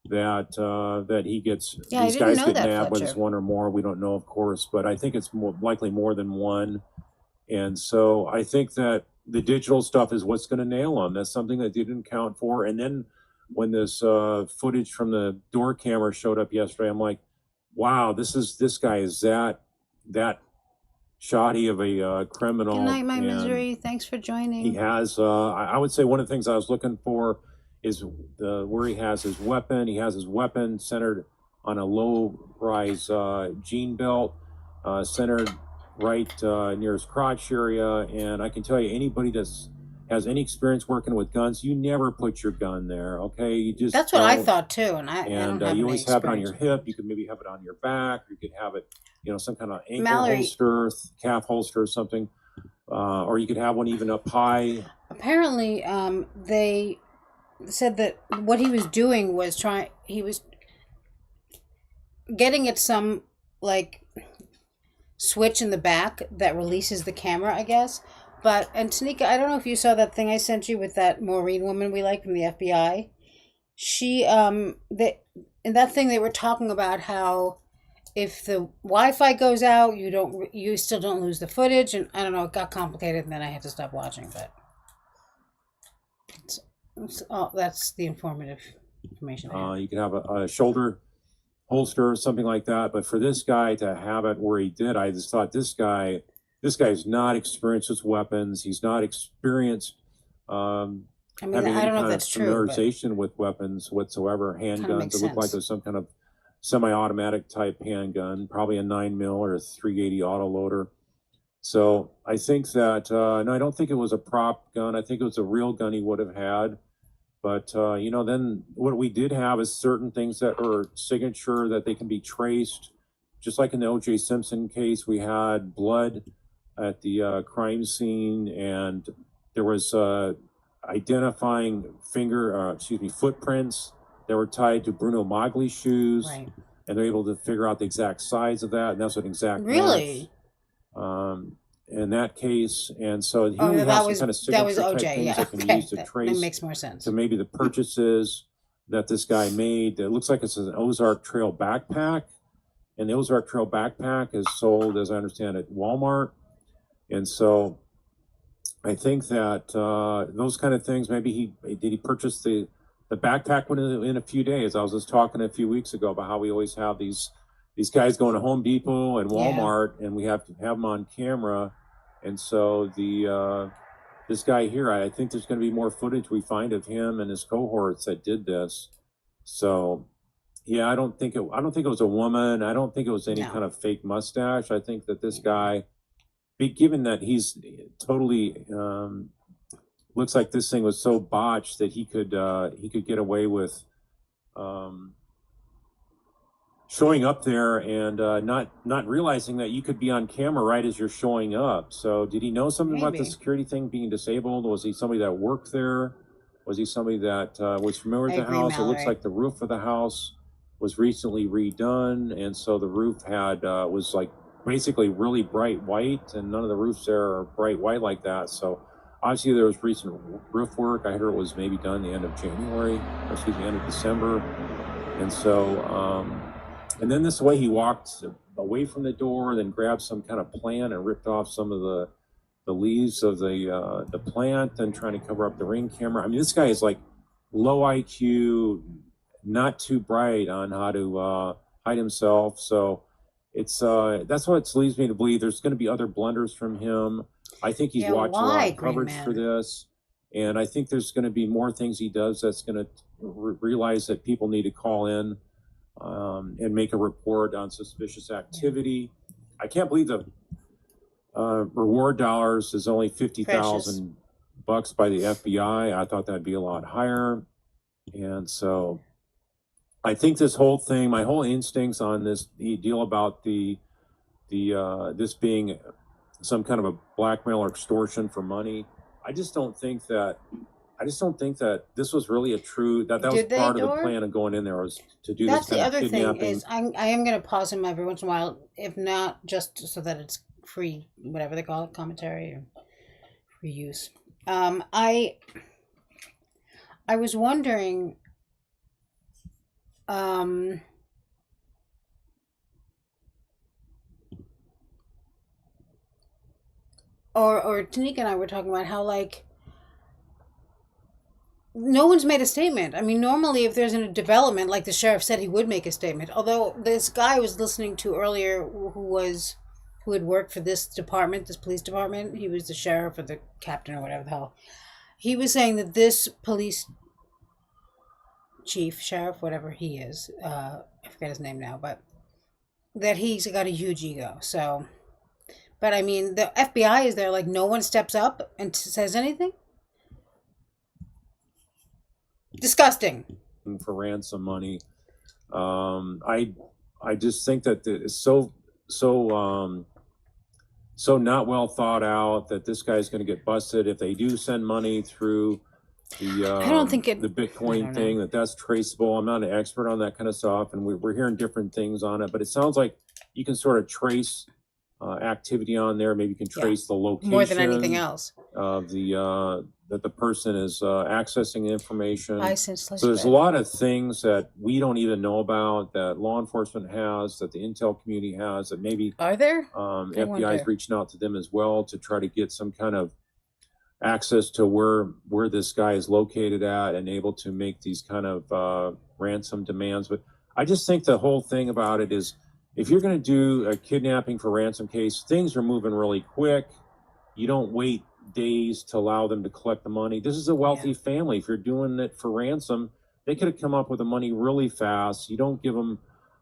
that he gets, these guys get nabbed, whether it's one or more, we don't know, of course, but I think it's likely more than one. And so I think that the digital stuff is what's going to nail them. That's something that they didn't account for. And then when this footage from the door camera showed up yesterday, I'm like, wow, this guy is that shoddy of a criminal. Good night, my misery. Thanks for joining. He has, I would say one of the things I was looking for is where he has his weapon. He has his weapon centered on a low-rise jean belt, centered right near his crotch area. And I can tell you, anybody has any experience working with guns, you never put your gun there, okay? You just That's what I thought too, and I don't have you any always have it on your experience. hip. You could maybe have it on your back. You could have it, some kind of ankle holster, calf holster, or something, or you could have one even up high. Apparently, they said that what he was doing was he was getting at some like switch in the back that releases the camera, I guess. But, and Tanika, I don't know if you saw that thing I sent you with that Maureen woman we like from the FBI. She, in that thing they were talking about how if the Wi-Fi goes out, you still don't lose the footage, and I don't know, it got complicated, and then I had to stop watching. But that's the informative information. You could have a shoulder holster or something like that. But for this guy to have it where he did, I just thought this guy is not experienced with weapons. He's not experienced having any kind of familiarization with weapons whatsoever. Handguns. It looked like it was some kind of semi-automatic type handgun, probably a 9mm or a 380 autoloader. So I think that, no, I don't think it was a prop gun. I think it was a real gun he would have had. But, then what we did have is certain things that are signature that they can be traced. Just like in the O.J. Simpson case, we had blood at the crime scene, and there was identifying footprints that were tied to Bruno Magli's shoes. Right. and they're able to figure out the exact size of that, and that's an exact Really? match. In that case, and so he Oh, would that have some was kind of that was signature type OJ. things Yeah, that can be okay, used to that trace makes more sense. to maybe the purchases that this guy made. It looks like it's an Ozark Trail backpack, and the Ozark Trail backpack is sold, as I understand, at Walmart. And so I think that those kind of things, maybe he purchase the backpack in a few days. I was just talking a few weeks ago about how we always have these guys going to Home Depot and Walmart, and we have to have them on camera. And so this guy here, I think there's going to be more footage we find of him and his cohorts that did this. So, yeah, I don't think it was a woman. I don't think it was any kind of fake mustache. I think that this guy, given that he's totally looks like this thing was so botched that he could get away with showing up there and not realizing that you could be on camera right as you're showing up. So did he know something about the security thing being disabled? Was he somebody that worked there? Was he somebody that was familiar with the house? It looks like the roof of the house was recently redone, and so the roof had was like basically really bright white, and none of the roofs there are bright white like that. So obviously there was recent roof work. I heard it was maybe done the end of January, or excuse me, end of December. And so and then this way he walked away from the door, then grabbed some kind of plant and ripped off some of the leaves of the plant, and trying to cover up the Ring camera. I mean, this guy is like low IQ, not too bright on how to hide himself. So it's that's what leads me to believe there's going to be other blunders from him. I think he's watching a lot of coverage for this, and I think there's going to be more things he does that's going to realize that people need to call in and make a report on suspicious activity. I can't believe the reward dollars is only $50,000 by the FBI. I thought that'd be a lot higher. And so I think this whole thing, my whole instincts on this deal about this being some kind of a blackmail or extortion for money, I just don't think that this was really a true, that was part of the plan of going in there, was to do That's this kind the of other kidnapping. thing is I am going to pause him every once in a while, if not just so that it's free, whatever they call it, commentary or free use. I was wondering, or Tanika and I were talking about how, like, no one's made a statement. I mean, normally if there's a development, like the sheriff said, he would make a statement. Although this guy I was listening to earlier, who had worked for this department, this police department, he was the sheriff or the captain or whatever the hell. He was saying that this police chief, sheriff, whatever he is, I forget his name now, but that he's got a huge ego. So, but I mean, the FBI is there, like, no one steps up and says anything? Disgusting. For ransom money. I just think that it's so not well thought out that this guy's going to get busted if they do send money through the I don't think the Bitcoin thing, that's traceable. I'm not an expert on that kind of stuff, and we're hearing different things on it, but it sounds like you can sort of trace activity on there. Maybe you can trace the location more than anything else of that the person is accessing information. License, so there's a lot of things that we don't even know about, that law enforcement has, that the intel community has, that maybe are there? FBI is reaching out to them as well to try to get some kind of access to where this guy is located at, and able to make these kind of ransom demands. But I just think the whole thing about it is, if you're going to do a kidnapping for ransom case, things are moving really quick. You don't wait days to allow them to collect the money. This is a wealthy family. If you're doing it for ransom, they could have come up with the money really fast. You don't give them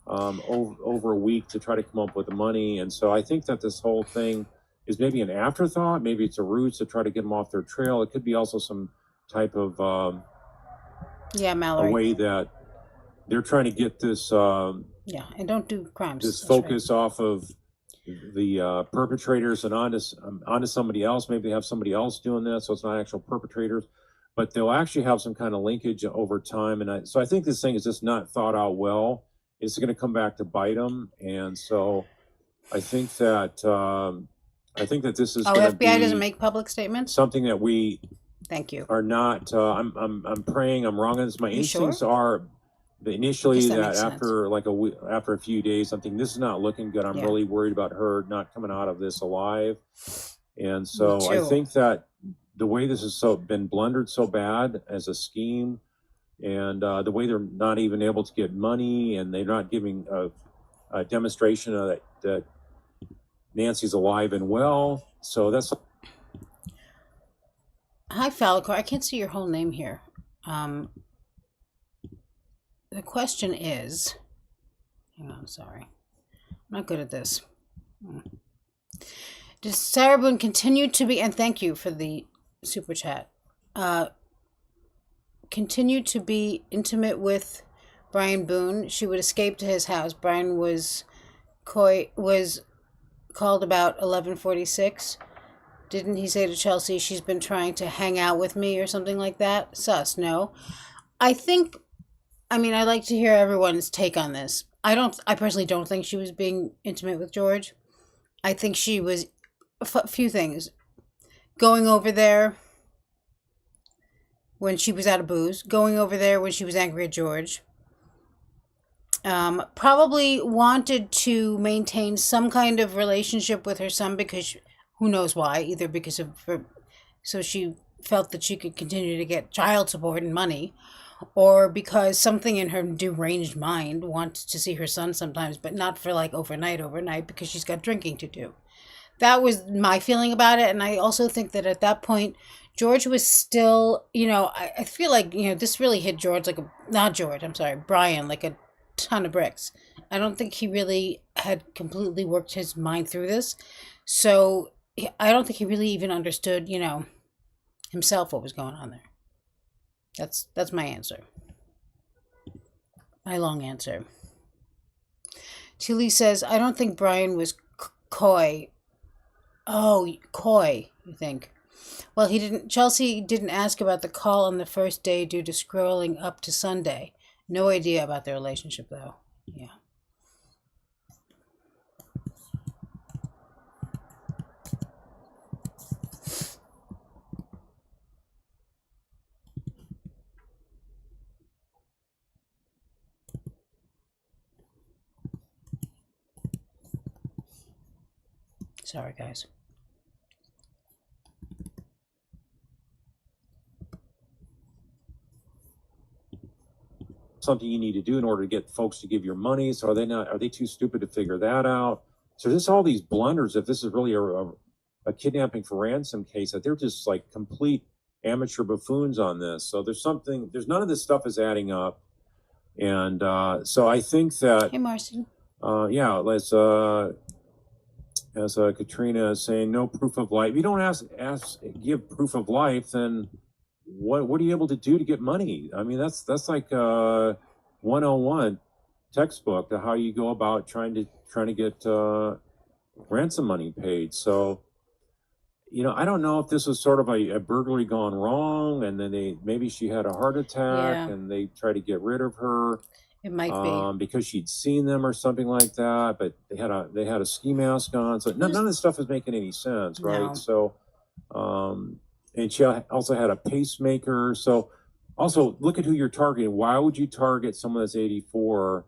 over a week to try to come up with the money. And so I think that this whole thing is maybe an afterthought. Maybe it's a ruse to try to get them off their trail. It could be also some type of Mallory, a way that they're trying to get this and don't do crimes. This focus off of the perpetrators and onto somebody else. Maybe they have somebody else doing this, so it's not actual perpetrators, but they'll actually have some kind of linkage over time. And so I think this thing is just not thought out well. it's going to come back to bite them. And so I think that this is going to FBI be doesn't make public statements? something that we Thank you. are not. I'm praying. I'm wrong on this. My You instincts sure? are initially Guess that that makes sense. after like after a few days, I'm thinking this is not looking good. I'm Yeah. really worried about her not coming out of this alive. And so Me I too. think that the way this has been blundered so bad as a scheme, and the way they're not even able to get money, and they're not giving a demonstration that Nancy's alive and well. So that's. Hi, Falcor. I can't see your whole name here. The question is, hang on, sorry. I'm not good at this. Does Sarah Boone continue to be, and thank you for the super chat, continue to be intimate with Brian Boone? She would escape to his house. Brian was called about 11:46. Didn't he say to Chelsea, she's been trying to hang out with me or something like that? Sus, no. I'd like to hear everyone's take on this. I personally don't think she was being intimate with George. I think she was a few things. Going over there when she was out of booze. Going over there when she was angry at George. Probably wanted to maintain some kind of relationship with her son because who knows why, either because of her, so she felt that she could continue to get child support and money, or because something in her deranged mind wants to see her son sometimes, but not for like overnight, because she's got drinking to do. That was my feeling about it. And I also think that at that point, George was still, I feel like, this really hit George Brian, like a ton of bricks. I don't think he really had completely worked his mind through this. So I don't think he really even understood, himself what was going on there. That's my answer. My long answer. Tilly says, I don't think Brian was coy. Oh, coy, you think? Well, Chelsea didn't ask about the call on the first day due to scrolling up to Sunday. No idea about their relationship, though. Yeah. Sorry, guys. Something you need to do in order to get folks to give your money. So are they too stupid to figure that out? So there's all these blunders. If this is really a kidnapping for ransom case, that they're just like complete amateur buffoons on this. So there's none of this stuff is adding up. And so I think that. Hey, Marcy. Let's, as Katrina is saying, no proof of life. If you don't give proof of life, then what are you able to do to get money? I mean, that's like 101 textbook to how you go about trying to get ransom money paid. So, I don't know if this was sort of a burglary gone wrong, and then maybe she had a heart attack, and they tried to get rid of her. It might be because she'd seen them or something like that, but they had a ski mask on, so none of this stuff is making any sense, right? No. So, and she also had a pacemaker. So, also look at who you're targeting. Why would you target someone that's 84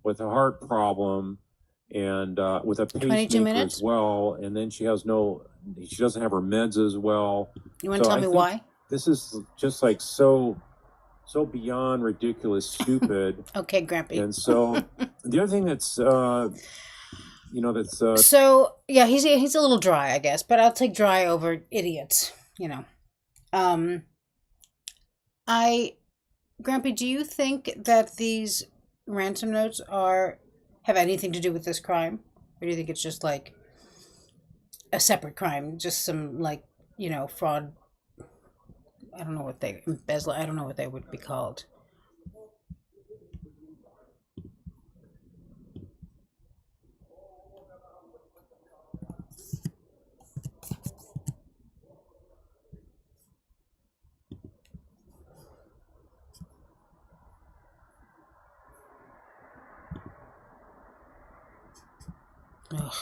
with a heart problem and with a pacemaker as well? And then she doesn't have her meds as well. You want to tell me why? This is just like so beyond ridiculous, stupid. Okay, Grampy. And so the other thing that's, so yeah, he's a little dry, I guess, but I'll take dry over idiots. Grampy, do you think that these ransom notes have anything to do with this crime, or do you think it's just like a separate crime, just some fraud? I don't know what I don't know what they would be called. Ugh.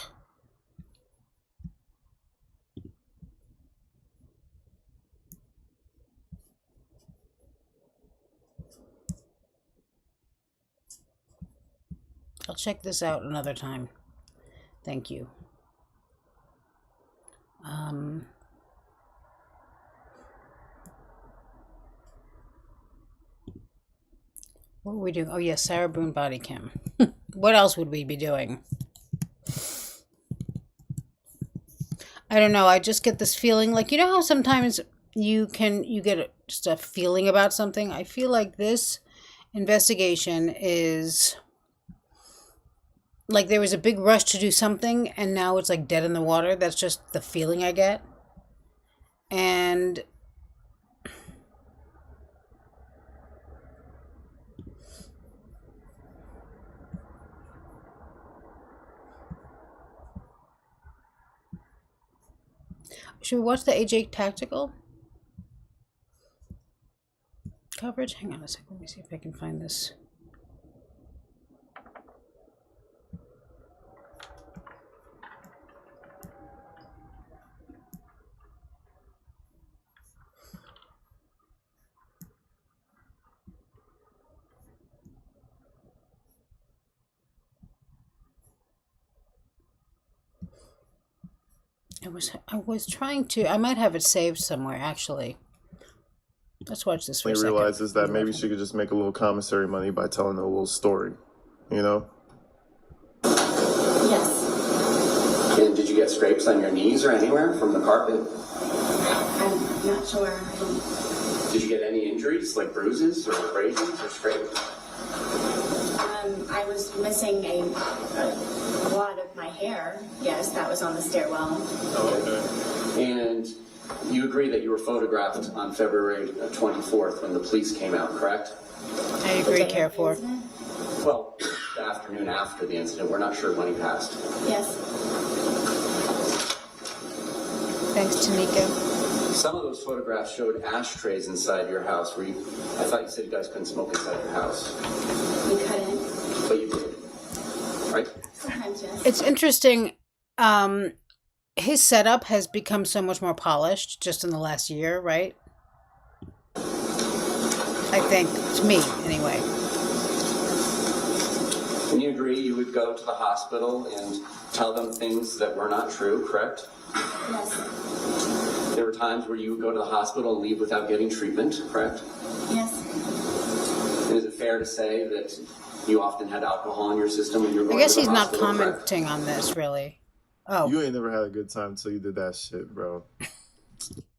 I'll check this out another time. Thank you. What were we doing? Oh, yes, Sarah Boone body cam. What else would we be doing? I don't know. I just get this feeling like, you know how sometimes you get just a feeling about something? I feel like this investigation is like there was a big rush to do something and now it's like dead in the water. That's just the feeling I get. And should we watch the AJ Tactical coverage? Hang on a second. Let me see if I can find this. I was trying to. I might have it saved somewhere actually. Let's watch this for a second. Realizes that maybe she could just make a little commissary money by telling a little story, you know? Yes. And did you get scrapes on your knees or anywhere from the carpet? I'm not sure. Did you get any injuries, like bruises or abrasions or scrapes? I was missing a wad of my hair. Yes, that was on the stairwell. Oh, okay. And you agree that you were photographed on February 24th when the police came out, correct? I agree, Carrefour. Well, the afternoon after the incident. We're not sure when he passed. Yes. Thanks, Tanika. Some of those photographs showed ashtrays inside your house. I thought you said you guys couldn't smoke inside your house. We couldn't. But you did, right? Sometimes, yes. It's interesting. His setup has become so much more polished just in the last year, right? I think, to me, anyway. Can you agree you would go to the hospital and tell them things that were not true, correct? Yes. There were times where you would go to the hospital and leave without getting treatment, correct? Yes. And is it fair to say that you often had alcohol in your system when you were going I guess to the he's not hospital, correct? commenting on this, really. Oh. You ain't never had a good time until you did that shit, bro.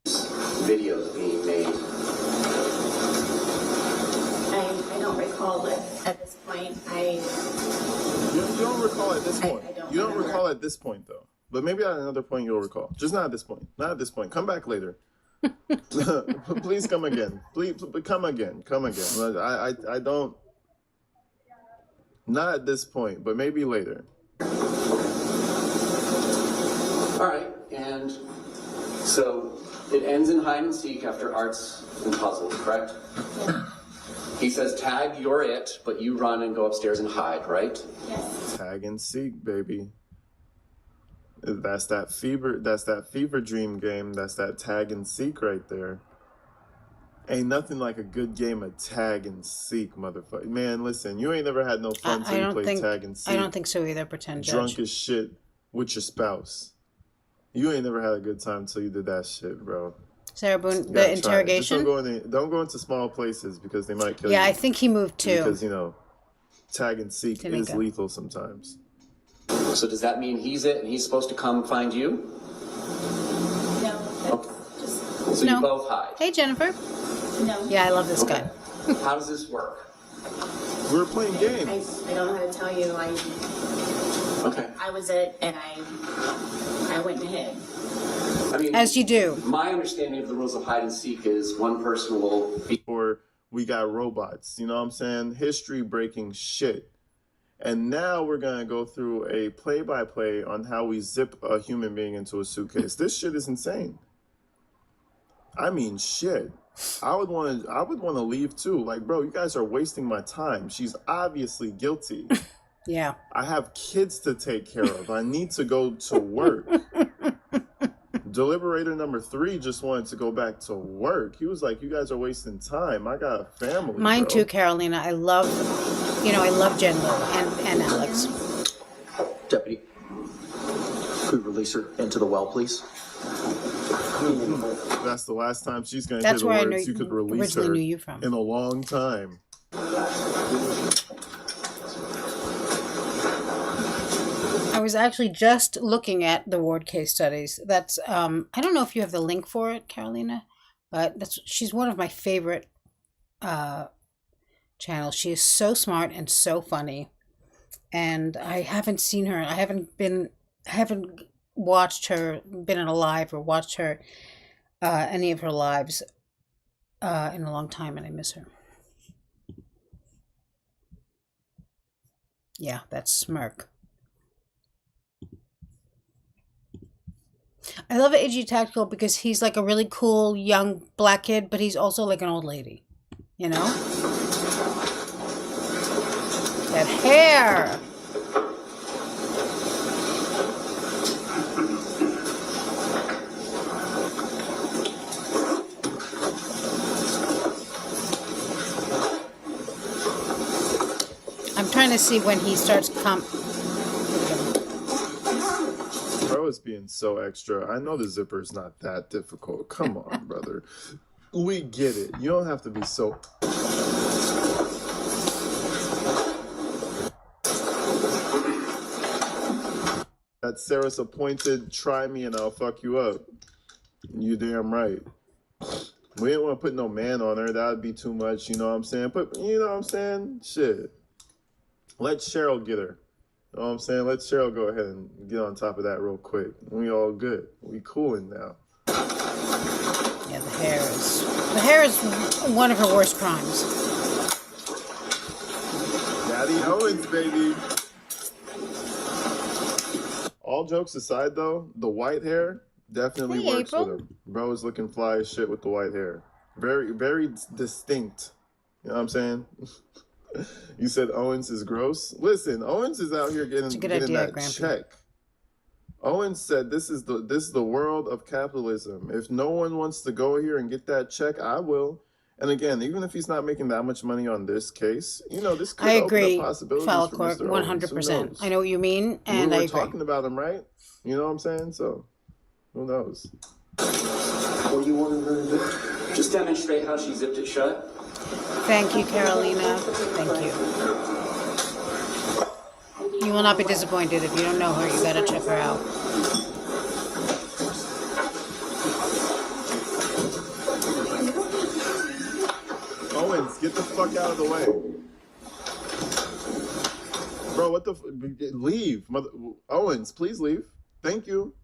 Videos being made. I don't recall it at this point. You don't recall at this point. You don't remember. recall at this point, though. But maybe at another point you'll recall. Just not at this point. Not at this point. Come back later. Please come again. Please come again. Come again. I don't. Not at this point, but maybe later. All right, and so it ends in hide and seek after arts and puzzles, correct? He says, tag, you're it, but you run and go upstairs and hide, right? Yes. Tag and seek, baby. That's that fever dream game. That's that tag and seek right there. Ain't nothing like a good game of tag and seek, motherfucker. Man, listen, you ain't never had no fun till you play tag and seek. I don't think so either, pretend judge. Drunk as shit with your spouse. You ain't never had a good time till you did that shit, bro. Sarah Boone, the interrogation? Just don't go into small places because they might kill you. Yeah, I think he moved too. Because, you know, tag and seek is lethal sometimes. So does that mean he's it and he's supposed to come find you? No. Okay. So you both hide? Hey, Jennifer. No. Yeah, I love this guy. How does this work? We're playing games. I don't know how to tell you. Okay. I was it, and I went and hid. I mean, as you do. My understanding of the rules of hide and seek is one person will be. Or we got robots, you know what I'm saying? History breaking shit. And now we're going to go through a play-by-play on how we zip a human being into a suitcase. This shit is insane. I mean, shit. I would want to leave too. Like, bro, you guys are wasting my time. She's obviously guilty. Yeah. I have kids to take care of. I need to go to work. Deliberator number 3 just wanted to go back to work. He was like, you guys are wasting time. I got a family, Mine bro. too, Carolina. I love Jen and Alex. Deputy, could we release her into the well, please? That's the last time she's going to hear the words you could release her knew you from. in a long time. I was actually just looking at the Ward case studies. That's I don't know if you have the link for it, Carolina, but she's one of my favorite channels. She is so smart and so funny. And I haven't seen her. I haven't watched her, been in a live or watched her any of her lives in a long time, and I miss her. Yeah, that's smirk. I love AG Tactical because he's like a really cool young black kid, but he's also like an old lady, you know? That hair! I'm trying to see when he starts Bro is being so extra. I know the zipper's not that difficult. Come on, brother. We get it. You don't have to be so... That Sarah's appointed, try me and I'll fuck you up. You damn right. We didn't want to put no man on her. That would be too much, you know what I'm saying? But, you know what I'm saying? Shit. Let Cheryl get her. You know what I'm saying? Let Cheryl go ahead and get on top of that real quick. We all good. We cooling now. Yeah, the hair is one of her worst crimes. Daddy Owens, baby. All jokes aside, though, the white hair definitely works with him. Bro is looking fly as shit with the white hair. Very, very distinct. You know what I'm saying? You said Owens is gross? Listen, Owens is out here getting that check. Owens said this is the world of capitalism. If no one wants to go here and get that check, I will. And again, even if he's not making that much money on this case, you know, this could open up possibilities for Mr. Owens. 100%. I know what you mean, and we were talking about him, right? You know what I'm saying? So, who knows? What do you want her to do? Just demonstrate how she zipped it shut. Thank you, Carolina. Thank you. You will not be disappointed. If you don't know her, you gotta check her out. Owens, get the fuck out of the way. Bro, what the leave. Owens, please leave. Thank you.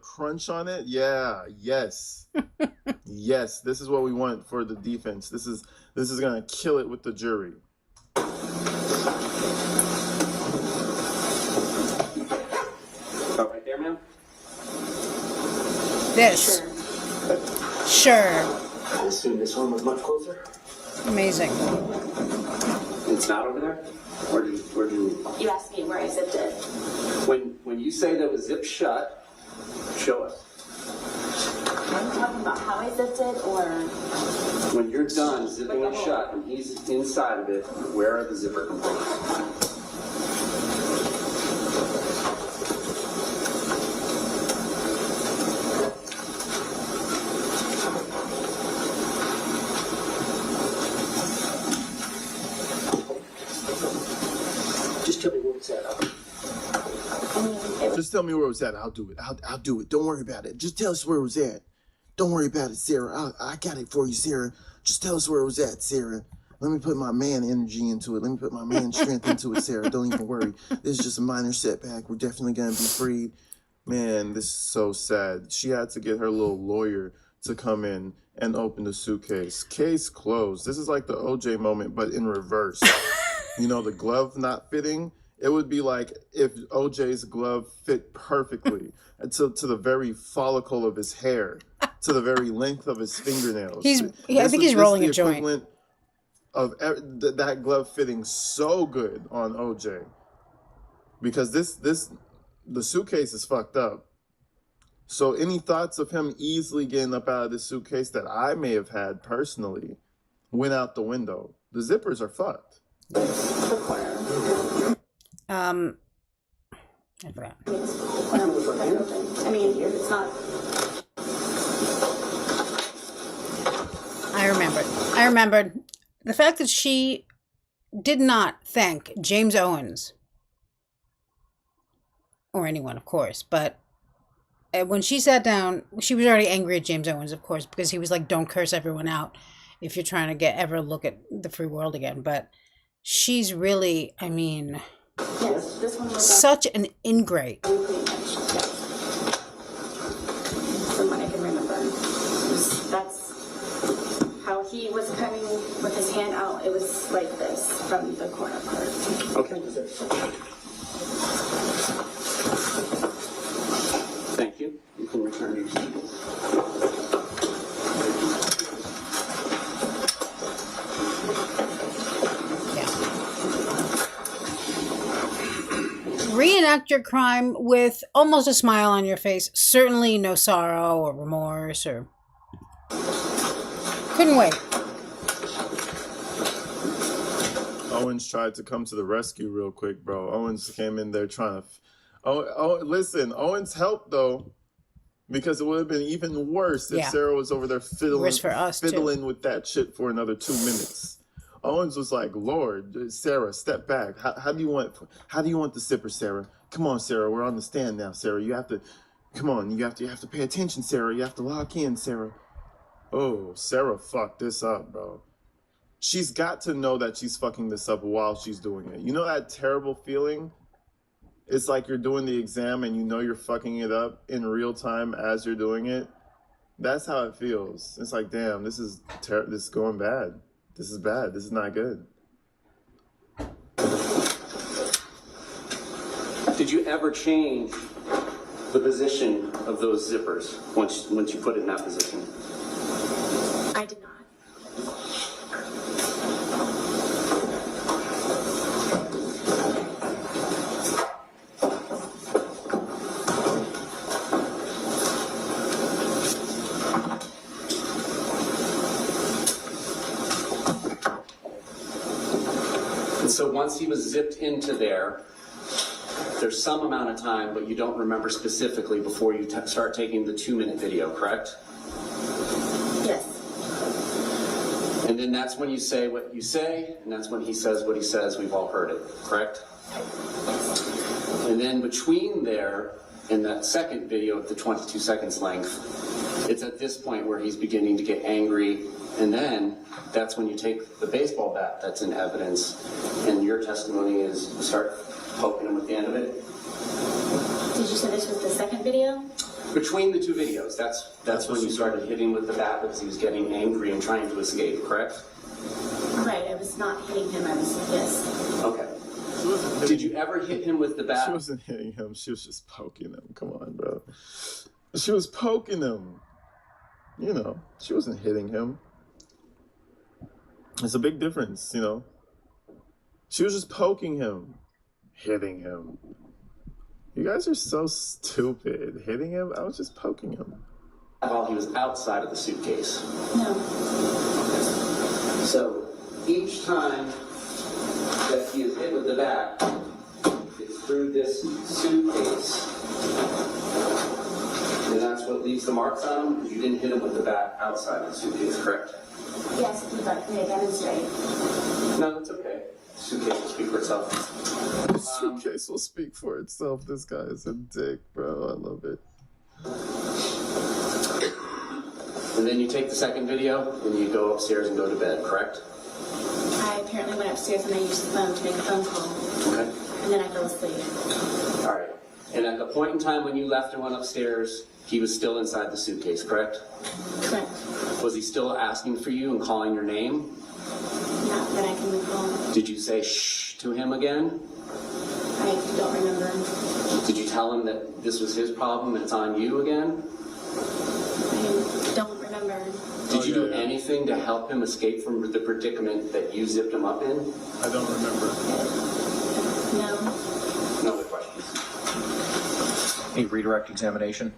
Crunch on it, yeah, yes. Yes, this is what we want for the defense. This is gonna kill it with the jury. About right there, ma'am? This. Sure. I assume this one was much closer. Amazing. It's not over there? Where do You asked me where I zipped it. When you say that was zipped shut, show us. Are you talking about how I zipped it, or? When you're done zipping it shut and he's inside of it, where are the zipper components? Just tell me where it's at. Just tell me where it was at. I'll do it. I'll do it. Don't worry about it. Just tell us where it was at. Don't worry about it, Sarah. I got it for you, Sarah. Just tell us where it was at, Sarah. Let me put my man energy into it. Let me put my man strength into it, Sarah. Don't even worry. This is just a minor setback. We're definitely going to be freed. Man, this is so sad. She had to get her little lawyer to come in and open the suitcase. Case closed. This is like the OJ moment, but in reverse. You know, the glove not fitting. It would be like if OJ's glove fit perfectly to the very follicle of his hair, to the very length of his fingernails. I think he's rolling a joint. Of that glove fitting so good on OJ, because the suitcase is fucked up. So any thoughts of him easily getting up out of the suitcase that I may have had personally went out the window. The zippers are fucked. I forgot. I mean, it's not. I remembered. The fact that she did not thank James Owens, or anyone, of course, but when she sat down, she was already angry at James Owens, of course, because he was like, don't curse everyone out if you're trying to ever look at the free world again. But she's really, I mean, Yes, this one was such an ingrate. pretty much. Yes. From what I can remember. That's how he was coming with his hand out. It was like this from the corner part. Okay. Thank you. You can return your seat. Reenact your crime with almost a smile on your face. Certainly no sorrow or remorse or... Couldn't wait. Owens tried to come to the rescue real quick, bro. Owens came in there trying to... listen, Owens helped, though, because it would have been even worse if Sarah was over there fiddling with that shit for another 2 minutes. Owens was like, Lord, Sarah, step back. How do you want the zipper, Sarah? Come on, Sarah, we're on the stand now, Sarah. You have to, come on, you have to pay attention, Sarah. You have to lock in, Sarah. Oh, Sarah fucked this up, bro. She's got to know that she's fucking this up while she's doing it. You know that terrible feeling? It's like you're doing the exam and you know you're fucking it up in real time as you're doing it. That's how it feels. It's like, damn, this is going bad. This is bad. This is not good. Did you ever change the position of those zippers once you put it in that position? I did not. So once he was zipped into there, there's some amount of time, but you don't remember specifically before you start taking the 2-minute video, correct? Yes. And then that's when you say what you say, and that's when he says what he says. We've all heard it, correct? And then between there and that second video of the 22 seconds length, it's at this point where he's beginning to get angry. And then that's when you take the baseball bat that's in evidence, and your testimony is you start poking him with the end of it. Did you say this was the second video? Between the two videos, that's when you started hitting with the bat because he was getting angry and trying to escape, correct? Right, I was not hitting him, I was, yes. Okay. Did you ever hit him with the bat? She wasn't hitting him, she was just poking him. Come on, bro. She was poking him. You know, she wasn't hitting him. It's a big difference, you know. She was just poking him. Hitting him. You guys are so stupid. Hitting him? I was just poking him. While he was outside of the suitcase. No. So each time that he is hit with the bat, it's through this suitcase. And that's what leaves the marks on him, because you didn't hit him with the bat outside the suitcase, correct? Yes, if you'd like me to demonstrate. No, that's okay. The suitcase will speak for itself. The suitcase will speak for itself. This guy is a dick, bro. I love it. And then you take the second video, and you go upstairs and go to bed, correct? apparently went upstairs and I used the phone to make a phone call. Okay. And then I fell asleep. All right. And at the point in time when you left and went upstairs, he was still inside the suitcase, correct? Correct. Was he still asking for you and calling your name? Not that I can recall. Did you say shh to him again? I don't remember. Did you tell him that this was his problem and it's on you again? I don't remember. Did you do anything to help him escape from the predicament that you zipped him up in? I don't remember. No. No other questions. A redirect examination.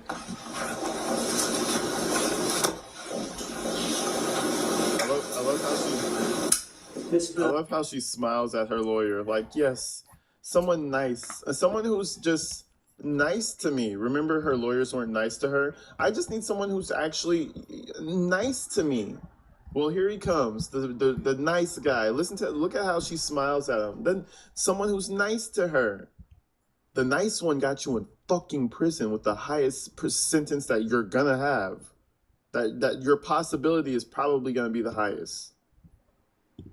I love how she smiles at her lawyer. Like, yes, someone nice, someone who's just nice to me. Remember, her lawyers weren't nice to her. I just need someone who's actually nice to me. Well, here he comes, the nice guy. Look at how she smiles at him. Then someone who's nice to her. The nice one got you in fucking prison with the highest sentence that you're gonna have. That your possibility is probably gonna be the highest.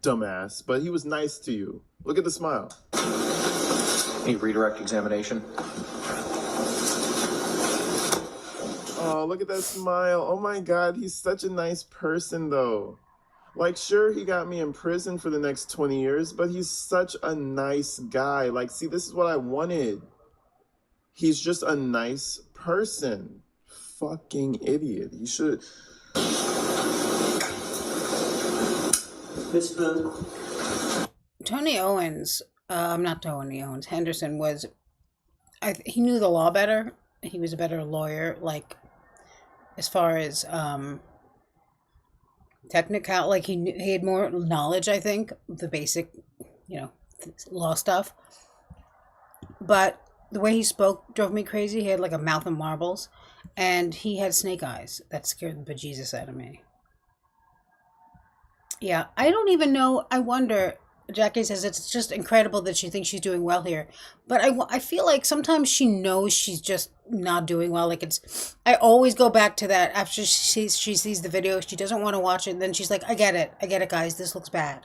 Dumbass. But he was nice to you. Look at the smile. A redirect examination. Oh, look at that smile. Oh my God, he's such a nice person though. Like, sure, he got me in prison for the next 20 years, but he's such a nice guy. Like, see, this is what I wanted. He's just a nice person. Fucking idiot. He should... Miss Boone. Henderson was, he knew the law better. He was a better lawyer, like, as far as technical, like he had more knowledge, I think, the basic, law stuff. But the way he spoke drove me crazy. He had like a mouth of marbles, and he had snake eyes. That scared the bejesus out of me. Yeah, I don't even know. I wonder. Jackie says it's just incredible that she thinks she's doing well here. But I feel like sometimes she knows she's just not doing well. Like I always go back to that after she sees the video. She doesn't want to watch it. And then she's like, I get it, guys. This looks bad.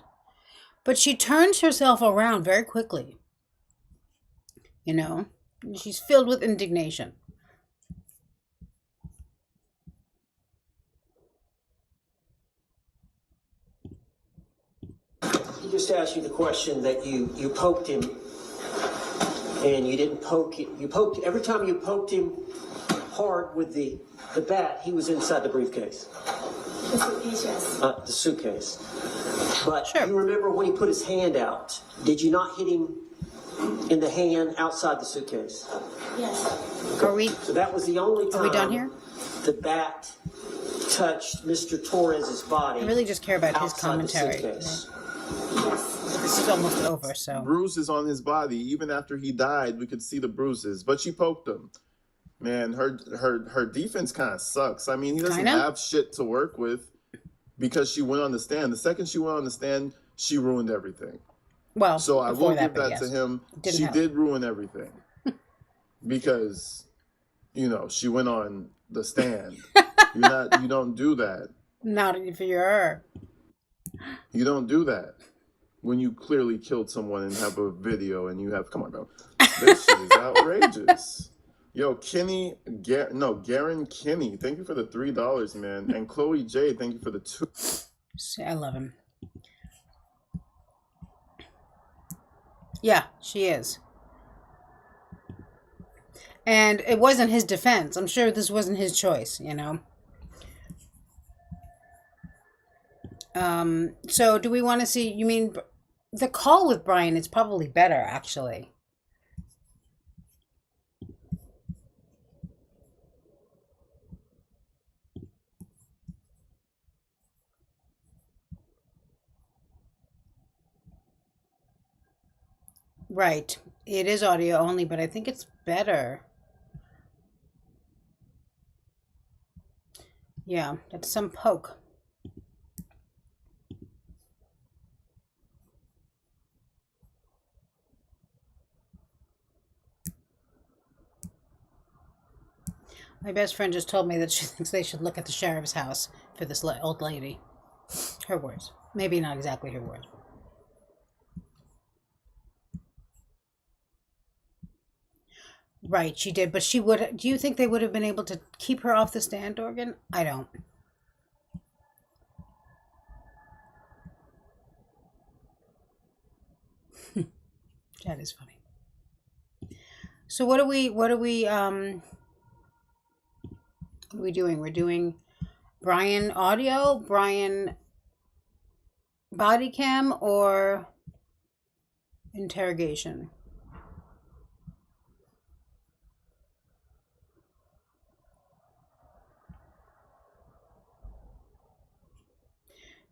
But she turns herself around very quickly. She's filled with indignation. He just asked you the question that you poked him, and you didn't poke him. You poked every time you poked him hard with the bat. He was inside the briefcase. The suitcase, yes. The suitcase. But sure. You remember when he put his hand out? Did you not hit him in the hand outside the suitcase? Yes. So that was the only time. Are we done here? The bat touched Mr. Torres's body. I really just care about his commentary. Yes. This is almost over, so. Bruises on his body. Even after he died, we could see the bruises. But she poked him. Man, her defense kind of sucks. I mean, he doesn't have shit to work with because she went on the stand. The second she went on the stand, she ruined everything. Well, so I will give that yes. to him. She did ruin everything because, she went on the stand. You don't do that. Not if you're her. You don't do that when you clearly killed someone and have a video and you have, come on, bro. This shit is outrageous. Yo, Garen Kinney, thank you for the $3, man. And Chloe J, thank you for the 2. I love him. Yeah, she is. And it wasn't his defense. I'm sure this wasn't his choice, So do we want to see, you mean the call with Brian is probably better, actually. Right. It is audio only, but I think it's better. Yeah, that's some poke. My best friend just told me that she thinks they should look at the sheriff's house for this old lady. Her words. Maybe not exactly her words. Right, she did, but she would. Do you think they would have been able to keep her off the stand, Dorgan? I don't. That is funny. So what are we doing? We're doing Brian audio, Brian body cam, or interrogation?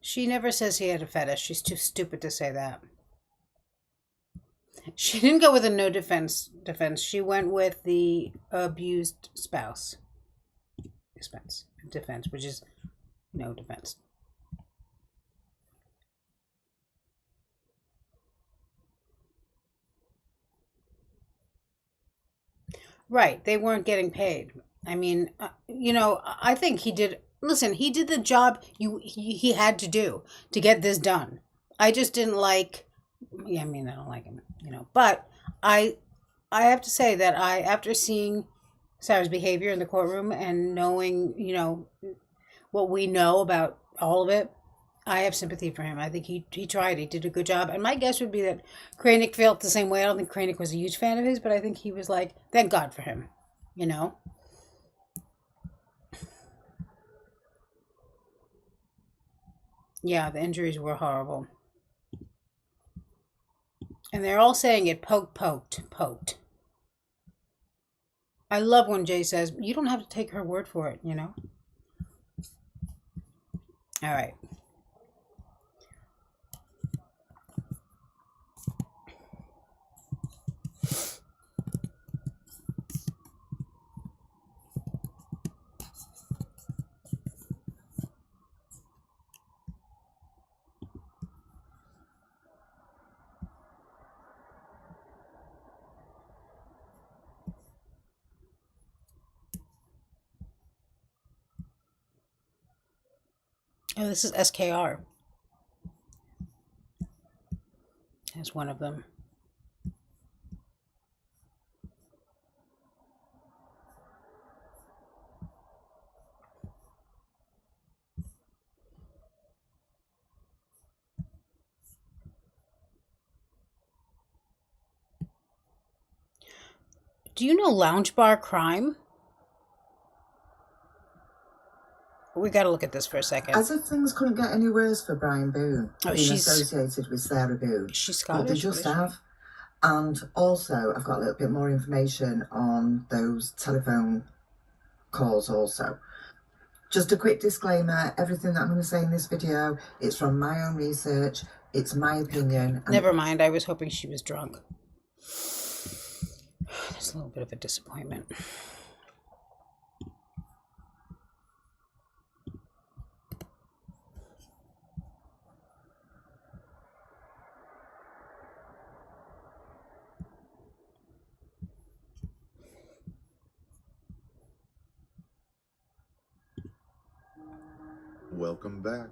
She never says he had a fetish. She's too stupid to say that. She didn't go with a no defense. She went with the abused spouse. Defense, which is no defense. Right, they weren't getting paid. I mean, I think he did. Listen, he did the job he had to do to get this done. I just didn't like. Yeah, I mean, I don't like him, but I have to say that after seeing Sarah's behavior in the courtroom and knowing, what we know about all of it, I have sympathy for him. I think he tried. He did a good job. And my guess would be that Kranick felt the same way. I don't think Kranick was a huge fan of his, but I think he was like, thank God for him, Yeah, the injuries were horrible. And they're all saying it poked. I love when Jay says, you don't have to take her word for it, All right. Oh, this is SKR. That's one of them. Do you know Lounge Bar Crime? We got to look at this for a second. As if things couldn't get any worse for Brian Boone, Oh, being associated with Sarah Boone. She's But they Scottish. just have. And also, I've got a little bit more information on those telephone calls also. Just a quick disclaimer, everything that I'm going to say in this video, it's from my own research, it's my opinion. Never mind, I was hoping she was drunk. That's a little bit of a disappointment. Welcome back.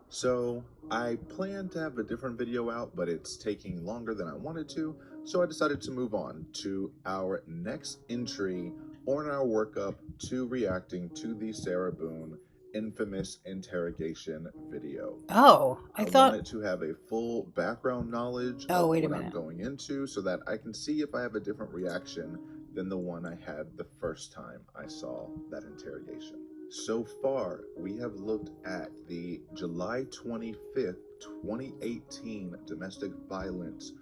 So I planned to have a different video out, but it's taking longer than I wanted to, so I decided to move on to our next entry on our workup to reacting to the Sarah Boone infamous interrogation video. Oh, I thought wanted to have a full background knowledge of what I'm going into so that I can see if I have a different reaction than the one I had the first time I saw that interrogation. So far, we have looked at the July 25th, 2018 domestic violence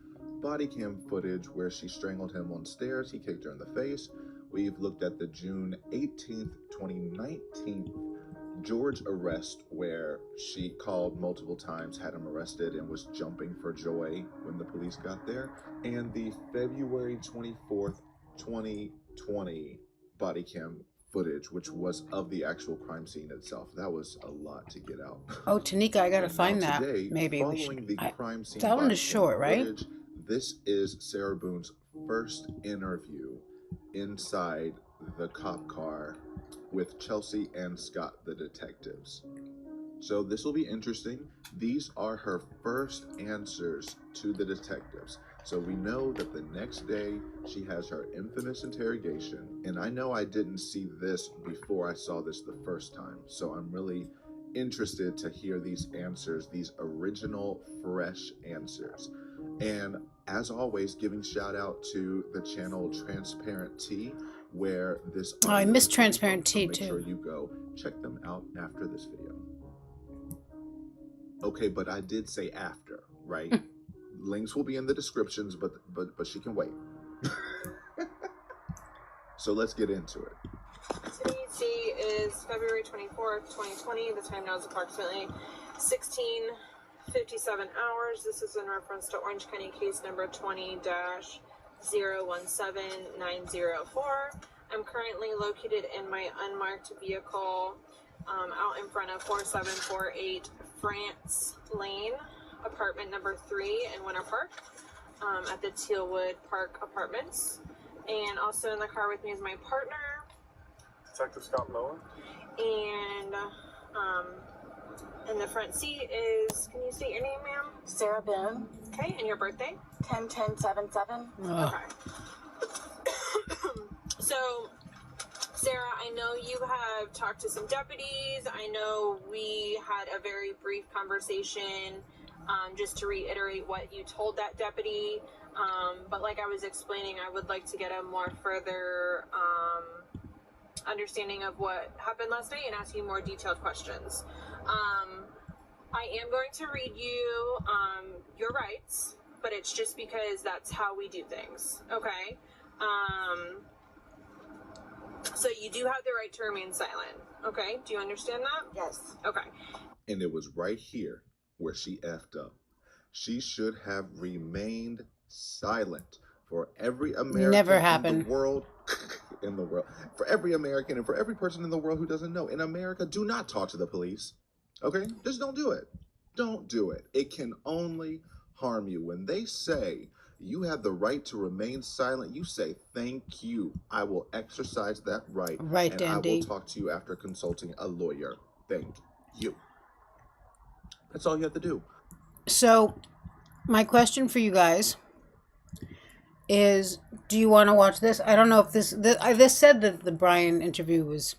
body cam footage where she strangled him on stairs, he kicked her in the face. We've looked at the June 18th, 2019 George arrest where she called multiple times, had him arrested, and was jumping for joy when the police got there. And the February 24th, 2020 body cam footage, which was of the actual crime scene itself. That was a lot to get out. Oh, Tanika, I gotta find today, that. Maybe we should. The crime scene that one is short, right? Footage, this is Sarah Boone's first interview inside the cop car with Chelsea and Scott, the detectives. So this will be interesting. These are her first answers to the detectives. So we know that the next day she has her infamous interrogation. And I know I didn't see this before I saw this the first time. So I'm really interested to hear these answers, these original, fresh answers. And as always, giving shout out to the channel Transparent Tea, where this Oh, I miss Transparent Tea make too. sure you go check them out after this video. Okay, but I did say after, right? Links will be in the descriptions, but she can wait. So let's get into it. Today's date is February 24th, 2020. The time now is approximately 16:57 hours. This is in reference to Orange County case number 20-017904. I'm currently located in my unmarked vehicle out in front of 4748 France Lane, apartment number 3 in Winter Park, at the Tealwood Park Apartments. And also in the car with me is my partner, Detective Scott Miller. And in the front seat is, can you state your name, ma'am? Sarah Boone, Okay, and your birthday? 10-10-77. Okay. So, Sarah, I know you have talked to some deputies. I know we had a very brief conversation, just to reiterate what you told that deputy. But like I was explaining, I would like to get a more further understanding of what happened last night and ask you more detailed questions. I am going to read you your rights, but it's just because that's how we do things, okay? So you do have the right to remain silent, okay? Do you understand that? Yes. Okay. And it was right here where she effed up. She should have remained silent. For every American Never in happened. the world, for every American and for every person in the world who doesn't know, in America, do not talk to the police. Okay? Just don't do it. Don't do it. It can only harm you. When they say you have the right to remain silent, you say, thank you. I will exercise that right. Right, and Dandy. I will talk to you after consulting a lawyer. Thank you. That's all you have to do. So, my question for you guys is, do you want to watch this? I don't know if this said that the Brian interview was,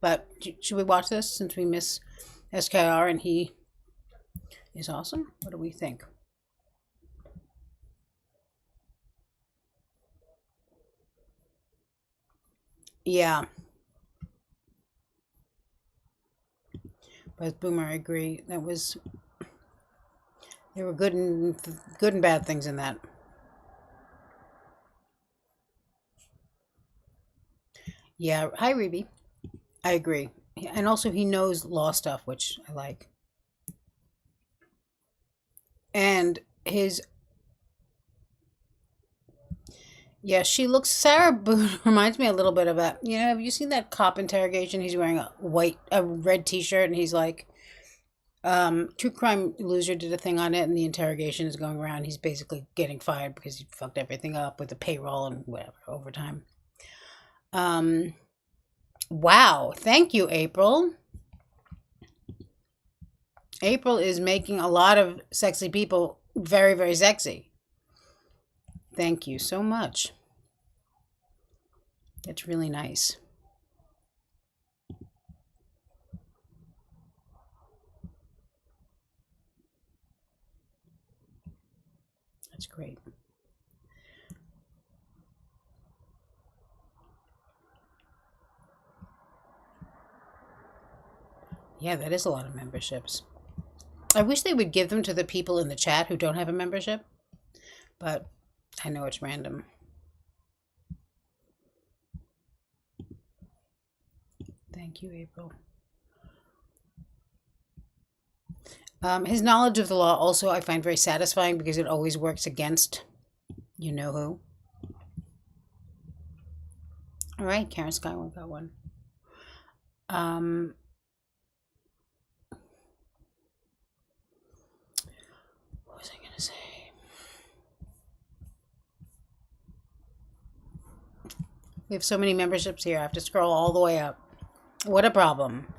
but should we watch this since we miss SKR and he is awesome? What do we think? Yeah. But Boomer, I agree. There were good and bad things in that. Yeah, hi Reby. I agree. And also he knows law stuff, which I like. And she looks, Sarah Boone reminds me a little bit of that. You know, have you seen that cop interrogation? He's wearing a red t-shirt and he's like, True Crime Loser did a thing on it and the interrogation is going around. He's basically getting fired because he fucked everything up with the payroll and whatever, overtime. Wow. Thank you, April. April is making a lot of sexy people very, very sexy. Thank you so much. That's really nice. That's great. Yeah, that is a lot of memberships. I wish they would give them to the people in the chat who don't have a membership, but I know it's random. Thank you, April. His knowledge of the law also I find very satisfying because it always works against you know who. All right, Karen Skywalker got one. What was I going to say? We have so many memberships here. I have to scroll all the way up. What a problem.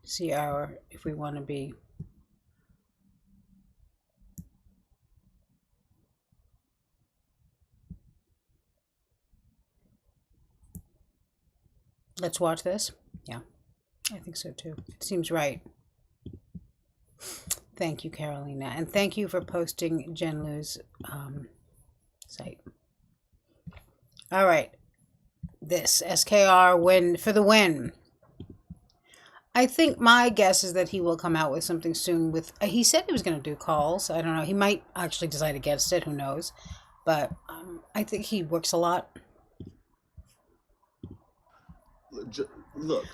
See if we want to be. Let's watch this. Yeah, I think so too. It seems right. Thank you, Carolina. And thank you for posting Jen Lou's site. All right. This SKR win for the win. I think my guess is that he will come out with something soon with, he said he was going to do calls. I don't know. He might actually decide against it. Who knows? But I think he works a lot. Look,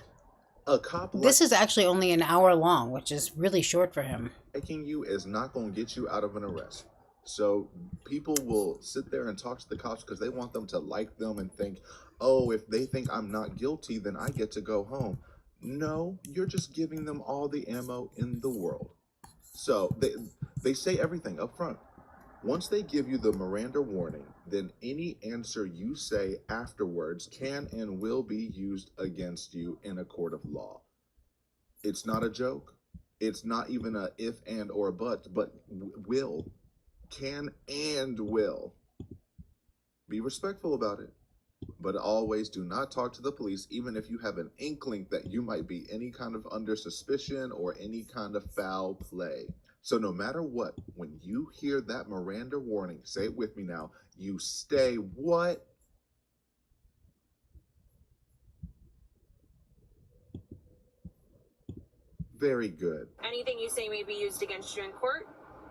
a cop This is actually only an hour long, which is really short for him. liking you is not going to get you out of an arrest. So people will sit there and talk to the cops because they want them to like them and think, oh, if they think I'm not guilty, then I get to go home. No, you're just giving them all the ammo in the world. So they say everything up front. Once they give you the Miranda warning, then any answer you say afterwards can and will be used against you in a court of law. It's not a joke. It's not even a if and or but will. Can and will. Be respectful about it. But always do not talk to the police, even if you have an inkling that you might be any kind of under suspicion or any kind of foul play. So no matter what, when you hear that Miranda warning, say it with me now, you stay what? Very good. Anything you say may be used against you in court.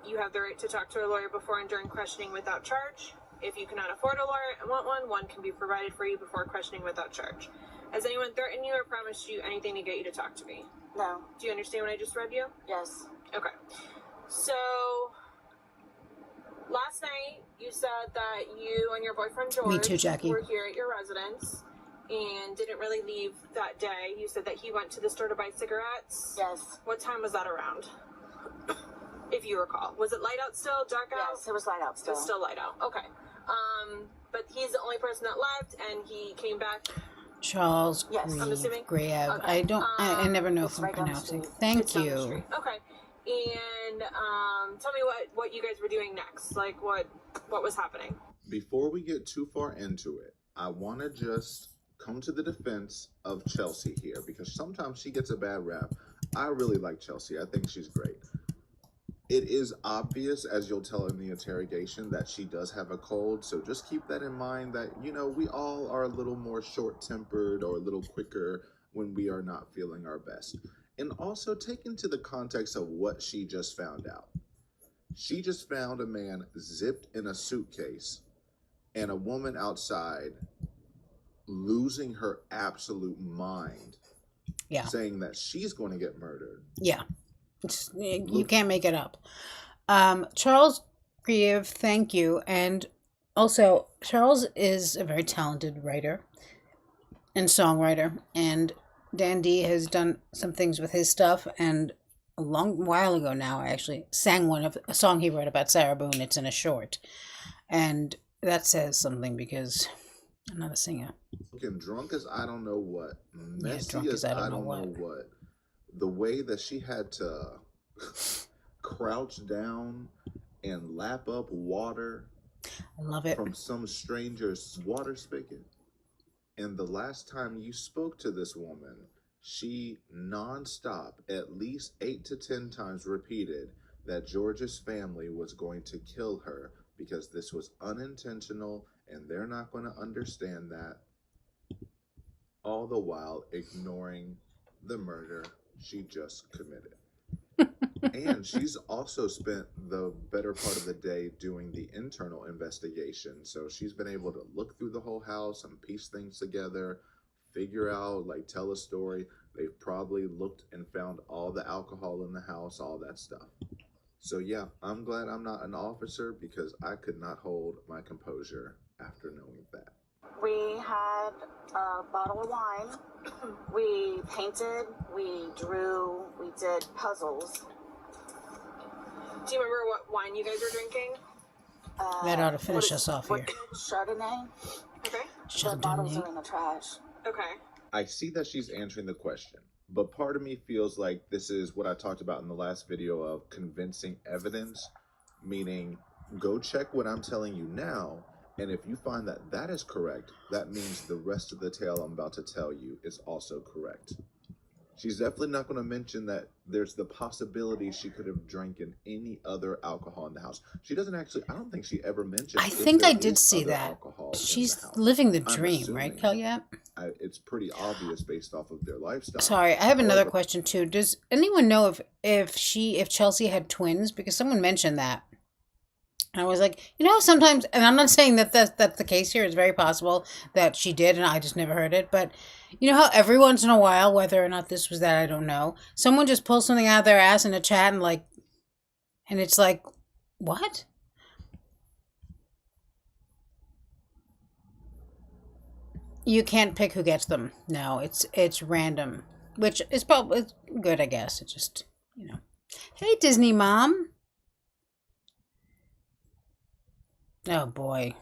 You have the right to talk to a lawyer before and during questioning without charge. If you cannot afford a lawyer and want one can be provided for you before questioning without charge. Has anyone threatened you or promised you anything to get you to talk to me? No. Do you understand what I just read you? Yes. Okay. So, last night you said that you and your boyfriend George Me too, Jackie. were here at your residence and didn't really leave that day. You said that he went to the store to buy cigarettes. Yes. What time was that around? If you recall. Was it light out still, dark out? Yes, it was light out It still. was still light out. Okay. But he's the only person that left, and he came back. Charles I'm assuming. Griev. Okay. I don't. I never know if it's I'm right down the pronouncing. street. Thank It's down the you. street. Okay. And tell me what you guys were doing next. Like what was happening. Before we get too far into it, I want to just come to the defense of Chelsea here because sometimes she gets a bad rap. I really like Chelsea. I think she's great. It is obvious, as you'll tell in the interrogation, that she does have a cold. So just keep that in mind that, you know, we all are a little more short-tempered or a little quicker when we are not feeling our best. And also take into the context of what she just found out. She just found a man zipped in a suitcase and a woman outside losing her absolute mind. Yeah. Saying that she's going to get murdered. Yeah. You can't make it up. Charles Grieve, thank you. And also, Charles is a very talented writer and songwriter. And Dan D has done some things with his stuff. And a long while ago now, I actually sang a song he wrote about Sarah Boone. It's in a short. And that says something because I'm not a singer. Looking drunk as I don't know what. Messy drunk as I don't know what. The way that she had to crouch down and lap up water. I love it. From some stranger's water spigot. And the last time you spoke to this woman, she nonstop, at least 8 to 10 times repeated that George's family was going to kill her because this was unintentional and they're not going to understand that. All the while ignoring the murder she just committed. And she's also spent the better part of the day doing the internal investigation. So she's been able to look through the whole house and piece things together, figure out, like tell a story. They've probably looked and found all the alcohol in the house, all that stuff. So yeah, I'm glad I'm not an officer because I could not hold my composure after knowing that. We had a bottle of wine. We painted, we drew, we did puzzles. Do you remember what wine you guys were drinking? That ought to finish us off here. Chardonnay. Okay. The bottles are in the trash. Okay. I see that she's answering the question, but part of me feels like this is what I talked about in the last video of convincing evidence, meaning go check what I'm telling you now And if you find that that is correct, that means the rest of the tale I'm about to tell you is also correct. She's definitely not going to mention that there's the possibility she could have drank in any other alcohol in the house. She doesn't actually, I don't think she ever mentioned. I think I did see that. She's living the dream, right, Kellyanne? It's pretty obvious based off of their lifestyle. Sorry, I have another question too. Does anyone know if Chelsea had twins? Because someone mentioned that. And I was like, sometimes, and I'm not saying that that's the case here. It's very possible that she did, and I just never heard it. But you know how every once in a while, whether or not this was that, I don't know, someone just pulls something out of their ass in a chat and it's like, what? You can't pick who gets them. No, it's random, which is probably good, I guess. It's just, Hey, Disney Mom. Oh boy,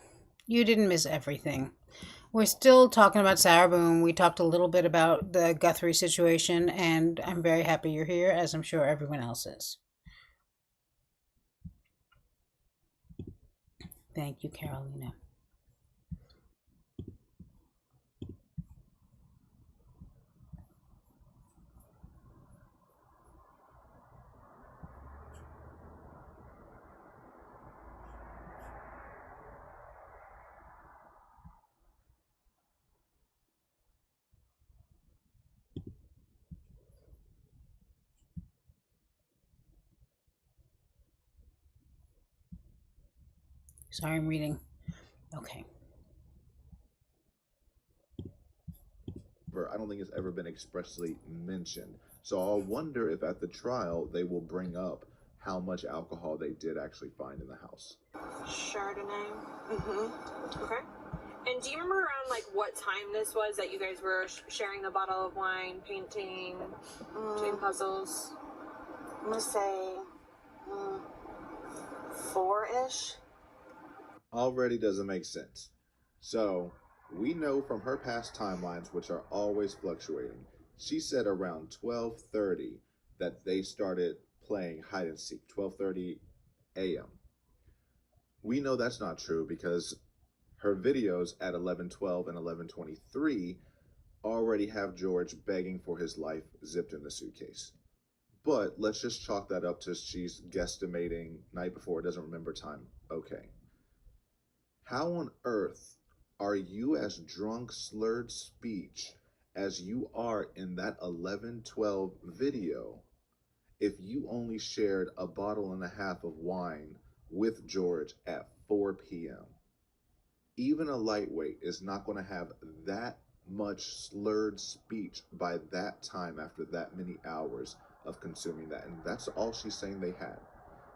you didn't miss everything. We're still talking about Sarah Boone. We talked a little bit about the Guthrie situation, and I'm very happy you're here, as I'm sure everyone else is. Thank you, Carolina. Sorry, I'm reading. Okay. I don't think it's ever been expressly mentioned. So I'll wonder if at the trial they will bring up how much alcohol they did actually find in the house. Chardonnay. Okay. And do you remember around what time this was that you guys were sharing the bottle of wine, painting, doing puzzles? I'm gonna say 4-ish. Already doesn't make sense. So we know from her past timelines, which are always fluctuating, she said around 12:30 that they started playing hide and seek, 12:30 a.m. We know that's not true because her videos at 11:12 and 11:23 already have George begging for his life zipped in the suitcase. But let's just chalk that up to she's guesstimating night before, doesn't remember time. Okay. How on earth are you as drunk, slurred speech as you are in that 11:12 video if you only shared a bottle and a half of wine with George at 4 p.m.? Even a lightweight is not going to have that much slurred speech by that time after that many hours of consuming that. And that's all she's saying they had.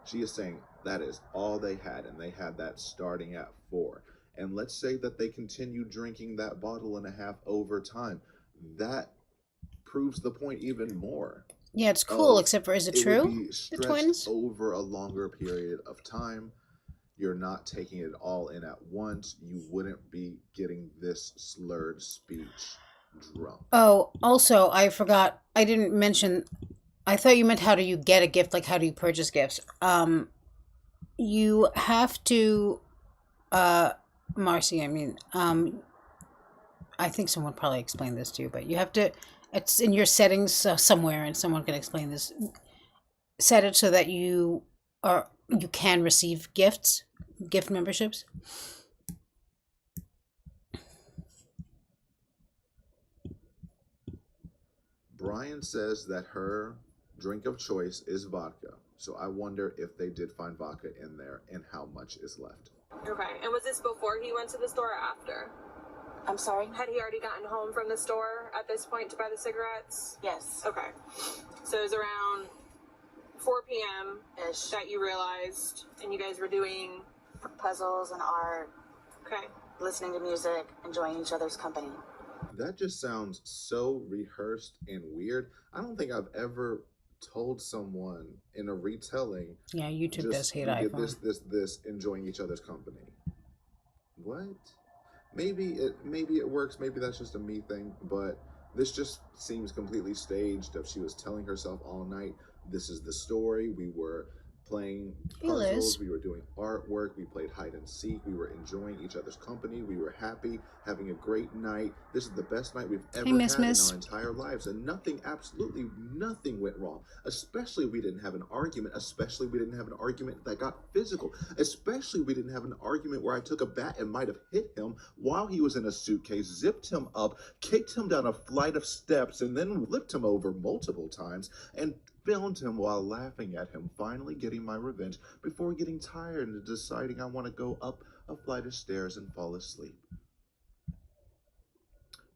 She is saying that is all they had, and they had that starting at 4. And let's say that they continue drinking that bottle and a half over time. That proves the point even more. Yeah, it's cool, except for, is it true? Would be the twins? Over a longer period of time. You're not taking it all in at once. You wouldn't be getting this slurred speech drunk. Oh, also, I forgot. I didn't mention. I thought you meant how do you get a gift, like how do you purchase gifts? You have to, Marcy, I think someone probably explained this to you, but you have to, it's in your settings somewhere, and someone can explain this. Set it so that you can receive gift memberships. Brian says that her drink of choice is vodka. So I wonder if they did find vodka in there and how much is left. Okay. And was this before he went to the store or after? I'm sorry? Had he already gotten home from the store at this point to buy the cigarettes? Yes. Okay. So it was around 4 p.m. that you realized, and you guys were doing puzzles and art. Okay. Listening to music, enjoying each other's company. That just sounds so rehearsed and weird. I don't think I've ever told someone in a retelling. Yeah, YouTube does hate iPhone. This, enjoying each other's company. What? Maybe it works. Maybe that's just a me thing. But this just seems completely staged. If she was telling herself all night, this is the story. We were playing He lives. puzzles, we were doing artwork, we played hide and seek, we were enjoying each other's company, we were happy, having a great night. This is the best night we've ever had in our entire lives, and nothing, absolutely nothing went wrong. Especially we didn't have an argument, especially we didn't have an argument that got physical, especially we didn't have an argument where I took a bat and might have hit him while he was in a suitcase, zipped him up, kicked him down a flight of steps, and then flipped him over multiple times, and filmed him while laughing at him, finally getting my revenge before getting tired and deciding I want to go up a flight of stairs and fall asleep.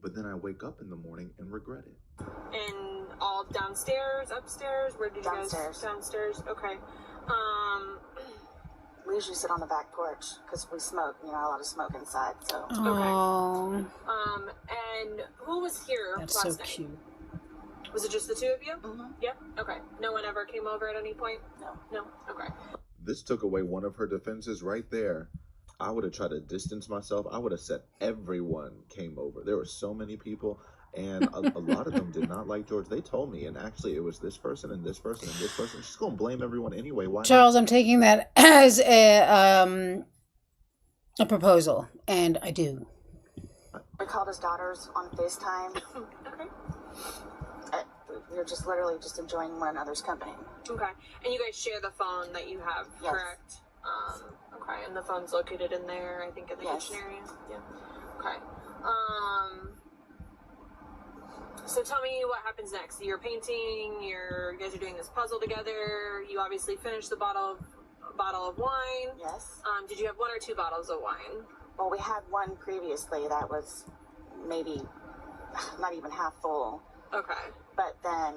But then I wake up in the morning and regret it. And all downstairs, upstairs? Where did you guys? Downstairs. Okay. We usually sit on the back porch because we smoke. You're not allowed to smoke inside, so. Oh. And who was here That's last so night? cute. Was it just the two of you? Mm-hmm. Yep. Okay. No one ever came over at any point? No. No? Okay. This took away one of her defenses right there. I would have tried to distance myself. I would have said everyone came over. There were so many people, and a lot of them did not like George. They told me, and actually it was this person and this person and this person. She's going to blame everyone anyway. Why Charles, I'm taking that as a proposal, and I do. We called his daughters on FaceTime. Okay. We were just literally just enjoying one another's company. Okay. And you guys share the phone that you have, Yes. correct? Okay. And the phone's located in there, I think, in the kitchen area? Yeah. Okay. So tell me what happens next. You're painting, you guys are doing this puzzle together. You obviously finished the bottle of wine. Yes. Did you have 1 or 2 bottles of wine? Well, we had one previously that was maybe not even half full. Okay. But then...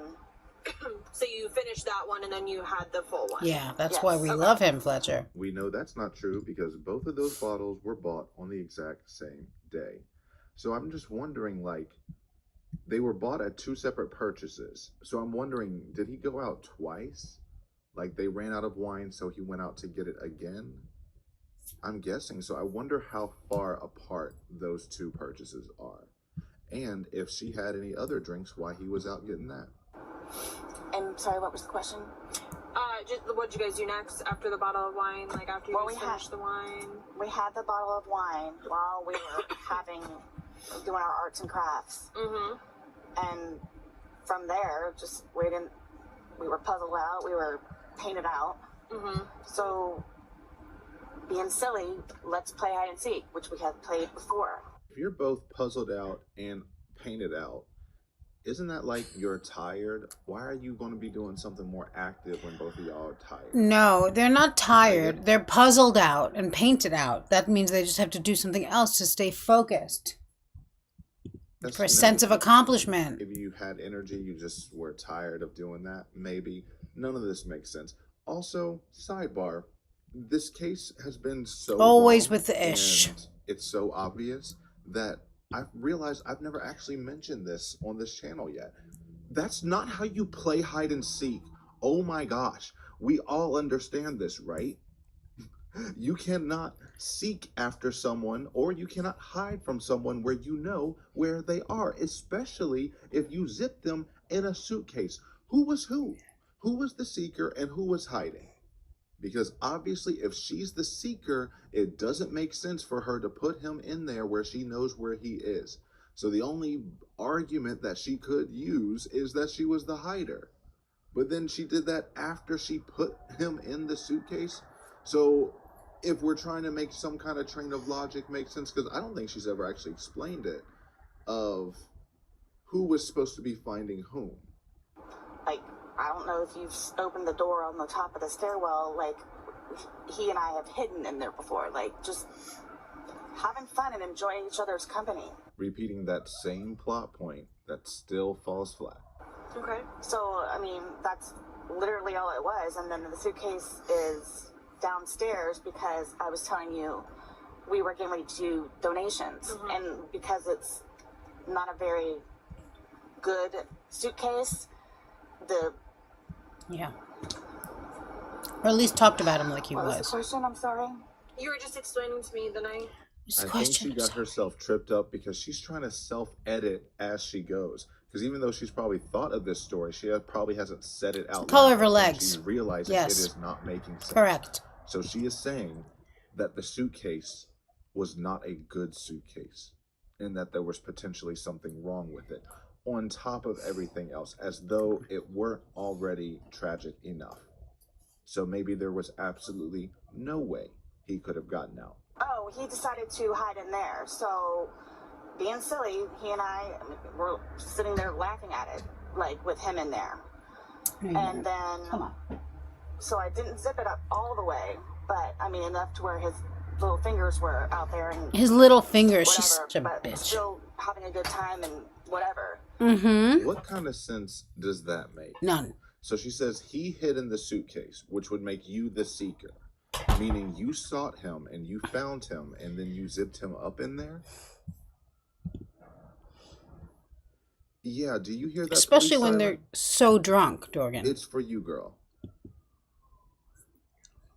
So you finished that one and then you had the full one? Yeah, that's why we love him, Fletcher. We know that's not true because both of those bottles were bought on the exact same day. So I'm just wondering, like, they were bought at 2 separate purchases. So I'm wondering, did he go out twice? Like, they ran out of wine, so he went out to get it again? I'm guessing. So I wonder how far apart those 2 purchases are. And if she had any other drinks, why he was out getting that. And sorry, what was the question? What'd you guys do next after the bottle of wine? Like after you finished the wine? We had the bottle of wine while we were doing our arts and crafts. Mm-hmm. And from there, we were puzzled out, we were painted out. Mm-hmm. So, being silly, let's play hide and seek, which we had played before. If you're both puzzled out and painted out, isn't that like you're tired? Why are you going to be doing something more active when both of y'all are tired? No, they're not tired. They're puzzled out and painted out. That means they just have to do something else to stay focused. For a sense of accomplishment. If you had energy, you just were tired of doing that, maybe. None of this makes sense. Also, sidebar, this case has been so always long, with the ish. and it's so obvious that I've realized I've never actually mentioned this on this channel yet. That's not how you play hide and seek. Oh my gosh. We all understand this, right? You cannot seek after someone or you cannot hide from someone where you know where they are, especially if you zip them in a suitcase. Who was who? Who was the seeker and who was hiding? Because obviously if she's the seeker, it doesn't make sense for her to put him in there where she knows where he is. So the only argument that she could use is that she was the hider. But then she did that after she put him in the suitcase. So if we're trying to make some kind of train of logic make sense, because I don't think she's ever actually explained it, of who was supposed to be finding whom. Like, I don't know if you've opened the door on the top of the stairwell, like, he and I have hidden in there before. Like, just having fun and enjoying each other's company. Repeating that same plot point that still falls flat. Okay. So, I mean, that's literally all it was. And then the suitcase is downstairs because I was telling you we were getting ready to do donations. Mm-hmm. And because it's not a very good suitcase, Yeah. Or at least talked about him like he what was was. the question? I'm sorry. You were just explaining to me the night. Just I think question she got herself tripped up because she's trying to self-edit as she goes. Because even though she's probably thought of this story, she probably hasn't said it out color loud. of her And legs. she's realizing Yes. it is not making sense. Correct. So she is saying that the suitcase was not a good suitcase and that there was potentially something wrong with it, on top of everything else, as though it weren't already tragic enough. So maybe there was absolutely no way he could have gotten out. Oh, he decided to hide in there. So, being silly, he and I were sitting there laughing at it, like with him in there. And then, so I didn't zip it up all the way, but I mean enough to where his little fingers were out there and his little fingers. whatever, She's such a but bitch. still having a good time and whatever. Mm-hmm. What kind of sense does that make? None. So she says he hid in the suitcase, which would make you the seeker, meaning you sought him and you found him and then you zipped him up in there? Yeah, do you hear that? Especially police when siren? they're so drunk, Dorgan. It's for you, girl.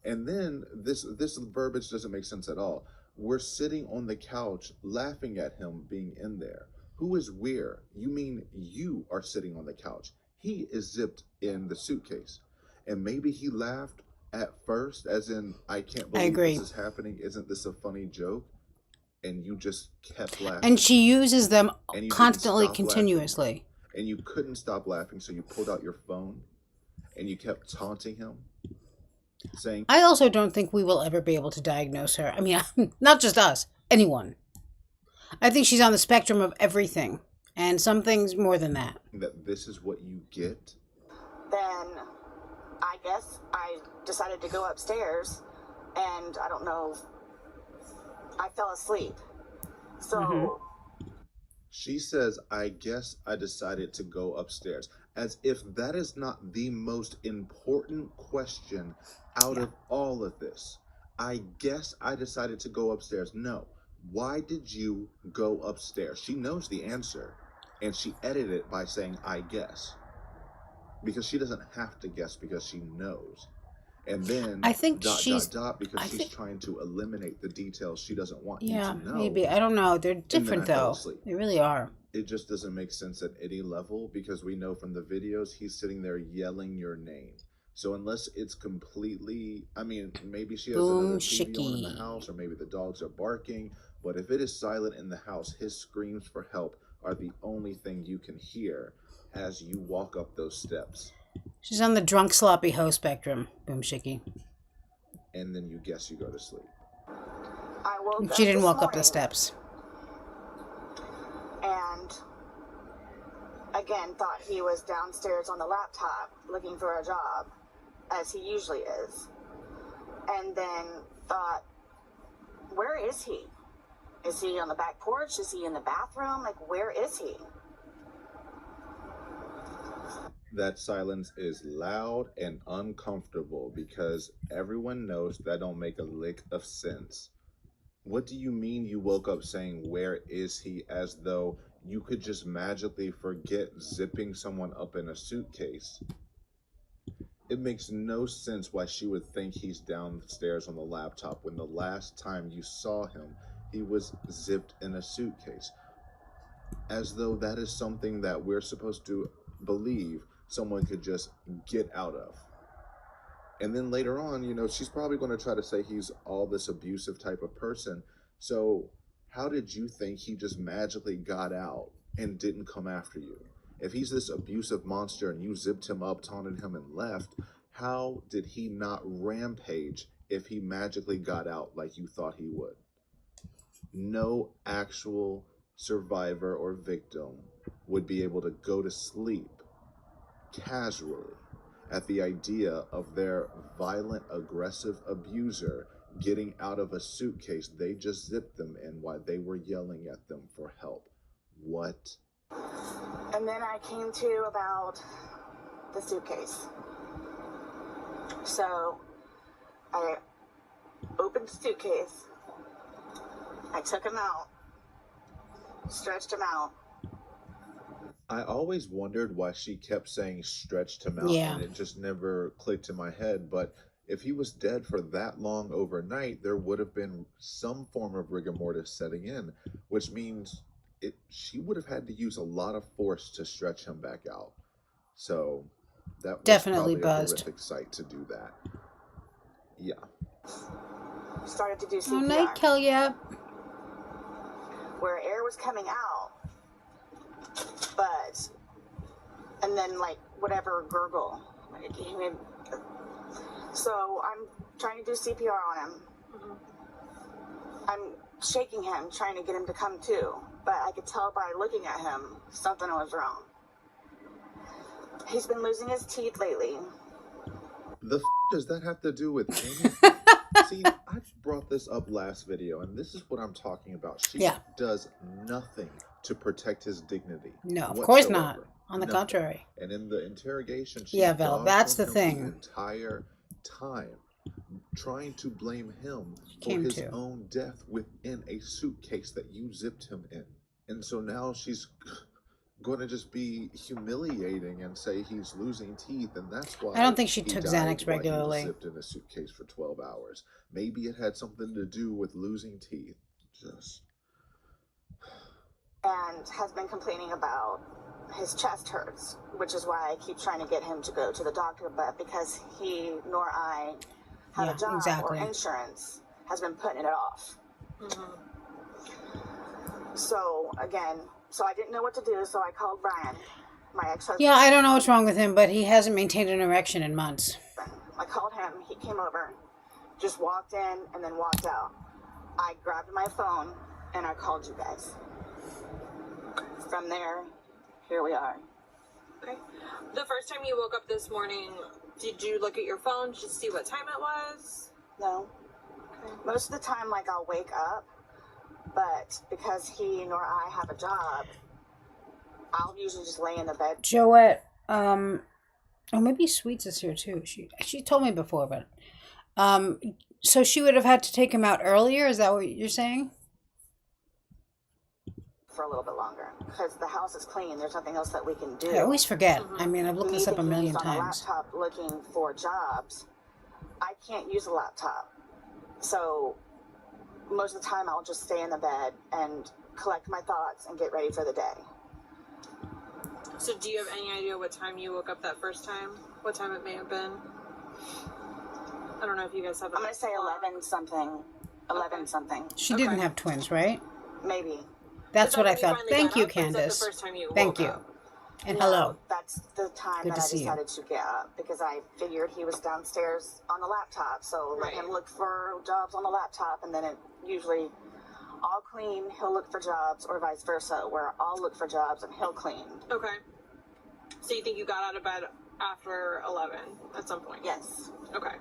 And then this verbiage doesn't make sense at all. We're sitting on the couch laughing at him being in there. Who is where? You mean you are sitting on the couch. He is zipped in the suitcase. And maybe he laughed at first, as in, I can't believe this is happening. Isn't this a funny joke? And you just kept laughing. And she uses them And you constantly, didn't stop continuously. laughing. And you couldn't stop laughing, so you pulled out your phone and you kept taunting him, saying, I also don't think we will ever be able to diagnose her. I mean, not just us, anyone. I think she's on the spectrum of everything, and some things more than that. that this is what you get. Then I guess I decided to go upstairs, and I don't know, I fell asleep. So She says, I guess I decided to go upstairs. As if that is not the most important question out of all of this. I guess I decided to go upstairs. No. Why did you go upstairs? She knows the answer, and she edited it by saying, I guess. Because she doesn't have to guess, because she knows. And then, I think because she's think- trying to eliminate the details she doesn't want you Yeah, to know. maybe. I don't know. They're different, I fell though. asleep. They really are. It just doesn't make sense at any level, because we know from the videos he's sitting there yelling your name. So unless it's completely, I mean, maybe she has Boom another TV on in the shicky. house, or maybe the dogs are barking, but if it is silent in the house, his screams for help are the only thing you can hear as you walk up those steps. She's on the drunk, sloppy hoe spectrum. Boom shicky. And then you guess you go to sleep. I woke up She didn't this walk up the morning, steps. and again thought he was downstairs on the laptop looking for a job, as he usually is. And then thought, where is he? Is he on the back porch? Is he in the bathroom? Like, where is he? That silence is loud and uncomfortable because everyone knows that don't make a lick of sense. What do you mean you woke up saying, where is he, as though you could just magically forget zipping someone up in a suitcase? It makes no sense why she would think he's downstairs on the laptop when the last time you saw him, he was zipped in a suitcase. As though that is something that we're supposed to believe someone could just get out of. And then later on, you know, she's probably going to try to say he's all this abusive type of person. So how did you think he just magically got out and didn't come after you? If he's this abusive monster and you zipped him up, taunted him, and left, how did he not rampage if he magically got out like you thought he would? No actual survivor or victim would be able to go to sleep casually at the idea of their violent, aggressive abuser getting out of a suitcase they just zipped them in while they were yelling at them for help. What? And then I came to about the suitcase. So I opened the suitcase. I took him out, stretched him out. I always wondered why she kept saying stretched him out, Yeah. and it just never clicked in my head. But If he was dead for that long overnight, there would have been some form of rigor mortis setting in, which means she would have had to use a lot of force to stretch him back out. So that was Definitely probably buzzed. a horrific sight to do that. Yeah. Started to do CPR. Oh, night, Kelly. Where air was coming out, and then like whatever gurgle. So I'm trying to do CPR on him. I'm shaking him, trying to get him to come to, but I could tell by looking at him something was wrong. He's been losing his teeth lately. The does that have to do with anything? See, I brought this up last video, and this is what I'm talking about. She does nothing to protect his dignity. No, of course not. On the Nothing. contrary. And in the interrogation, she Val, that's the thing. The entire time, trying to blame him for his own death within a suitcase that you zipped him in. And so now she's going to just be humiliating and say he's losing teeth, and that's why I don't think she took Xanax He regularly. was zipped in a suitcase for 12 hours. Maybe it had something to do with losing teeth. And has been complaining about his chest hurts, which is why I keep trying to get him to go to the doctor, but because he nor I have a job or insurance, has been putting it off. So again, I didn't know what to do, so I called Brian, my ex-husband. Yeah, I don't know what's wrong with him, but he hasn't maintained an erection in months. I called him, he came over, just walked in and then walked out. I grabbed my phone and I called you guys. From there, here we are. Okay. The first time you woke up this morning, did you look at your phone to see what time it was? No. Okay. Most of the time, like, I'll wake up, but because he nor I have a job, I'll usually just lay in the bed. Joette, oh, maybe Sweets is here too. She told me before, but so she would have had to take him out earlier. Is that what you're saying? For a little bit longer, because the house is clean. There's nothing else that we can do. I always forget. I mean, I've looked this up a million on times. A laptop looking for jobs. I can't use a laptop, so most of the time I'll just stay in the bed and collect my thoughts and get ready for the day. So do you have any idea what time you woke up that first time? What time it may have been? I don't know if you guys have. I'm gonna say 11 something. 11 something. She didn't have twins, right? Maybe. That's what I thought. Thank you, Candace. Thank you. And hello. That's the time Good that to I see you. decided to get up, because I figured he was downstairs on the laptop. So let him look for jobs on the laptop, and then it usually, I'll clean, he'll look for jobs, or vice versa, where I'll look for jobs and he'll clean. Okay. So you think you got out of bed after 11 at some point? Yes. Okay.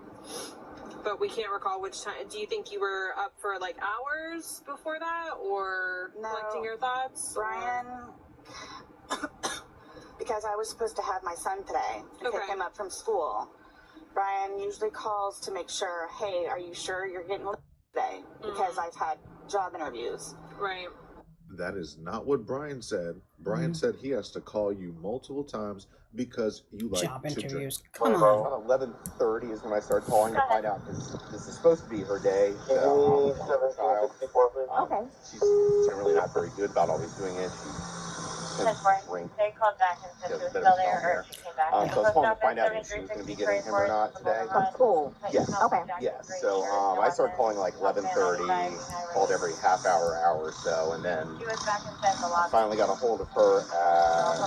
But we can't recall which time. Do you think you were up for like hours before that, or collecting your thoughts? Brian, because I was supposed to have my son today to pick him up from school. Brian usually calls to make sure, hey, are you sure you're getting late today? Because I've had job interviews. Right. That is not what Brian said. Brian said he has to call you multiple times because you like Job to interviews. drink. Come on. About 11:30 is when I started calling to find out, because this is supposed to be her day. Child. Okay. She's generally not very good about always doing it. She tends to drink. They called back and said she was still there, or she came back. So I was calling to find out if she was going to be getting him or not today. Cool. Yes. Okay. Yes. So I started calling like 11:30, called every half hour or so, and then She was back inside the lobby. finally got a hold of her at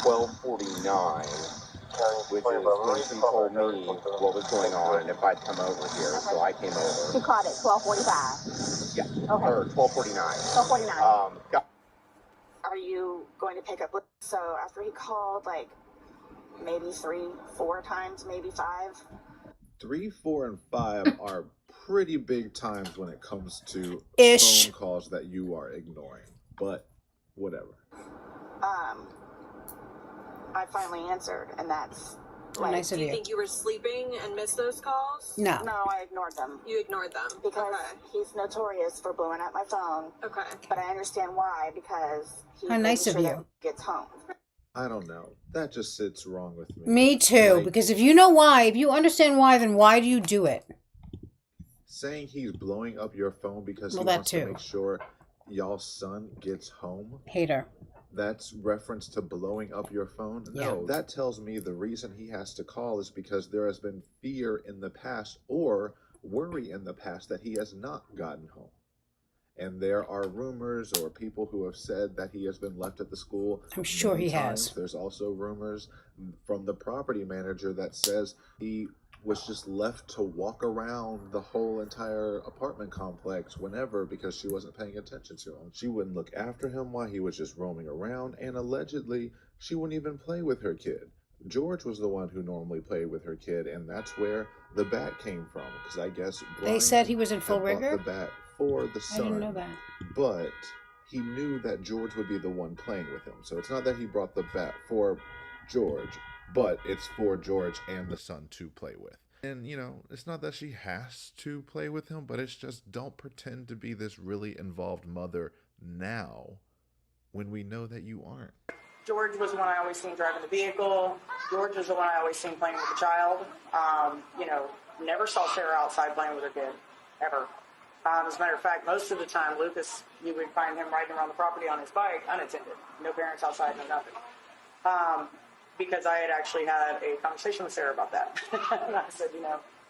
12:49, which is when she told me what was going on and if I'd come over here. So I came over. You called at 12:45. Yeah. Okay. Or 12:49. 12:49. Are you going to pick up? So after he called, like, maybe 3, 4 times, maybe 5. 3, 4, and 5 are pretty big times when it comes to phone calls that you are ignoring. But whatever. I finally answered, and that's like. Nice of Do you you. think you were sleeping and missed those calls? No. No, I ignored them. You ignored them. Because he's notorious for blowing up my phone. Okay. But I understand why, because he's How nice making of sure you. that he gets home. I don't know. That just sits wrong with me. Me too, Like, because if you know why, if you understand why, then why do you do it? saying he's blowing up your phone because Well, he that wants to too. make sure y'all's son gets home. Hater. That's reference to blowing up your phone? No, that tells me the reason he has to call is because there has been fear in the past or worry in the past that he has not gotten home. And there are rumors or people who have said that he has been left at the school. I'm sure many he times. has. There's also rumors from the property manager that says he was just left to walk around the whole entire apartment complex whenever because she wasn't paying attention to him. She wouldn't look after him while he was just roaming around, and allegedly she wouldn't even play with her kid. George was the one who normally played with her kid, and that's where the bat came from. Because I guess Brian They said he was in full had bought rigor? the bat for the I son. didn't know that. But he knew that George would be the one playing with him. So it's not that he brought the bat for George, but it's for George and the son to play with. And, you know, it's not that she has to play with him, but it's just don't pretend to be this really involved mother now when we know that you aren't. George was the one I always seen driving the vehicle. George was the one I always seen playing with the child. Never saw Sarah outside playing with her kid, ever. As a matter of fact, most of the time, Lucas, you would find him riding around the property on his bike, unattended. No parents outside, no nothing. Because I had actually had a conversation with Sarah about that. And I said,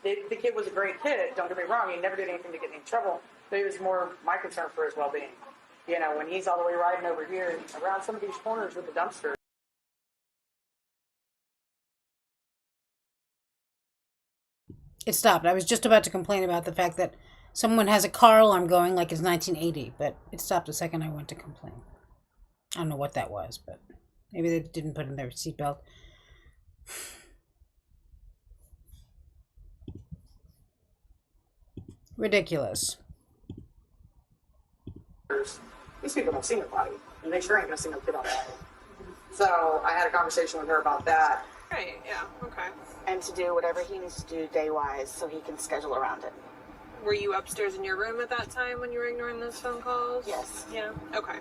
the kid was a great kid, don't get me wrong, he never did anything to get me in trouble, but it was more my concern for his well-being. When he's all the way riding over here and around some of these corners with the dumpster. It stopped. I was just about to complain about the fact that someone has a car alarm going like it's 1980, but it stopped the second I went to complain. I don't know what that was, but maybe they didn't put in their seatbelt. Ridiculous. These people don't see nobody, and they sure ain't gonna see no kid on that. So I had a conversation with her about that. Right, yeah, okay. And to do whatever he needs to do day-wise so he can schedule around it. Were you upstairs in your room at that time when you were ignoring those phone calls? Yes. Yeah, okay.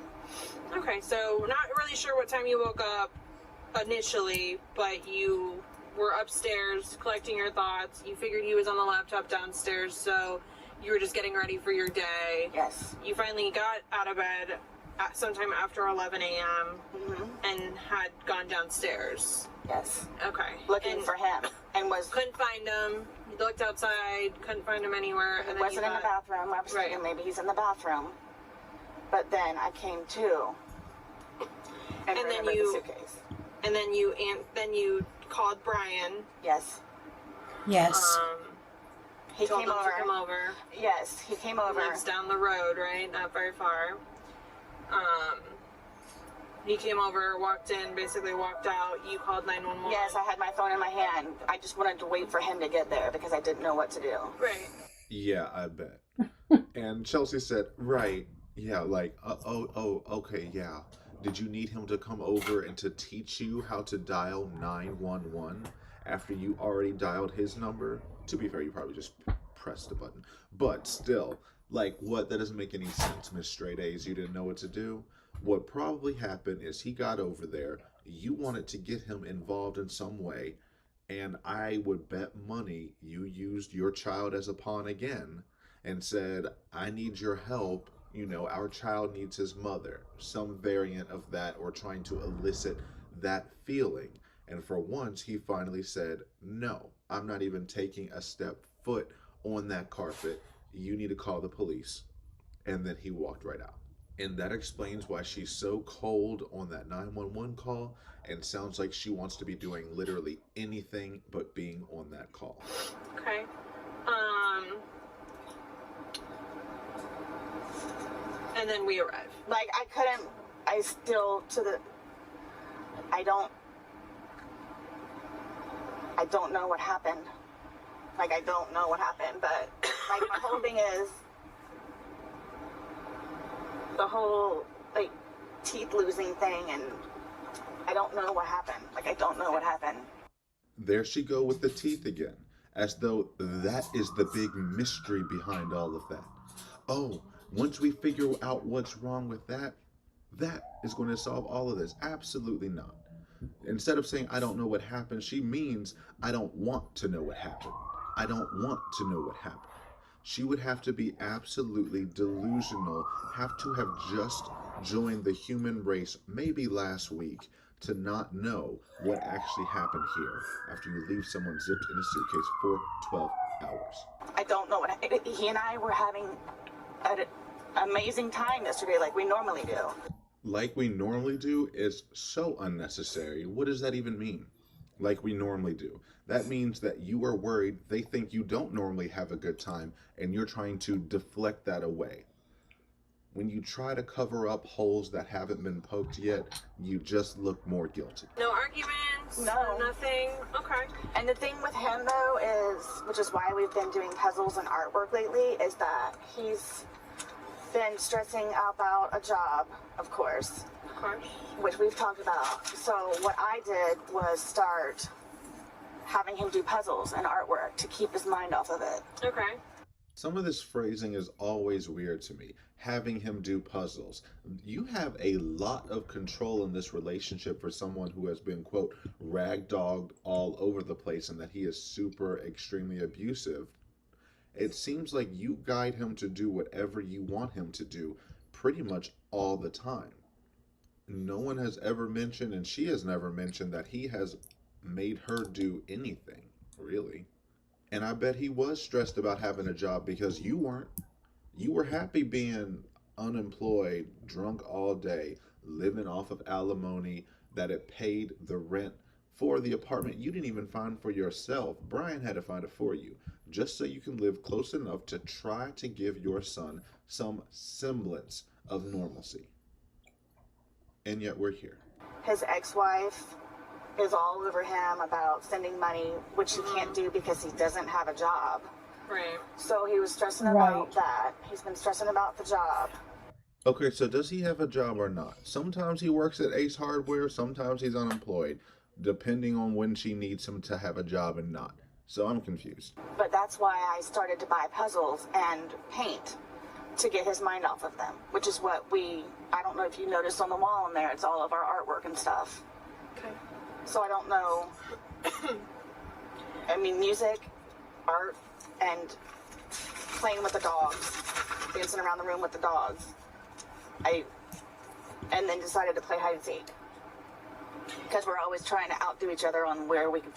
Okay, so not really sure what time you woke up initially, but you were upstairs collecting your thoughts. You figured he was on the laptop downstairs, so you were just getting ready for your day. Yes. You finally got out of bed at sometime after 11 a.m. And had gone downstairs. Yes. Okay. Looking for him, and couldn't find him. You looked outside, couldn't find him anywhere. He wasn't in the bathroom. I was thinking maybe he's in the bathroom. But then I came to, and then remembered you the suitcase. And then you called Brian. Yes. Yes. He told came him over. to come over. Yes, he came over. He lives down the road, right? Not very far. He came over, walked in, basically walked out. You called 911. Yes, I had my phone in my hand. I just wanted to wait for him to get there because I didn't know what to do. Right. Yeah, I bet. And Chelsea said, right, yeah, like, okay, yeah. Did you need him to come over and to teach you how to dial 911 after you already dialed his number? To be fair, you probably just pressed the button. But still, like, what? That doesn't make any sense, Miss Straight A's. You didn't know what to do? What probably happened is he got over there, you wanted to get him involved in some way, and I would bet money you used your child as a pawn again and said, I need your help, our child needs his mother, some variant of that, or trying to elicit that feeling. And for once, he finally said, no, I'm not even taking a step foot on that carpet. You need to call the police. And then he walked right out. And that explains why she's so cold on that 911 call and sounds like she wants to be doing literally anything but being on that call. Okay. And then we arrived. Like, I don't know what happened. Like, I don't know what happened, but, like, my whole thing is the whole, like, teeth losing thing, and I don't know what happened. Like, I don't know what happened. There she go with the teeth again, as though that is the big mystery behind all of that. Oh, once we figure out what's wrong with that, that is going to solve all of this. Absolutely not. Instead of saying, I don't know what happened, she means, I don't want to know what happened. I don't want to know what happened. She would have to be absolutely delusional, have to have just joined the human race maybe last week to not know what actually happened here after you leave someone zipped in a suitcase for 12 hours. I don't know what he and I were having an amazing time yesterday like we normally do. Like we normally do is so unnecessary. What does that even mean? Like we normally do. That means that you are worried they think you don't normally have a good time and you're trying to deflect that away. When you try to cover up holes that haven't been poked yet, you just look more guilty. No arguments? No. Nothing? Okay. And the thing with him, though, is, which is why we've been doing puzzles and artwork lately, is that he's been stressing about a job, of course. Of course. Which we've talked about. So what I did was start having him do puzzles and artwork to keep his mind off of it. Okay. Some of this phrasing is always weird to me. Having him do puzzles. You have a lot of control in this relationship for someone who has been, quote, ragdogged all over the place and that he is super extremely abusive. It seems like you guide him to do whatever you want him to do pretty much all the time. No one has ever mentioned, and she has never mentioned, that he has made her do anything, really. And I bet he was stressed about having a job because you weren't. You were happy being unemployed, drunk all day, living off of alimony, that it paid the rent for the apartment you didn't even find for yourself. Brian had to find it for you, just so you can live close enough to try to give your son some semblance of normalcy. And yet we're here. His ex-wife is all over him about sending money, which he can't do because he doesn't have a job. Right. So he was stressing about that. He's been stressing about the job. Okay, so does he have a job or not? Sometimes he works at Ace Hardware, sometimes he's unemployed, depending on when she needs him to have a job and not. So I'm confused. But that's why I started to buy puzzles and paint to get his mind off of them, which is what I don't know if you noticed on the wall in there, it's all of our artwork and stuff. Okay. So I don't know. I mean, music, art, and playing with the dogs, dancing around the room with the dogs. And then decided to play hide and seek. Because we're always trying to outdo each other on where we can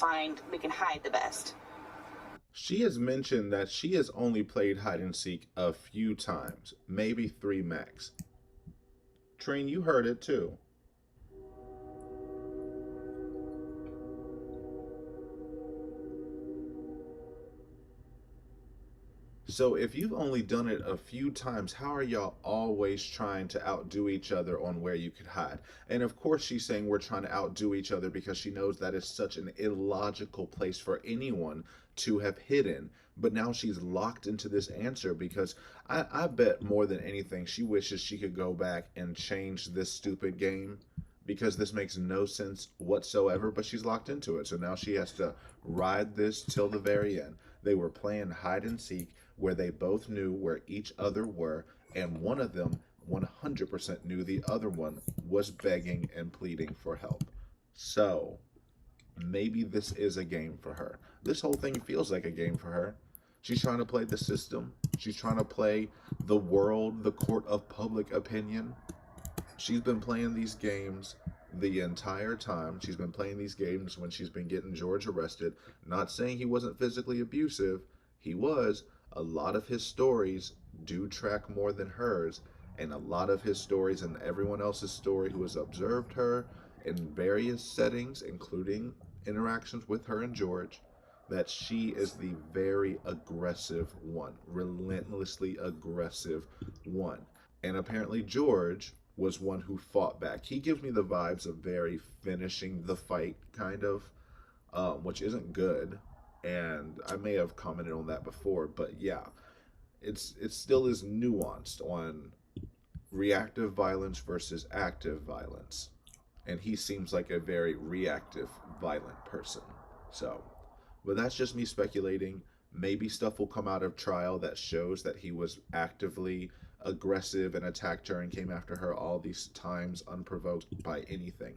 hide the best. She has mentioned that she has only played hide and seek a few times, maybe 3 max. Trine, you heard it too. So if you've only done it a few times, how are y'all always trying to outdo each other on where you could hide? And of course she's saying we're trying to outdo each other because she knows that is such an illogical place for anyone to have hidden. But now she's locked into this answer because I bet more than anything she wishes she could go back and change this stupid game, because this makes no sense whatsoever, but she's locked into it. So now she has to ride this till the very end. They were playing hide and seek where they both knew where each other were, and one of them 100% knew the other one was begging and pleading for help. So maybe this is a game for her. This whole thing feels like a game for her. She's trying to play the system. She's trying to play the world, the court of public opinion. She's been playing these games the entire time. She's been playing these games when she's been getting George arrested. Not saying he wasn't physically abusive. He was. A lot of his stories do track more than hers, and a lot of his stories and everyone else's story who has observed her in various settings, including interactions with her and George, that she is the very aggressive one, relentlessly aggressive one. And apparently George was one who fought back. He gives me the vibes of very finishing the fight kind of, which isn't good. And I may have commented on that before, but yeah, it still is nuanced on reactive violence versus active violence. And he seems like a very reactive, violent person. So, but that's just me speculating. Maybe stuff will come out of trial that shows that he was actively aggressive and attacked her and came after her all these times unprovoked by anything.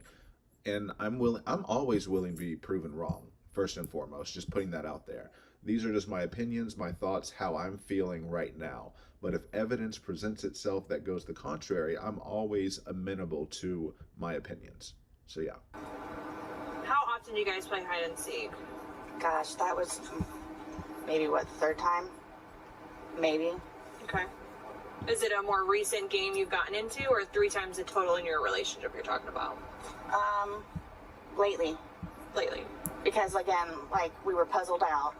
And I'm always willing to be proven wrong, first and foremost, just putting that out there. These are just my opinions, my thoughts, how I'm feeling right now. But if evidence presents itself that goes the contrary, I'm always amenable to my opinions. So yeah. How often do you guys play hide and seek? Gosh, that was maybe what, third time? Maybe. Okay. Is it a more recent game you've gotten into, or 3 times in total in your relationship you're talking about? Lately. Lately. Because again, like, we were puzzled out.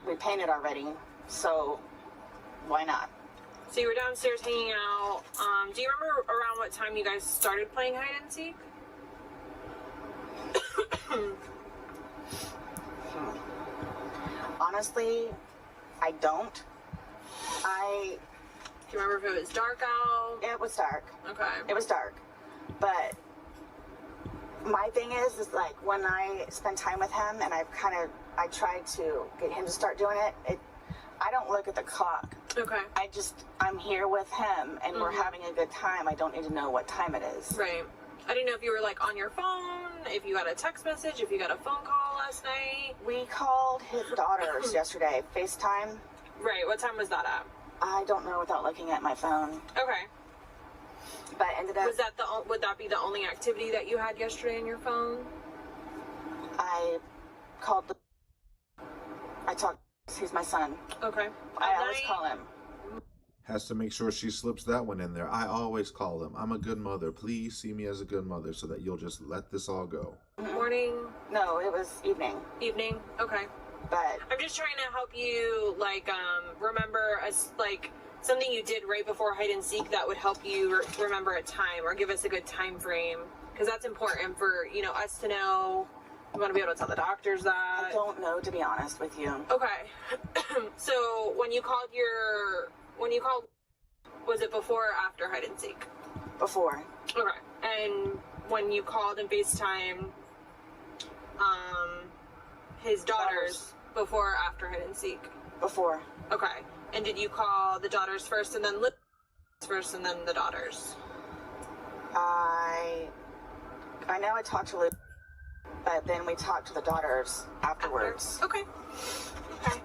We painted already, so why not? So you were downstairs hanging out. Do you remember around what time you guys started playing hide and seek? Honestly, I don't. Do you remember if it was dark out? It was dark. Okay. It was dark. But my thing is like when I spend time with him and I tried to get him to start doing it, I don't look at the clock. Okay. I'm here with him and we're having a good time. I don't need to know what time it is. Right. I didn't know if you were like on your phone, if you got a text message, if you got a phone call last night. We called his daughters yesterday, FaceTime. Right. What time was that at? I don't know without looking at my phone. Okay. But ended up. Would that be the only activity that you had yesterday on your phone? I called I talked. He's my son. Okay. I always call him. Has to make sure she slips that one in there. I always call him. I'm a good mother. Please see me as a good mother so that you'll just let this all go. Morning? No, it was evening. Evening? Okay. But I'm just trying to help you, like, remember something you did right before hide and seek that would help you remember a time or give us a good time frame, because that's important for us to know. You want to be able to tell the doctors that. I don't know, to be honest with you. Okay. So when you called, was it before or after hide and seek? Before. Okay. And when you called and FaceTime his daughters, before or after hide and seek? Before. Okay. And did you call the daughters first and then first and then the daughters? I know I talked to Luke, but then we talked to the daughters afterwards. Okay. Okay.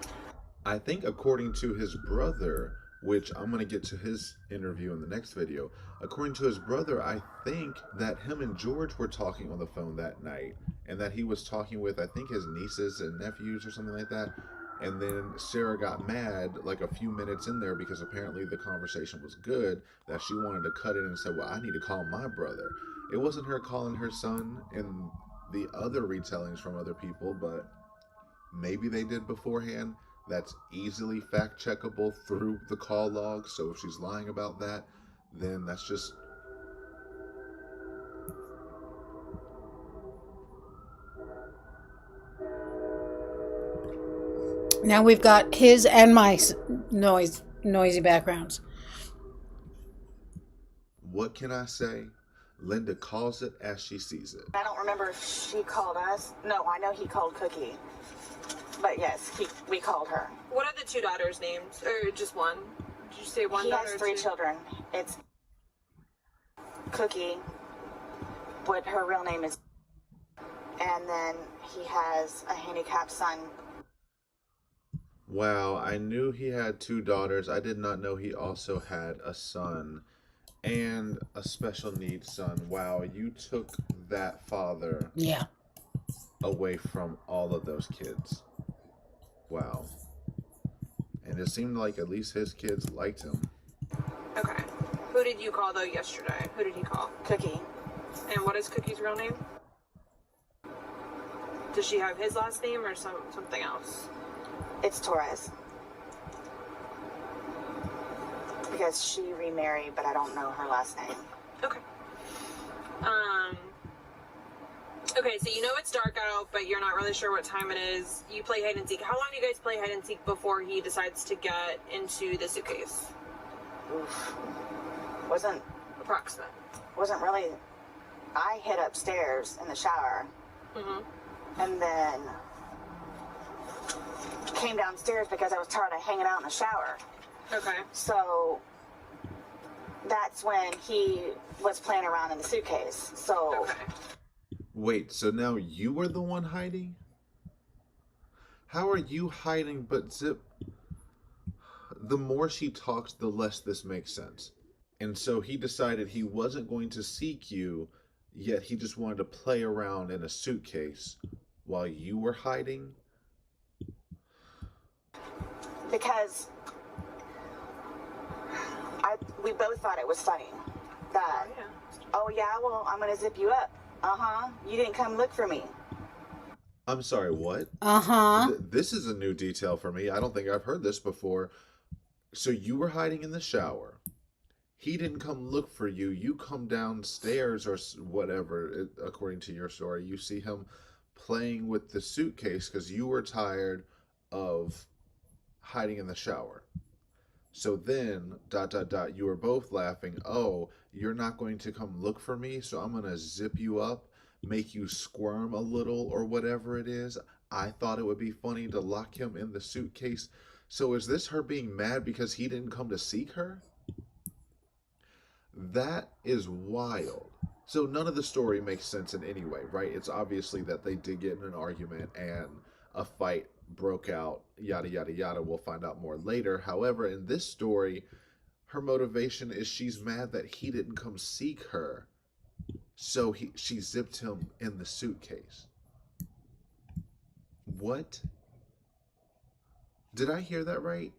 I think according to his brother, which I'm going to get to his interview in the next video, according to his brother, I think that him and George were talking on the phone that night, and that he was talking with, I think, his nieces and nephews or something like that. And then Sarah got mad like a few minutes in there because apparently the conversation was good, that she wanted to cut it and said, well, I need to call my brother. It wasn't her calling her son in the other retellings from other people, but maybe they did beforehand. That's easily fact checkable through the call log. So if she's lying about that, then that's just... Now we've got his and my noisy backgrounds. What can I say? Linda calls it as she sees it. I don't remember if she called us. No, I know he called Cookie. But yes, we called her. What are the 2 daughters' names? Or just one? Did you say one he daughter? He has 3 children. It's Cookie, what her real name is. And then he has a handicapped son. Wow, I knew he had 2 daughters. I did not know he also had a son and a special needs son. Wow, you took that father away from all of those kids. Wow. And it seemed like at least his kids liked him. Okay. Who did you call, though, yesterday? Who did he call? Cookie. And what is Cookie's real name? Does she have his last name or something else? It's Torres. Because she remarried, but I don't know her last name. Okay. Okay, so you know it's dark out, but you're not really sure what time it is. You play hide and seek. How long do you guys play hide and seek before he decides to get into the suitcase? Oof. Wasn't approximate. Wasn't really. I hid upstairs in the shower. And then came downstairs because I was tired of hanging out in the shower. Okay. So that's when he was playing around in the suitcase. So. Wait, so now you were the one hiding? How are you hiding but Zip? The more she talks, the less this makes sense. And so he decided he wasn't going to seek you, yet he just wanted to play around in a suitcase while you were hiding? Because we both thought it was funny that, oh yeah, well, I'm going to zip you up. Uh-huh. You didn't come look for me. I'm sorry, what? Uh-huh. This is a new detail for me. I don't think I've heard this before. So you were hiding in the shower. He didn't come look for you. You come downstairs or whatever, according to your story. You see him playing with the suitcase because you were tired of hiding in the shower. So then, ... you were both laughing. Oh, you're not going to come look for me, so I'm going to zip you up, make you squirm a little or whatever it is. I thought it would be funny to lock him in the suitcase. So is this her being mad because he didn't come to seek her? That is wild. So none of the story makes sense in any way, right? It's obviously that they did get in an argument and a fight broke out, yada, yada, yada. We'll find out more later. However, in this story, her motivation is she's mad that he didn't come seek her. So she zipped him in the suitcase. What? Did I hear that right?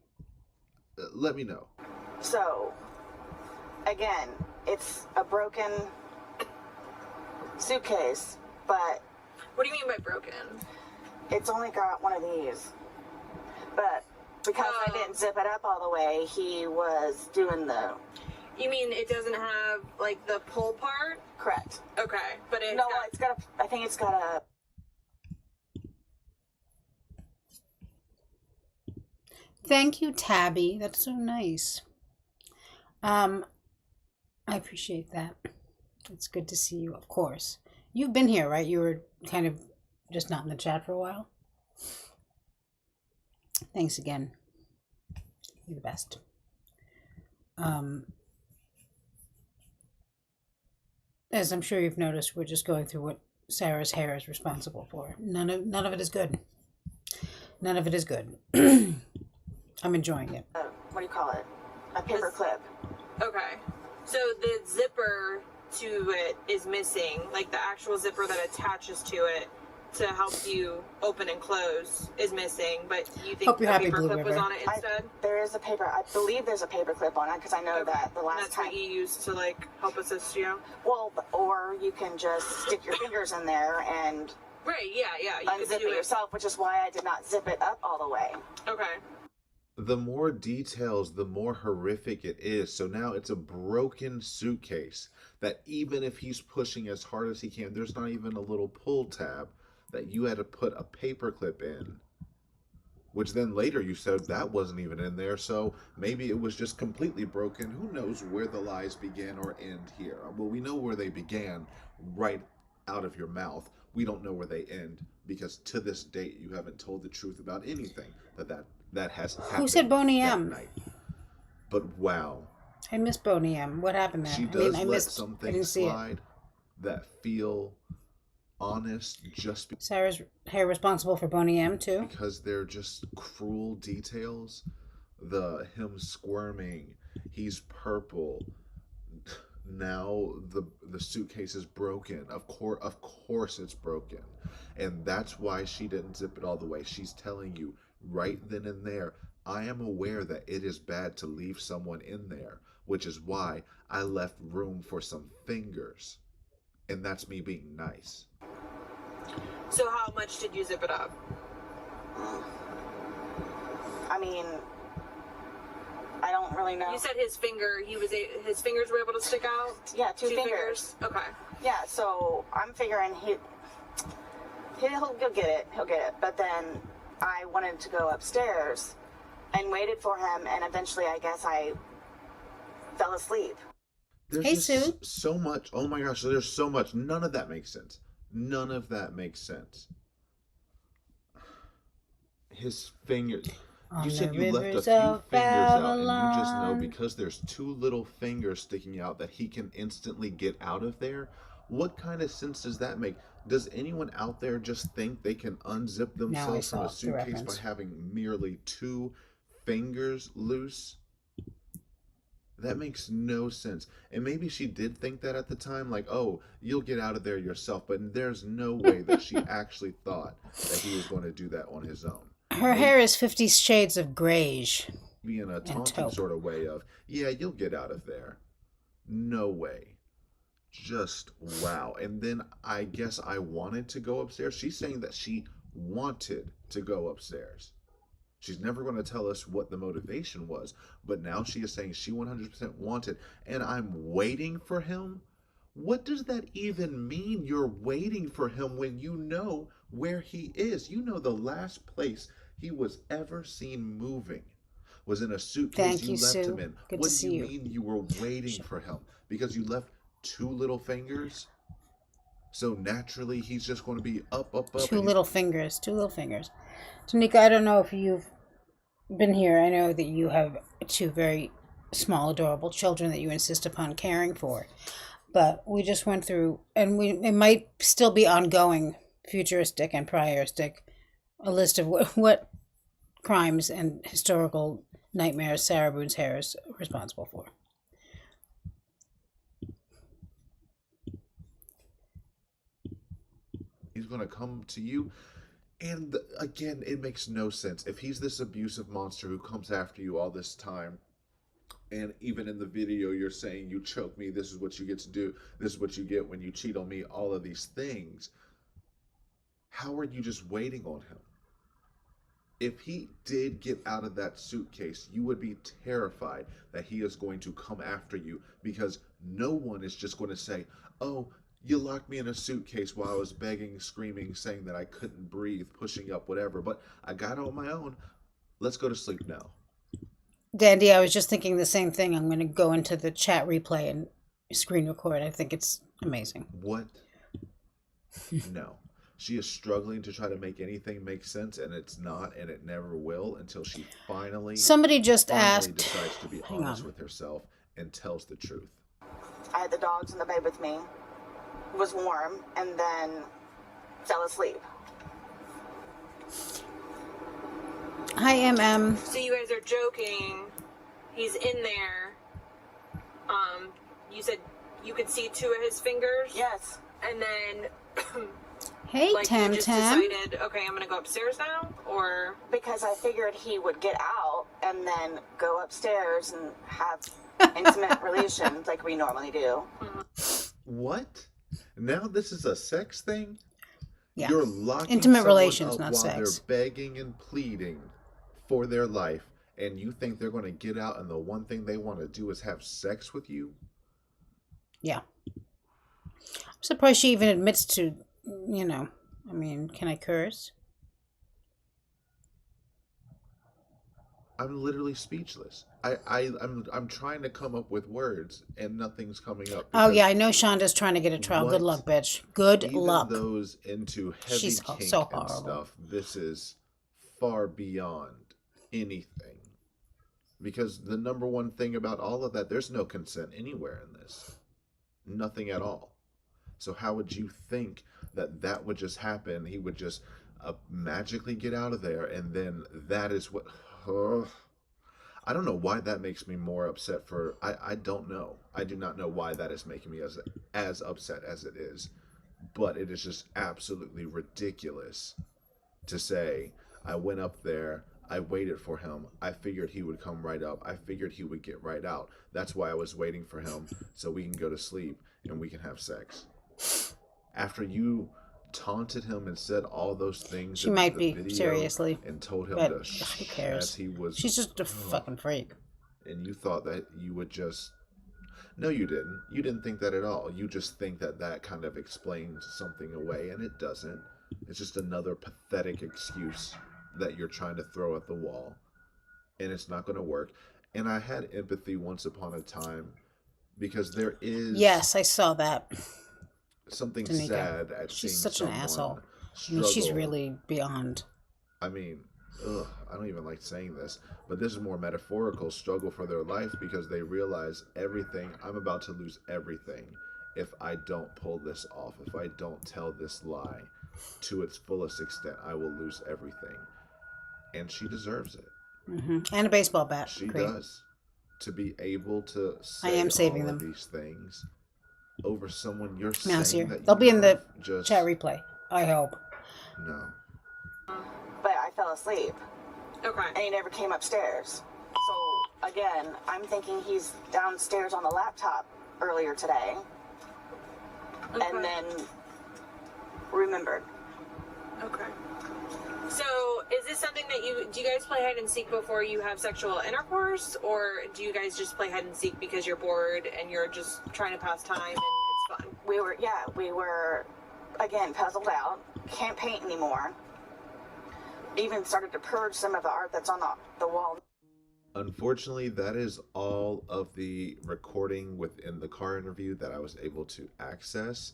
Let me know. So, again, it's a broken suitcase, but... What do you mean by broken? It's only got one of these. But because I didn't zip it up all the way, he was doing the... You mean it doesn't have, like, the pull part? Correct. Okay, but it's got a... I think it's got a... Thank you, Tabby. That's so nice. I appreciate that. It's good to see you, of course. You've been here, right? You were kind of just not in the chat for a while. Thanks again. You're the best. As I'm sure you've noticed, we're just going through what Sarah's hair is responsible for. None of it is good. None of it is good. I'm enjoying it. What do you call it? A paper clip. Okay. So the zipper to it is missing, like the actual zipper that attaches to it to help you open and close is missing, but you think the paper clip was on it instead? There is a paper, I believe there's a paper clip on it because I know that the last That's time. what you used to like help assist you? Well, or you can just stick your fingers in there and Right, yeah. You unzip it yourself, which is why I did not zip it up all the way. Okay. The more details, the more horrific it is. So now it's a broken suitcase that even if he's pushing as hard as he can, there's not even a little pull tab that you had to put a paper clip in. Which then later you said that wasn't even in there, so maybe it was just completely broken. Who knows where the lies begin or end here? Well, we know where they began right out of your mouth. We don't know where they end because to this date you haven't told the truth about anything that has happened. Who said Boney that M? night. But wow. I miss Boney M. What happened there? She does let some things slide that feel honest just because Sarah's hair responsible for Boney M too? Because they're just cruel details. Him squirming, he's purple. Now the suitcase is broken. Of course it's broken. And that's why she didn't zip it all the way. She's telling you right then and there, I am aware that it is bad to leave someone in there, which is why I left room for some fingers. And that's me being nice. So how much did you zip it up? I mean, I don't really know. You said his fingers were able to stick out? Yeah, two fingers. Okay. Yeah, so I'm figuring he'll get it. He'll get it. But then I wanted to go upstairs and waited for him, and eventually I guess I fell asleep. There's so much. Oh my gosh, there's so much. None of that makes sense. None of that makes sense. His fingers. You On the said you left a rivers few of fingers out, and you just know Babylon. because there's two little fingers sticking out that he can instantly get out of there. What kind of sense does that make? Does anyone out there just think they can unzip Now I themselves from saw a the suitcase by reference. having merely two fingers loose? That makes no sense. And maybe she did think that at the time, like, oh, you'll get out of there yourself. But there's no way that she actually thought that he was going to do that on his own. Her hair is 50 shades of grayish. Maybe in a taunting sort of way of, yeah, you'll get out of there. No way. Just wow. And then I guess I wanted to go upstairs. She's saying that she wanted to go upstairs. She's never going to tell us what the motivation was, but now she is saying she 100% wanted, and I'm waiting for him? What does that even mean, you're waiting for him, when you know where he is? You know the last place he was ever seen moving was in a suitcase Thank you you, left Sue. him in. Good What to do see you you. mean you were waiting for him? Because you left two little fingers? So naturally he's just going to be up. Two little fingers. Tanika, I don't know if you've been here. I know that you have two very small, adorable children that you insist upon caring for. But we just went through, and it might still be ongoing, futuristic and prioristic, a list of what crimes and historical nightmares Sarah Boone's hair is responsible for. He's going to come to you. And again, it makes no sense. If he's this abusive monster who comes after you all this time, and even in the video you're saying, you choke me, this is what you get to do, this is what you get when you cheat on me, all of these things, how are you just waiting on him? If he did get out of that suitcase, you would be terrified that he is going to come after you, because no one is just going to say, oh, you locked me in a suitcase while I was begging, screaming, saying that I couldn't breathe, pushing up, whatever, but I got on my own. Let's go to sleep now. Dandy, I was just thinking the same thing. I'm going to go into the chat replay and screen record. I think it's amazing. What? No. She is struggling to try to make anything make sense, and it's not, and it never will until she finally Somebody just asked, decides to be honest with herself and tells the truth. I had the dogs in the bed with me, was warm, and then fell asleep. Hi, MM. So you guys are joking. He's in there. You said you could see two of his fingers? Yes. And then hey, like Tam you just Tam. decided, okay, I'm gonna go upstairs now? Or because I figured he would get out and then go upstairs and have intimate relations like we normally do. What? Now this is a sex thing? Yeah. You're locking Intimate someone relations, up not while sex. they're begging and pleading for their life, and you think they're going to get out and the one thing they want to do is have sex with you? Yeah. I'm surprised she even admits to, I mean, can I curse? I'm literally speechless. I'm trying to come up with words and nothing's coming up. Oh yeah, I know Shonda's trying to get a trial. Good luck, bitch. Good Even luck. those into heavy She's kink so and horrible. stuff, this is far beyond anything. Because the number one thing about all of that, there's no consent anywhere in this. Nothing at all. So how would you think that that would just happen? He would just magically get out of there, and then that is what... I don't know why that makes me more upset for... I don't know. I do not know why that is making me as upset as it is. But it is just absolutely ridiculous to say, I went up there, I waited for him, I figured he would come right up, I figured he would get right out. That's why I was waiting for him, so we can go to sleep and we can have sex. After you taunted him and said all those things She in might the be, video seriously. and told him But to who cares? as he was... She's just a fucking freak. And you thought that you would just... No, you didn't. You didn't think that at all. You just think that that kind of explains something away, and it doesn't. It's just another pathetic excuse that you're trying to throw at the wall, and it's not going to work. And I had empathy once upon a time, because there is... Yes, I saw that. Something Tanika. sad at She's seeing such an someone asshole. I mean, she's struggle. really beyond. I mean, I don't even like saying this, but this is more metaphorical struggle for their life because they realize everything. I'm about to lose everything if I don't pull this off. If I don't tell this lie to its fullest extent, I will lose everything. And she deserves it. And a baseball bat. She Great. does. To be able to I say am saving all them. of these things over someone you're Mouse saying here. that you They'll be in the love, just chat replay. I hope. no. But I fell asleep. Okay. And he never came upstairs. So, again, I'm thinking he's downstairs on the laptop earlier today. Okay. And then remembered. Okay. So, is this something that do you guys play hide and seek before you have sexual intercourse, or do you guys just play hide and seek because you're bored and you're just trying to pass time and it's fun? We were, again, puzzled out. Can't paint anymore. Even started to purge some of the art that's on the wall. Unfortunately, that is all of the recording within the car interview that I was able to access,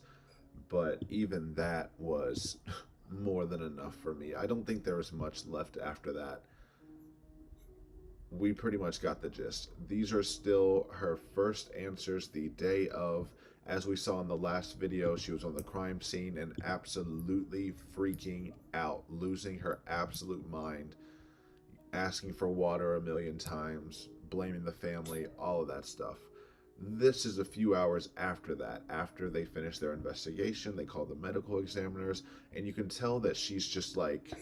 but even that was more than enough for me. I don't think there was much left after that. We pretty much got the gist. These are still her first answers the day of. As we saw in the last video, she was on the crime scene and absolutely freaking out, losing her absolute mind, asking for water a million times, blaming the family, all of that stuff. This is a few hours after that. After they finish their investigation, they call the medical examiners, and you can tell that she's just like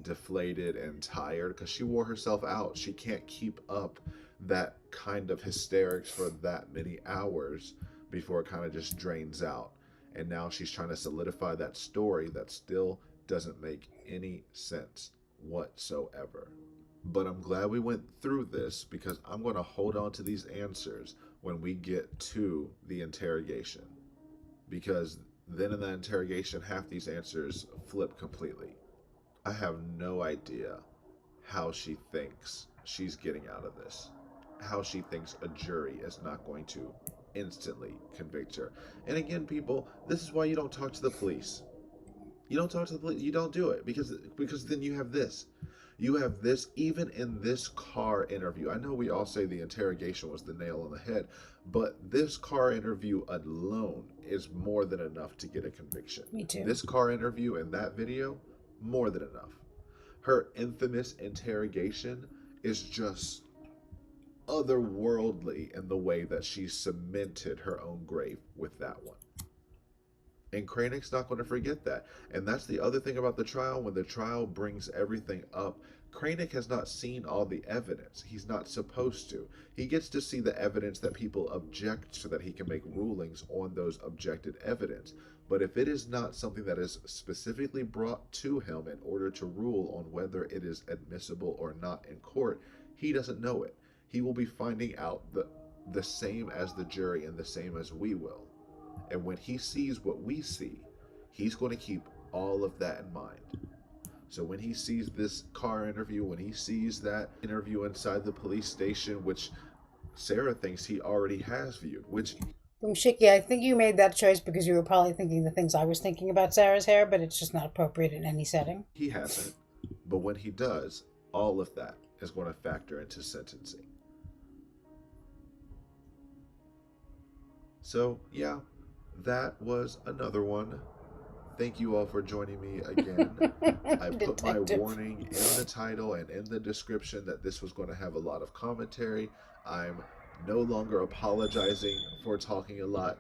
deflated and tired because she wore herself out. She can't keep up that kind of hysterics for that many hours before it kind of just drains out. And now she's trying to solidify that story that still doesn't make any sense whatsoever. But I'm glad we went through this because I'm going to hold on to these answers when we get to the interrogation. Because then in the interrogation, half these answers flip completely. I have no idea how she thinks she's getting out of this. How she thinks a jury is not going to instantly convict her. And again, people, this is why you don't talk to the police. You don't talk to the police. You don't do it because then you have this. You have this even in this car interview. I know we all say the interrogation was the nail on the head, but this car interview alone is more than enough to get a conviction. Me too. This car interview and that video, more than enough. Her infamous interrogation is just otherworldly in the way that she cemented her own grave with that one. And Kranick's not going to forget that. And that's the other thing about the trial. When the trial brings everything up, Kranick has not seen all the evidence. He's not supposed to. He gets to see the evidence that people object so that he can make rulings on those objected evidence. But if it is not something that is specifically brought to him in order to rule on whether it is admissible or not in court, he doesn't know it. He will be finding out the same as the jury and the same as we will. And when he sees what we see, he's going to keep all of that in mind. So when he sees this car interview, when he sees that interview inside the police station, which Sarah thinks he already has viewed, which... Shiki, I think you made that choice because you were probably thinking the things I was thinking about Sarah's hair, but it's just not appropriate in any setting. He hasn't. But when he does, all of that is going to factor into sentencing. So, yeah, that was another one. Thank you all for joining me again. I put my warning in the title and in the description that this was going to have a lot of commentary. I'm no longer apologizing for talking a lot.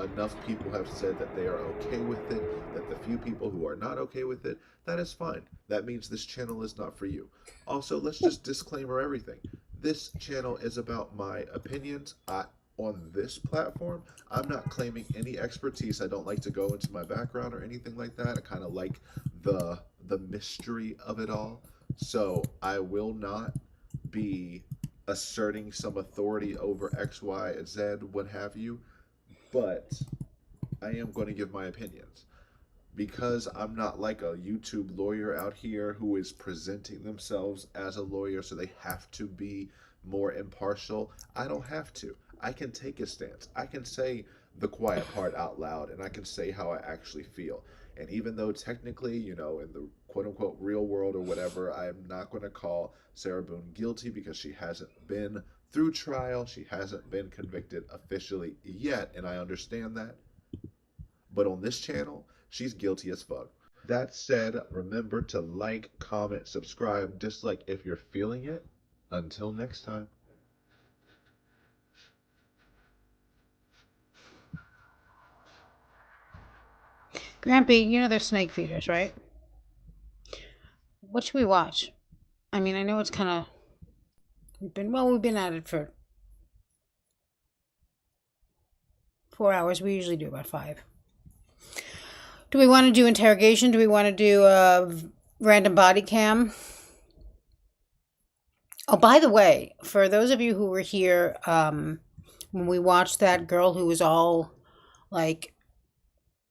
Enough people have said that they are okay with it, that the few people who are not okay with it, that is fine. That means this channel is not for you. Also, let's just disclaimer everything. This channel is about my opinions. On this platform, I'm not claiming any expertise. I don't like to go into my background or anything like that. I kind of like the mystery of it all. So I will not be asserting some authority over X, Y, Z, what have you. But I am going to give my opinions. Because I'm not like a YouTube lawyer out here who is presenting themselves as a lawyer, so they have to be more impartial. I don't have to. I can take a stance. I can say the quiet part out loud, and I can say how I actually feel. And even though technically, you know, in the quote unquote real world or whatever, I am not going to call Sarah Boone guilty because she hasn't been through trial. She hasn't been convicted officially yet, and I understand that. But on this channel, she's guilty as fuck. That said, remember to like, comment, subscribe, dislike if you're feeling it. Until next time. Grampy, you know they're snake feeders, right? What should we watch? I mean, I know it's kind of... we've been at it for 4 hours. We usually do about 5. Do we want to do interrogation? Do we want to do a random body cam? Oh, by the way, for those of you who were here when we watched that girl who was all like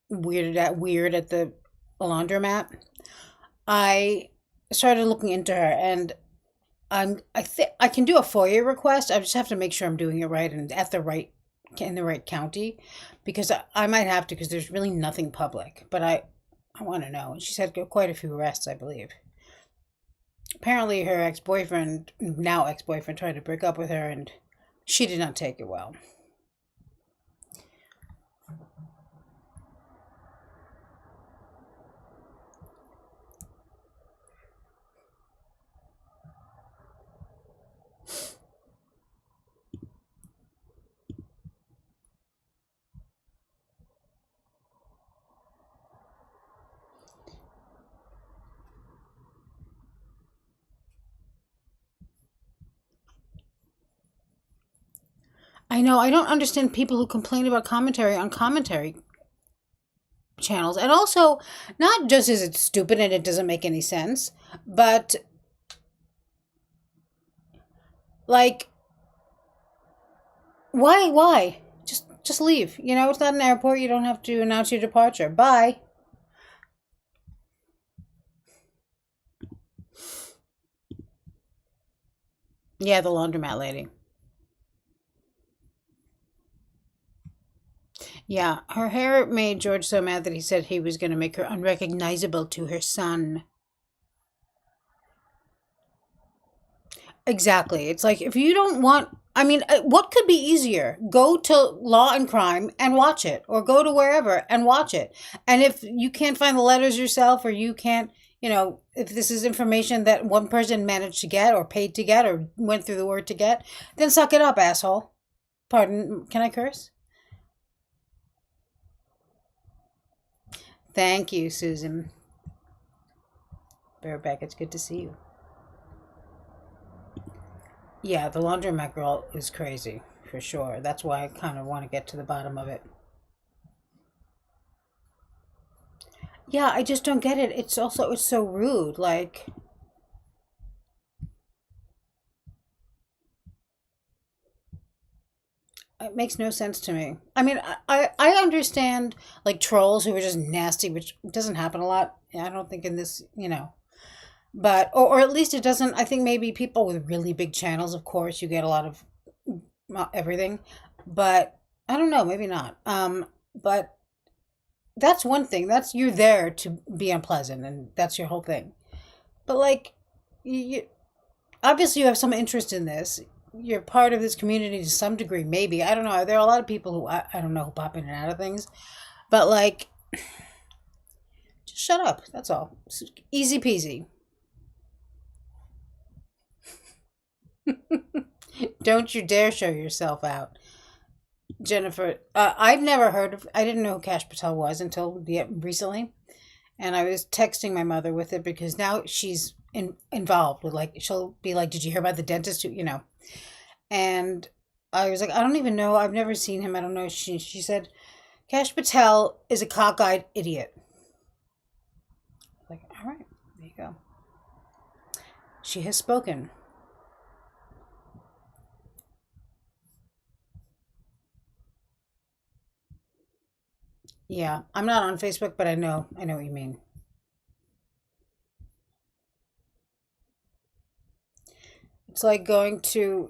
weird at the laundromat, I started looking into her, and I think I can do a FOIA request. I just have to make sure I'm doing it right and in the right county, because I might have to, because there's really nothing public. But I want to know. And she's had quite a few arrests, I believe. Apparently, her now ex-boyfriend, tried to break up with her, and she did not take it well. I know, I don't understand people who complain about commentary on commentary channels. And also, not just is it stupid and it doesn't make any sense, but like, why? Just leave. You know, it's not an airport. You don't have to announce your departure. Bye. Yeah, the laundromat lady. Yeah, her hair made George so mad that he said he was going to make her unrecognizable to her son. Exactly. It's like, if you don't want... I mean, what could be easier? Go to Law and Crime and watch it. Or go to wherever and watch it. And if you can't find the letters yourself, or you can't, you know, if this is information that one person managed to get or paid to get or went through the word to get, then suck it up, asshole. Pardon, can I curse? Thank you, Susan. Bareback, it's good to see you. Yeah, the laundromat girl is crazy, for sure. That's why I kind of want to get to the bottom of it. Yeah, I just don't get it. It's so rude. Like, it makes no sense to me. I mean, I understand, like, trolls who are just nasty, which doesn't happen a lot. I don't think in this, you know. But, or at least it doesn't, I think maybe people with really big channels, of course, you get a lot of everything. But, I don't know, maybe not. But that's one thing. You're there to be unpleasant, and that's your whole thing. But, like, you obviously you have some interest in this. You're part of this community to some degree, maybe. I don't know. There are a lot of people who, I don't know, who pop in and out of things. But, like, just shut up. That's all. Easy peasy. Don't you dare show yourself out. Jennifer, I've never heard of... I didn't know who Cash Patel was until recently. And I was texting my mother with it because now she's involved with, like, she'll be like, did you hear about the dentist? You know. And I was like, I don't even know. I've never seen him. I don't know. She said, Cash Patel is a cockeyed idiot. Like, all right, there you go. She has spoken. Yeah, I'm not on Facebook, but I know what you mean. It's like going to,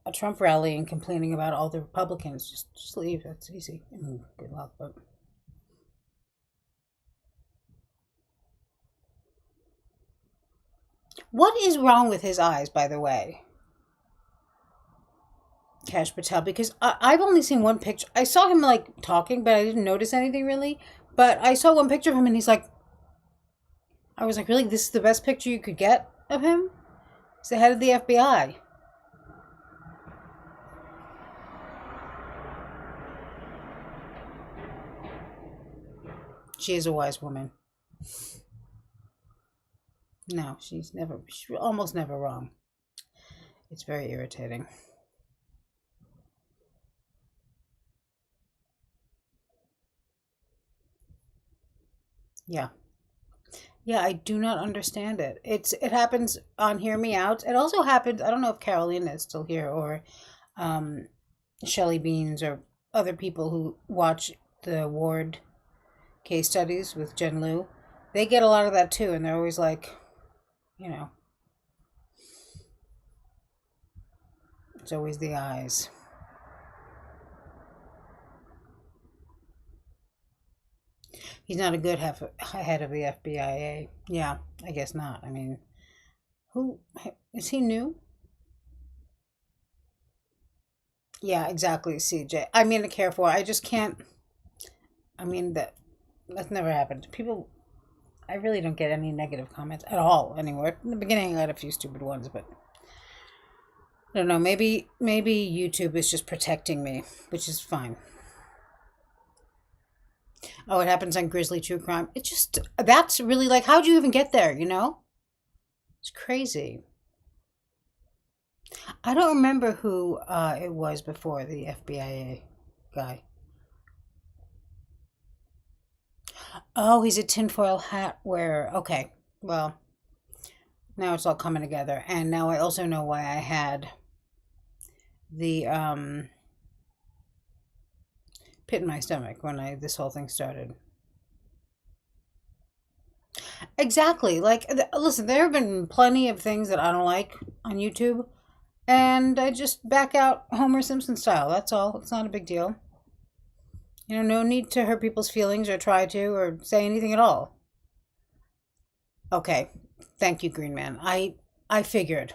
a Trump rally and complaining about all the Republicans. Just leave. That's easy. I mean, good luck, but. What is wrong with his eyes, by the way? Cash Patel, because I've only seen one picture. I saw him like talking, but I didn't notice anything really. But I saw one picture of him and he's like, I was like, really? This is the best picture you could get of him? He's the head of the FBI. She is a wise woman. No, she's almost never wrong. It's very irritating. Yeah. Yeah, I do not understand it. It happens on Hear Me Out. It also happens, I don't know if Carolina is still here or Shelly Beans or other people who watch the Ward case studies with Jen Liu. They get a lot of that too, and they're always like, it's always the eyes. He's not a good head of the FBI. Yeah, I guess not. I mean, who is he new? Yeah, exactly, CJ. I mean to care for. I just can't. I mean that's never happened. People, I really don't get any negative comments at all anywhere. In the beginning, I had a few stupid ones, but I don't know. Maybe YouTube is just protecting me, which is fine. Oh, it happens on Grizzly True Crime. That's really like, how'd you even get there, It's crazy. I don't remember who it was before the FBI guy. Oh, he's a tinfoil hat wearer. Okay, well, now it's all coming together. And now I also know why I had the pit in my stomach when this whole thing started. Exactly. Like, listen, there have been plenty of things that I don't like on YouTube, and I just back out Homer Simpson style. That's all. It's not a big deal. No need to hurt people's feelings or try to or say anything at all. Okay. Thank you, Green Man. I figured.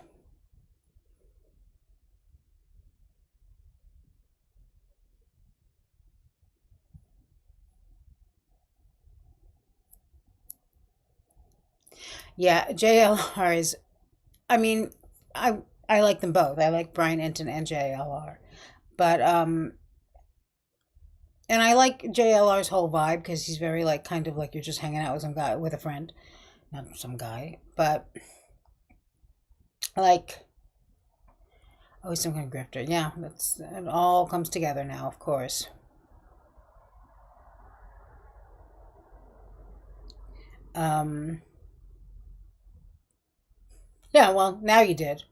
Yeah, JLR is, I mean, I like them both. I like Brian Enton and JLR. But and I like JLR's whole vibe because he's very like kind of like you're just hanging out with some guy with a friend. Not some guy, but like he's some kind of grifter. Yeah, it all comes together now, of course. Yeah, well, now you did.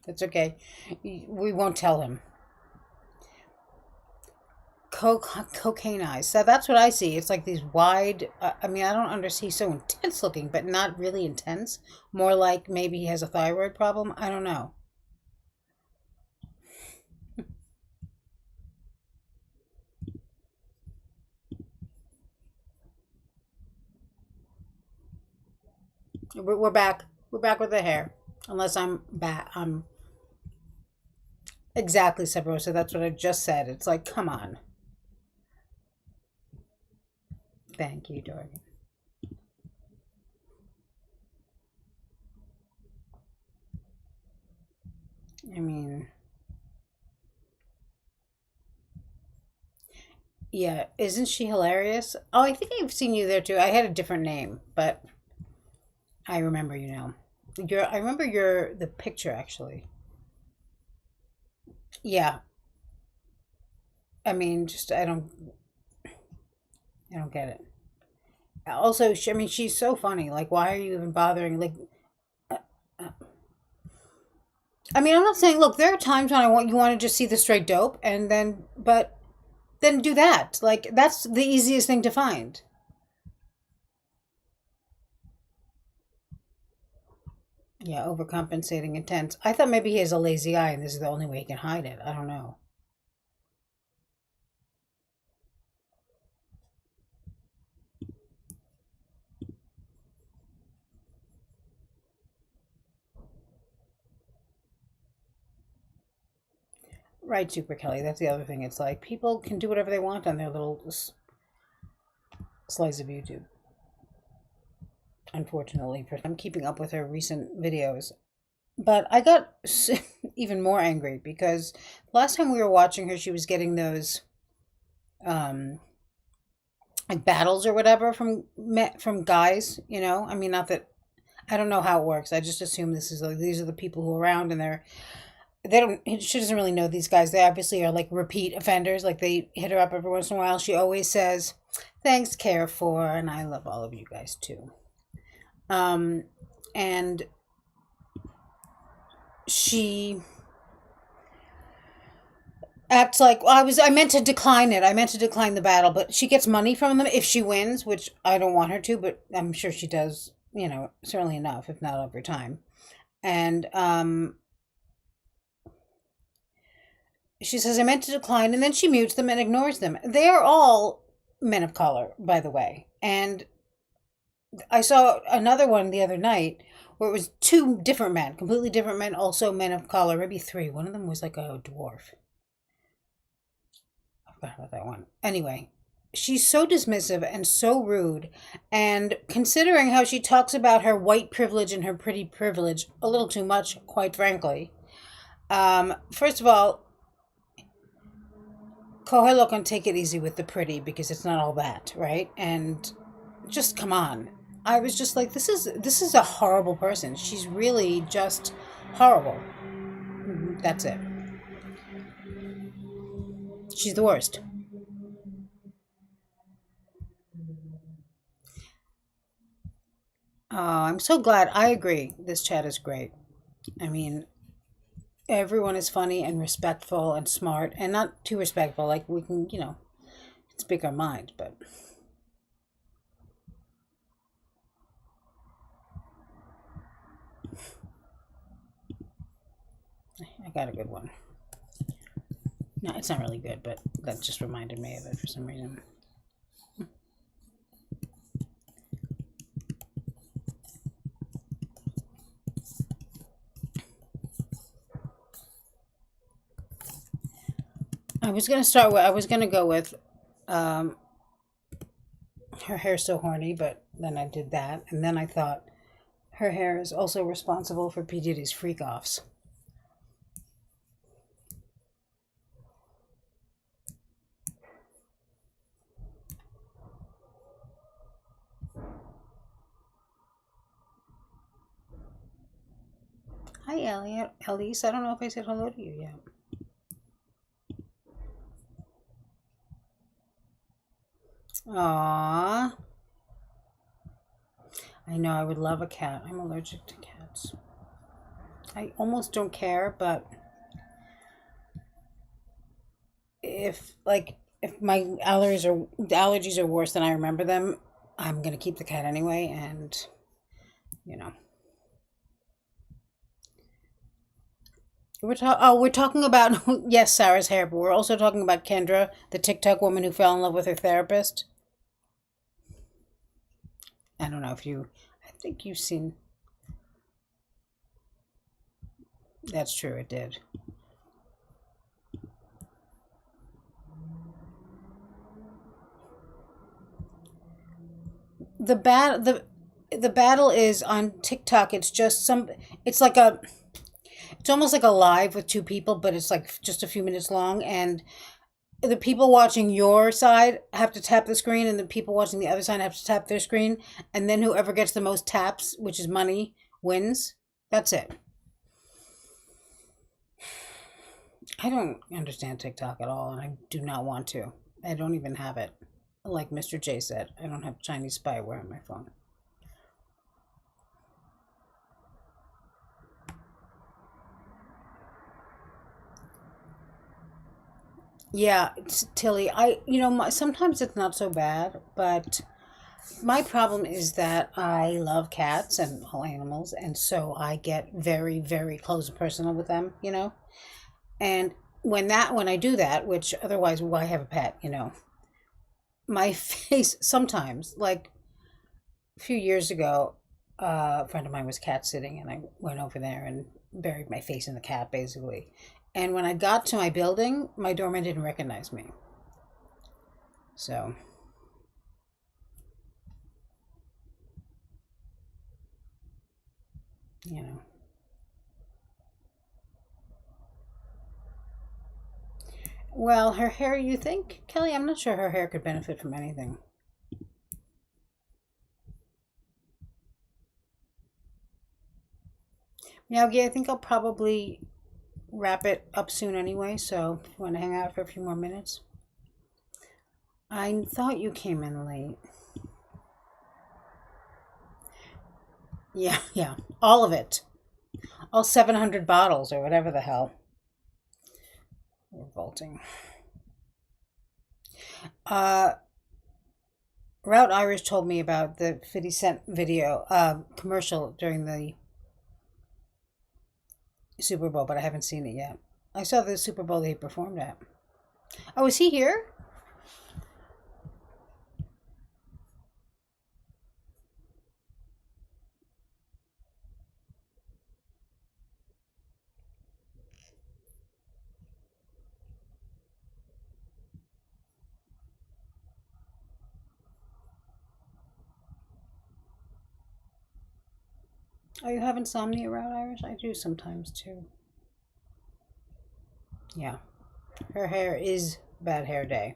It's okay. We won't tell him. Cocaine eyes. So that's what I see. It's like these wide. I mean, I don't understand. He's so intense looking, but not really intense. More like maybe he has a thyroid problem. I don't know. We're back. We're back with the hair. Unless I'm back. I'm exactly, Sabrosa. That's what I just said. It's like, come on. Thank you, Dorgan. I mean, yeah, isn't she hilarious? Oh, I think I've seen you there too. I had a different name, but I remember you now. I remember the picture actually. Yeah. I mean, just I don't get it. Also, she's so funny. Like, why are you even bothering? Like, I mean, I'm not saying. Look, there are times when you want to just see the straight dope, and then do that. Like, that's the easiest thing to find. Yeah, overcompensating intense. I thought maybe he has a lazy eye and this is the only way he can hide it. I don't know. Right, Super Kelly. That's the other thing. It's like people can do whatever they want on their little slice of YouTube. Unfortunately, I'm keeping up with her recent videos. But I got even more angry because last time we were watching her, she was getting those like battles or whatever from guys, you know? I mean, not that I don't know how it works. I just assume this is like these are the people who are around and she doesn't really know these guys. They obviously are like repeat offenders. Like they hit her up every once in a while. She always says, "Thanks, care for," and I love all of you guys too. And she acts like, well, I meant to decline it. I meant to decline the battle, but she gets money from them if she wins, which I don't want her to, but I'm sure she does, you know, certainly enough, if not over time. And she says, I meant to decline, and then she mutes them and ignores them. They are all men of color, by the way. And I saw another one the other night where it was two different men, completely different men, also men of color, maybe three. One of them was like a dwarf. I forgot about that one. Anyway, she's so dismissive and so rude. And considering how she talks about her white privilege and her pretty privilege a little too much, quite frankly. First of all, Kohelo can take it easy with the pretty because it's not all that, right? And just come on. I was just like, this is a horrible person. She's really just horrible. That's it. She's the worst. I'm so glad. I agree. This chat is great. I mean, everyone is funny and respectful and smart and not too respectful. Like we can, you know, speak our mind, but I got a good one. No, it's not really good, but that just reminded me of it for some reason. I was gonna go with her hair's so horny, but then I did that, and then I thought her hair is also responsible for P. Diddy's freak offs. Hi, Elliot. Elise, I don't know if I said hello to you yet. Aww. I know, I would love a cat. I'm allergic to cats. I almost don't care, but if my allergies are worse than I remember them, I'm gonna keep the cat anyway, and you know. We're talking about yes, Sarah's hair, but we're also talking about Kendra, the TikTok woman who fell in love with her therapist. I don't know if I think you've seen. That's true, it did. The battle is on TikTok. It's just it's like it's almost like a live with two people, but it's like just a few minutes long, and the people watching your side have to tap the screen and the people watching the other side have to tap their screen, and then whoever gets the most taps, which is money, wins. That's it. I don't understand TikTok at all, and I do not want to. I don't even have it. Like Mr. J said, I don't have Chinese spyware on my phone. Yeah, Tilly, sometimes it's not so bad, but My problem is that I love cats and all animals, and so I get very, very close and personal with them, you know? And when I do that, which otherwise why have a pet, you know? My face sometimes, like a few years ago, a friend of mine was cat sitting, and I went over there and buried my face in the cat, basically. And when I got to my building, my doorman didn't recognize me. So, you know. Well, her hair, you think? Kelly, I'm not sure her hair could benefit from anything. Miyagi, I think I'll probably wrap it up soon anyway, so if you want to hang out for a few more minutes. I thought you came in late. Yeah. All of it. All 700 bottles or whatever the hell. Revolting. Route Irish told me about the 50 Cent video, commercial during the Super Bowl, but I haven't seen it yet. I saw the Super Bowl that he performed at. Oh, is he here? Oh, you have insomnia, Route Irish? I do sometimes too. Yeah. Her hair is bad hair day.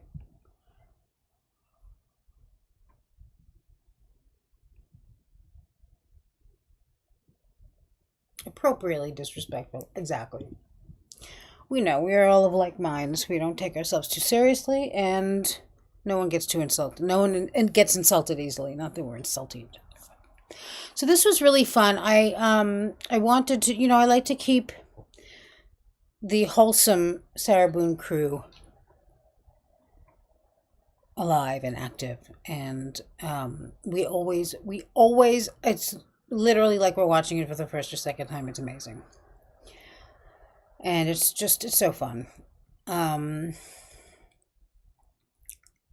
Appropriately disrespectful. Exactly. We know we are all of like minds. We don't take ourselves too seriously, and no one gets too insulted. No one gets insulted easily. Not that we're insulted. So this was really fun. I wanted to, I like to keep the wholesome Sarah Boone crew alive and active, and we always it's literally like we're watching it for the first or second time. It's amazing, and it's so fun.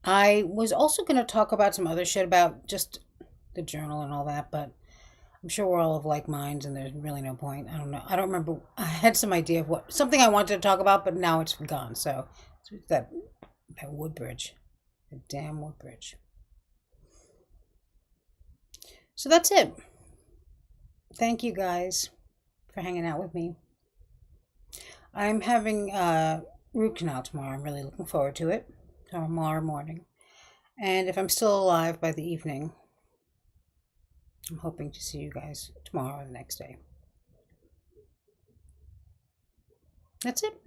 I was also going to talk about some other shit about just the journal and all that, but I'm sure we're all of like minds, and there's really no point. I don't know. I don't remember. I had some idea of something I wanted to talk about, but now it's gone. So it's that Woodbridge. The damn Woodbridge. So that's it. Thank you guys for hanging out with me. I'm having root canal tomorrow. I'm really looking forward to it. Tomorrow morning. And if I'm still alive by the evening, I'm hoping to see you guys tomorrow or the next day. That's it.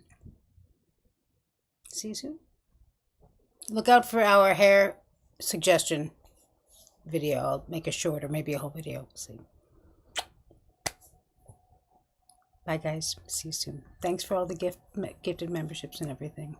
See you soon. Look out for our hair suggestion video. I'll make a short or maybe a whole video. We'll see. Bye, guys. See you soon. Thanks for all the gifted memberships and everything.